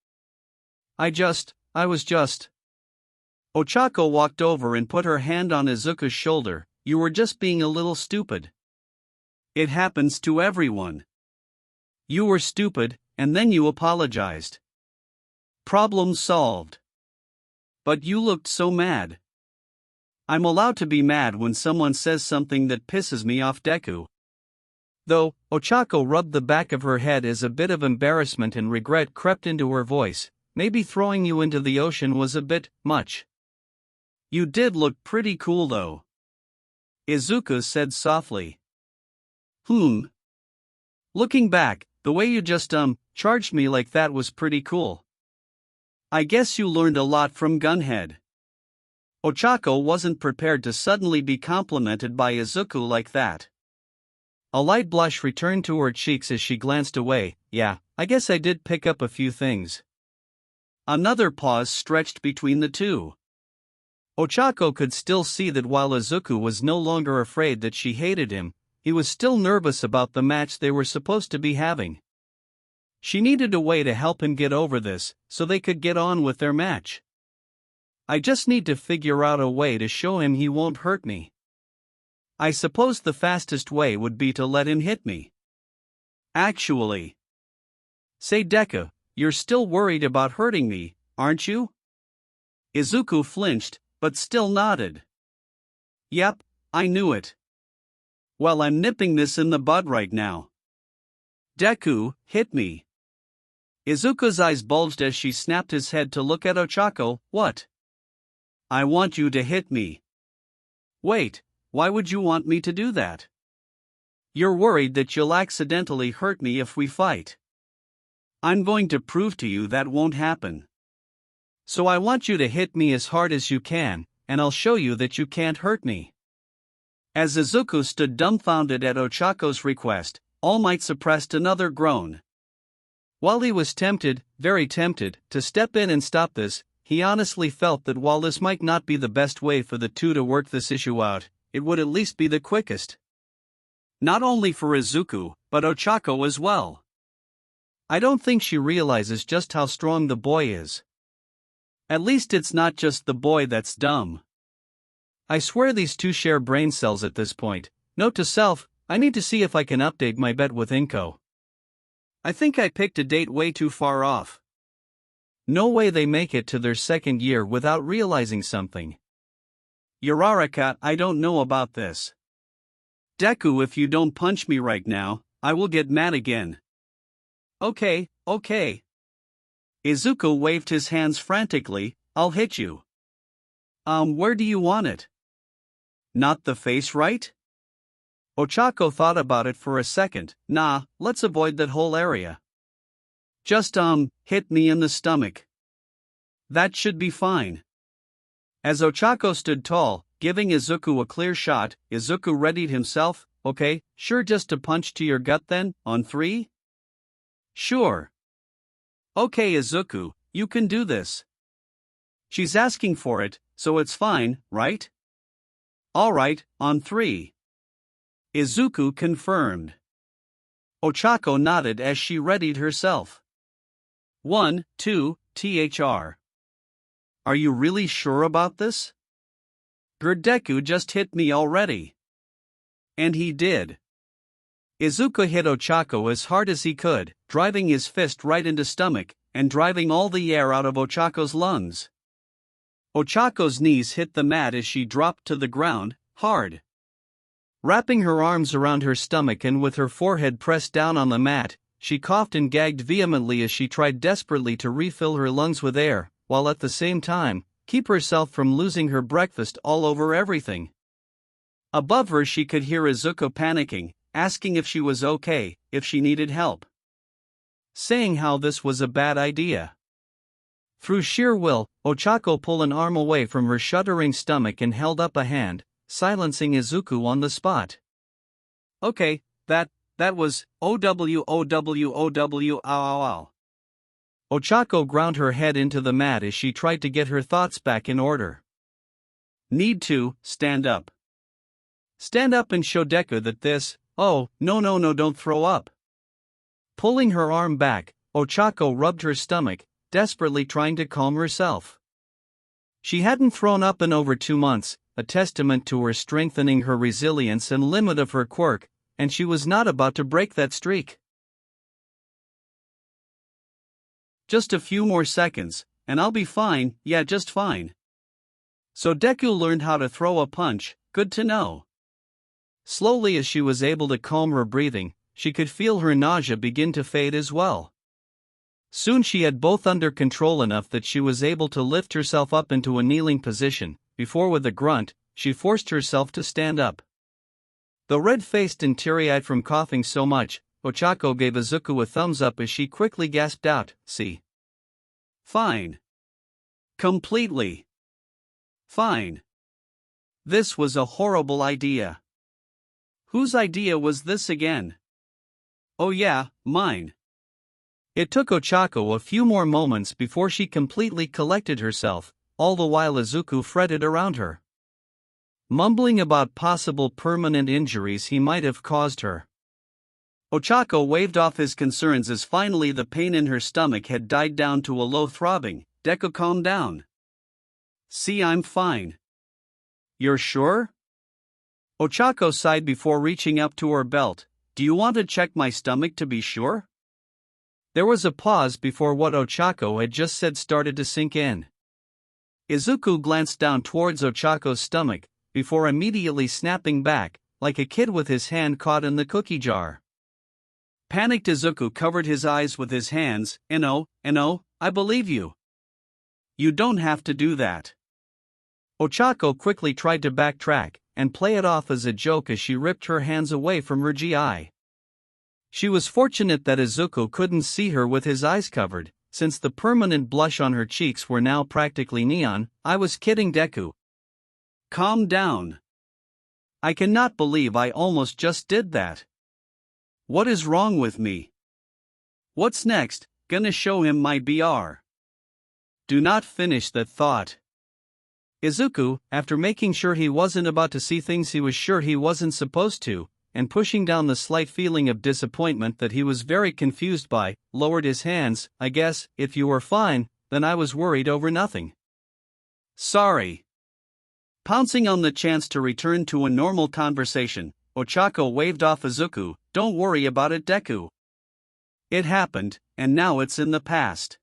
I was just. Ochako walked over and put her hand on Izuku's shoulder. You were just being a little stupid. It happens to everyone. You were stupid, and then you apologized. Problem solved. But you looked so mad. I'm allowed to be mad when someone says something that pisses me off, Deku. Though, Ochako rubbed the back of her head as a bit of embarrassment and regret crept into her voice. Maybe throwing you into the ocean was a bit much. You did look pretty cool though. Izuku said softly. Looking back, the way you just charged me like that was pretty cool. I guess you learned a lot from Gunhead. Ochako wasn't prepared to suddenly be complimented by Izuku like that. A light blush returned to her cheeks as she glanced away. Yeah, I guess I did pick up a few things. Another pause stretched between the two. Ochako could still see that while Izuku was no longer afraid that she hated him, he was still nervous about the match they were supposed to be having. She needed a way to help him get over this, so they could get on with their match. I just need to figure out a way to show him he won't hurt me. I suppose the fastest way would be to let him hit me. Actually. Say Deku, you're still worried about hurting me, aren't you? Izuku flinched, but still nodded. Yep, I knew it. Well, I'm nipping this in the bud right now. Deku, hit me. Izuku's eyes bulged as she snapped his head to look at Ochako. What? I want you to hit me. Wait, why would you want me to do that? You're worried that you'll accidentally hurt me if we fight. I'm going to prove to you that won't happen. So I want you to hit me as hard as you can, and I'll show you that you can't hurt me. As Izuku stood dumbfounded at Ochako's request, All Might suppressed another groan. While he was tempted, very tempted, to step in and stop this, he honestly felt that while this might not be the best way for the two to work this issue out, it would at least be the quickest. Not only for Izuku, but Ochako as well. I don't think she realizes just how strong the boy is. At least it's not just the boy that's dumb. I swear these two share brain cells at this point. Note to self, I need to see if I can update my bet with Inko. I think I picked a date way too far off. No way they make it to their second year without realizing something. Uraraka, I don't know about this. Deku, if you don't punch me right now, I will get mad again. Okay. Izuku waved his hands frantically. I'll hit you. Where do you want it? Not the face, right? Ochako thought about it for a second. Nah, let's avoid that whole area. Just, hit me in the stomach. That should be fine. As Ochako stood tall, giving Izuku a clear shot, Izuku readied himself. Okay, sure, just a punch to your gut then, on 3? Sure. Okay Izuku, you can do this. She's asking for it, so it's fine, right? Alright, on 3. Izuku confirmed. Ochako nodded as she readied herself. 1, 2, thr. Are you really sure about this? Deku just hit me already. And he did. Izuku hit Ochako as hard as he could, driving his fist right into stomach, and driving all the air out of Ochako's lungs. Ochako's knees hit the mat as she dropped to the ground, hard. Wrapping her arms around her stomach and with her forehead pressed down on the mat, she coughed and gagged vehemently as she tried desperately to refill her lungs with air, while at the same time, keep herself from losing her breakfast all over everything. Above her she could hear Izuku panicking, asking if she was okay, if she needed help. Saying how this was a bad idea. Through sheer will, Ochako pulled an arm away from her shuddering stomach and held up a hand, silencing Izuku on the spot. Okay, that was OW. Ow. Ochako ground her head into the mat as she tried to get her thoughts back in order. Need to stand up. Stand up and show Deku that this, oh, no, don't throw up. Pulling her arm back, Ochako rubbed her stomach, desperately trying to calm herself. She hadn't thrown up in over 2 months, a testament to her strengthening her resilience and limit of her quirk, and she was not about to break that streak. Just a few more seconds, and I'll be fine, yeah, just fine. So Deku learned how to throw a punch, good to know. Slowly as she was able to calm her breathing, she could feel her nausea begin to fade as well. Soon she had both under control enough that she was able to lift herself up into a kneeling position, before with a grunt, she forced herself to stand up. Though red-faced and teary-eyed from coughing so much, Ochako gave Izuku a thumbs up as she quickly gasped out, "See. Fine. Completely. Fine. This was a horrible idea." Whose idea was this again? Oh yeah, mine. It took Ochako a few more moments before she completely collected herself, all the while Izuku fretted around her, mumbling about possible permanent injuries he might have caused her. Ochako waved off his concerns as finally the pain in her stomach had died down to a low throbbing. "Deku, calm down. See, I'm fine." "You're sure?" Ochako sighed before reaching up to her belt. "Do you want to check my stomach to be sure?" There was a pause before what Ochako had just said started to sink in. Izuku glanced down towards Ochako's stomach, before immediately snapping back, like a kid with his hand caught in the cookie jar. Panicked Izuku covered his eyes with his hands. No, I believe you. You don't have to do that." Ochako quickly tried to backtrack and play it off as a joke as she ripped her hands away from her GI. She was fortunate that Izuku couldn't see her with his eyes covered, since the permanent blush on her cheeks were now practically neon. "I was kidding, Deku. Calm down. I cannot believe I almost just did that. What is wrong with me? What's next? Gonna show him my BR." Do not finish that thought. Izuku, after making sure he wasn't about to see things he was sure he wasn't supposed to, and pushing down the slight feeling of disappointment that he was very confused by, lowered his hands. "I guess, if you were fine, then I was worried over nothing. Sorry." Pouncing on the chance to return to a normal conversation, Ochako waved off Izuku. "Don't worry about it, Deku. It happened, and now it's in the past.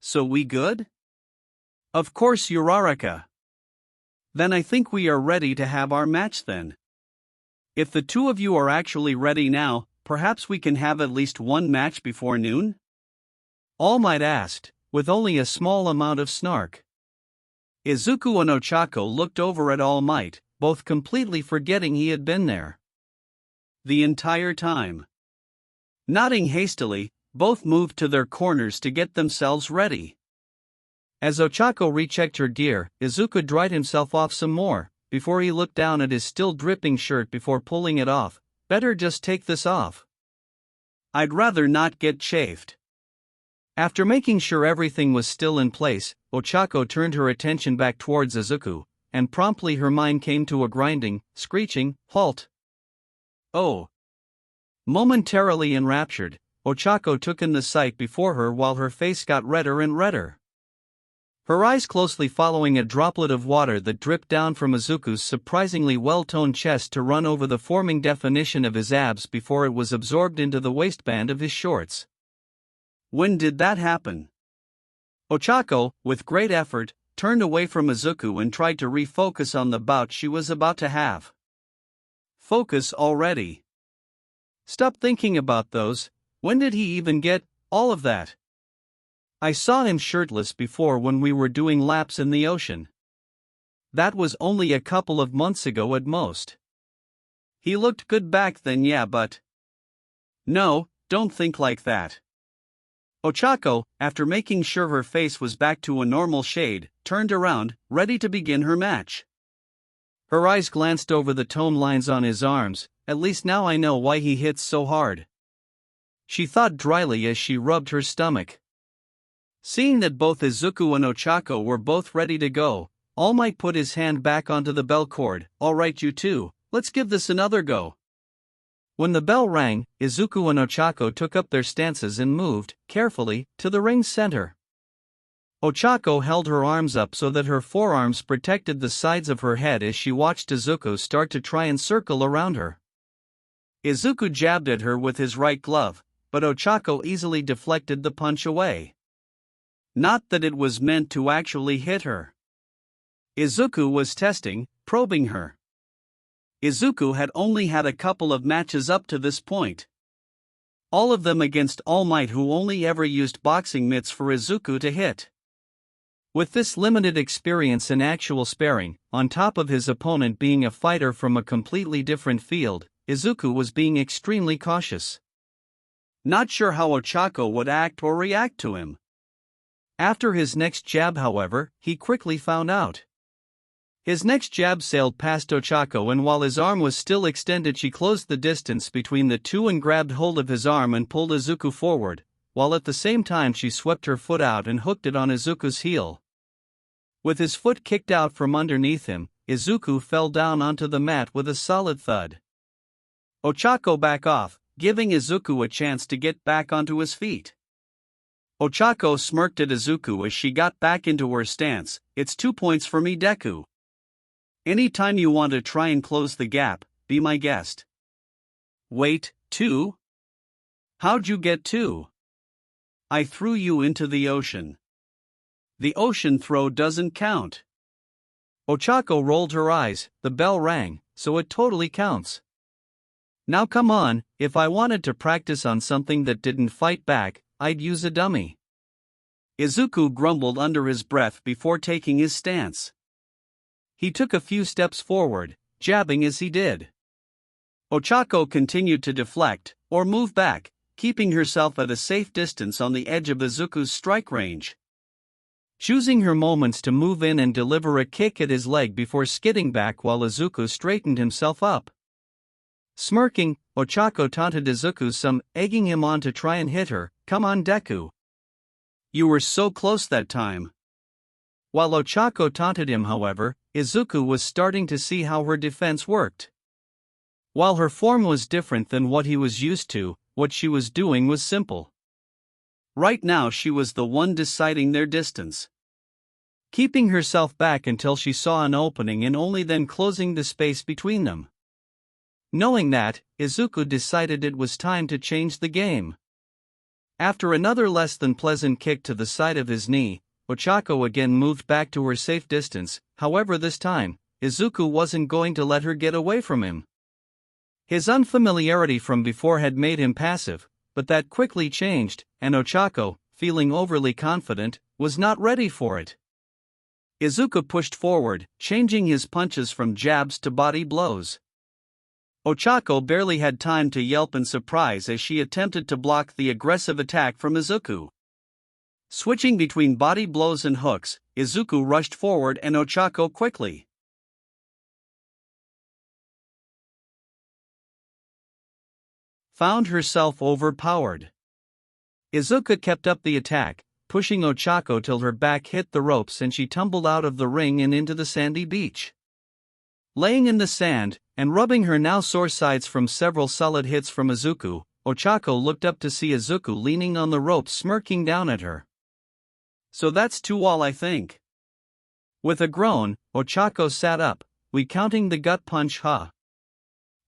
So we good?" "Of course, Uraraka." "Then I think we are ready to have our match then. If the two of you are actually ready now, perhaps we can have at least one match before noon?" All Might asked, with only a small amount of snark. Izuku and Ochako looked over at All Might, both completely forgetting he had been there the entire time. Nodding hastily, both moved to their corners to get themselves ready. As Ochako rechecked her gear, Izuku dried himself off some more, before he looked down at his still dripping shirt before pulling it off. "Better just take this off. I'd rather not get chafed." After making sure everything was still in place, Ochako turned her attention back towards Izuku, and promptly her mind came to a grinding, screeching halt. Oh! Momentarily enraptured, Ochako took in the sight before her while her face got redder and redder. Her eyes closely following a droplet of water that dripped down from Izuku's surprisingly well-toned chest to run over the forming definition of his abs before it was absorbed into the waistband of his shorts. When did that happen? Ochako, with great effort, turned away from Izuku and tried to refocus on the bout she was about to have. Focus already. Stop thinking about those. When did he even get all of that? I saw him shirtless before when we were doing laps in the ocean. That was only a couple of months ago at most. He looked good back then, yeah, but. No, don't think like that. Ochako, after making sure her face was back to a normal shade, turned around, ready to begin her match. Her eyes glanced over the tone lines on his arms. At least now I know why he hits so hard, she thought dryly as she rubbed her stomach. Seeing that both Izuku and Ochako were both ready to go, All Might put his hand back onto the bell cord. Alright, you two, let's give this another go. When the bell rang, Izuku and Ochako took up their stances and moved, carefully, to the ring's center. Ochako held her arms up so that her forearms protected the sides of her head as she watched Izuku start to try and circle around her. Izuku jabbed at her with his right glove, but Ochako easily deflected the punch away. Not that it was meant to actually hit her. Izuku was testing, probing her. Izuku had only had a couple of matches up to this point. All of them against All Might, who only ever used boxing mitts for Izuku to hit. With this limited experience in actual sparring, on top of his opponent being a fighter from a completely different field, Izuku was being extremely cautious. Not sure how Ochako would act or react to him. After his next jab, however, he quickly found out. His next jab sailed past Ochako, and while his arm was still extended, she closed the distance between the two and grabbed hold of his arm and pulled Izuku forward, while at the same time she swept her foot out and hooked it on Izuku's heel. With his foot kicked out from underneath him, Izuku fell down onto the mat with a solid thud. Ochako back off, giving Izuku a chance to get back onto his feet. Ochako smirked at Izuku as she got back into her stance. It's 2 points for me, Deku. Anytime you want to try and close the gap, be my guest. Wait, 2? How'd you get 2? I threw you into the ocean. The ocean throw doesn't count. Ochako rolled her eyes. The bell rang, so it totally counts. Now come on, if I wanted to practice on something that didn't fight back, I'd use a dummy. Izuku grumbled under his breath before taking his stance. He took a few steps forward, jabbing as he did. Ochako continued to deflect, or move back, keeping herself at a safe distance on the edge of Izuku's strike range. Choosing her moments to move in and deliver a kick at his leg before skidding back while Izuku straightened himself up. Smirking, Ochako taunted Izuku some, egging him on to try and hit her. Come on, Deku. You were so close that time. While Ochako taunted him, however, Izuku was starting to see how her defense worked. While her form was different than what he was used to, what she was doing was simple. Right now she was the one deciding their distance. Keeping herself back until she saw an opening and only then closing the space between them. Knowing that, Izuku decided it was time to change the game. After another less than pleasant kick to the side of his knee, Ochako again moved back to her safe distance. However, this time, Izuku wasn't going to let her get away from him. His unfamiliarity from before had made him passive, but that quickly changed, and Ochako, feeling overly confident, was not ready for it. Izuku pushed forward, changing his punches from jabs to body blows. Ochako barely had time to yelp in surprise as she attempted to block the aggressive attack from Izuku. Switching between body blows and hooks, Izuku rushed forward and Ochako quickly found herself overpowered. Izuku kept up the attack, pushing Ochako till her back hit the ropes and she tumbled out of the ring and into the sandy beach. Laying in the sand, and rubbing her now sore sides from several solid hits from Izuku, Ochako looked up to see Izuku leaning on the ropes smirking down at her. So that's 2 all, I think. With a groan, Ochako sat up, recounting the gut punch, huh?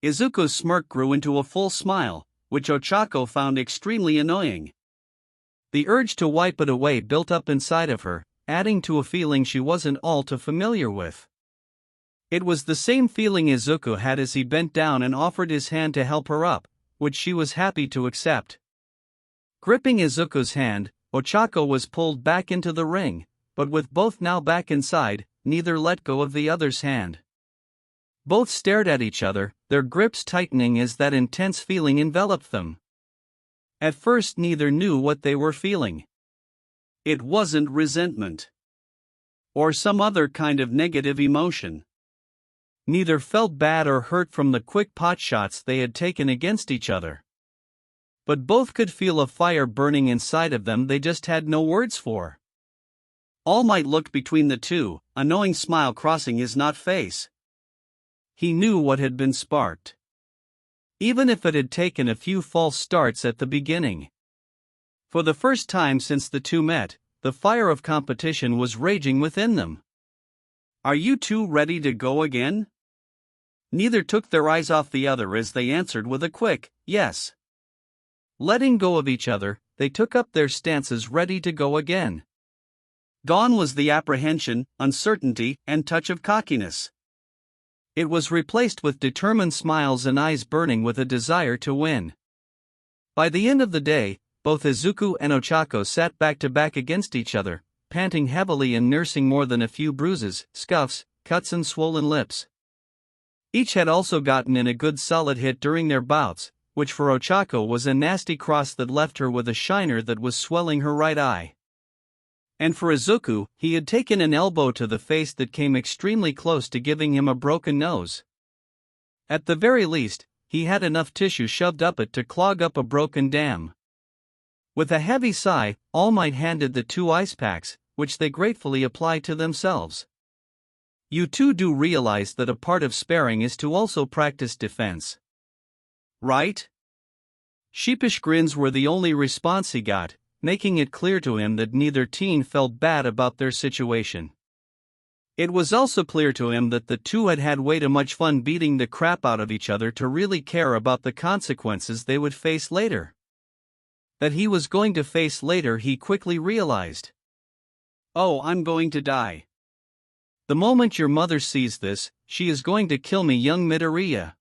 Izuku's smirk grew into a full smile, which Ochako found extremely annoying. The urge to wipe it away built up inside of her, adding to a feeling she wasn't all too familiar with. It was the same feeling Izuku had as he bent down and offered his hand to help her up, which she was happy to accept. Gripping Izuku's hand, Ochako was pulled back into the ring, but with both now back inside, neither let go of the other's hand. Both stared at each other, their grips tightening as that intense feeling enveloped them. At first neither knew what they were feeling. It wasn't resentment. Or some other kind of negative emotion. Neither felt bad or hurt from the quick potshots they had taken against each other. But both could feel a fire burning inside of them they just had no words for. All Might looked between the two, a knowing smile crossing his not face. He knew what had been sparked. Even if it had taken a few false starts at the beginning. For the first time since the two met, the fire of competition was raging within them. "Are you two ready to go again?" Neither took their eyes off the other as they answered with a quick, yes. Letting go of each other, they took up their stances ready to go again. Gone was the apprehension, uncertainty, and touch of cockiness. It was replaced with determined smiles and eyes burning with a desire to win. By the end of the day, both Izuku and Ochako sat back to back against each other, panting heavily and nursing more than a few bruises, scuffs, cuts and swollen lips. Each had also gotten in a good solid hit during their bouts, which for Ochako was a nasty cross that left her with a shiner that was swelling her right eye. And for Izuku, he had taken an elbow to the face that came extremely close to giving him a broken nose. At the very least, he had enough tissue shoved up it to clog up a broken dam. With a heavy sigh, All Might handed the two ice packs, which they gratefully applied to themselves. "You two do realize that a part of sparring is to also practice defense. Right?" Sheepish grins were the only response he got, making it clear to him that neither teen felt bad about their situation. It was also clear to him that the two had had way too much fun beating the crap out of each other to really care about the consequences they would face later. That he was going to face later he quickly realized. "Oh, I'm going to die. The moment your mother sees this, she is going to kill me, young Midoriya."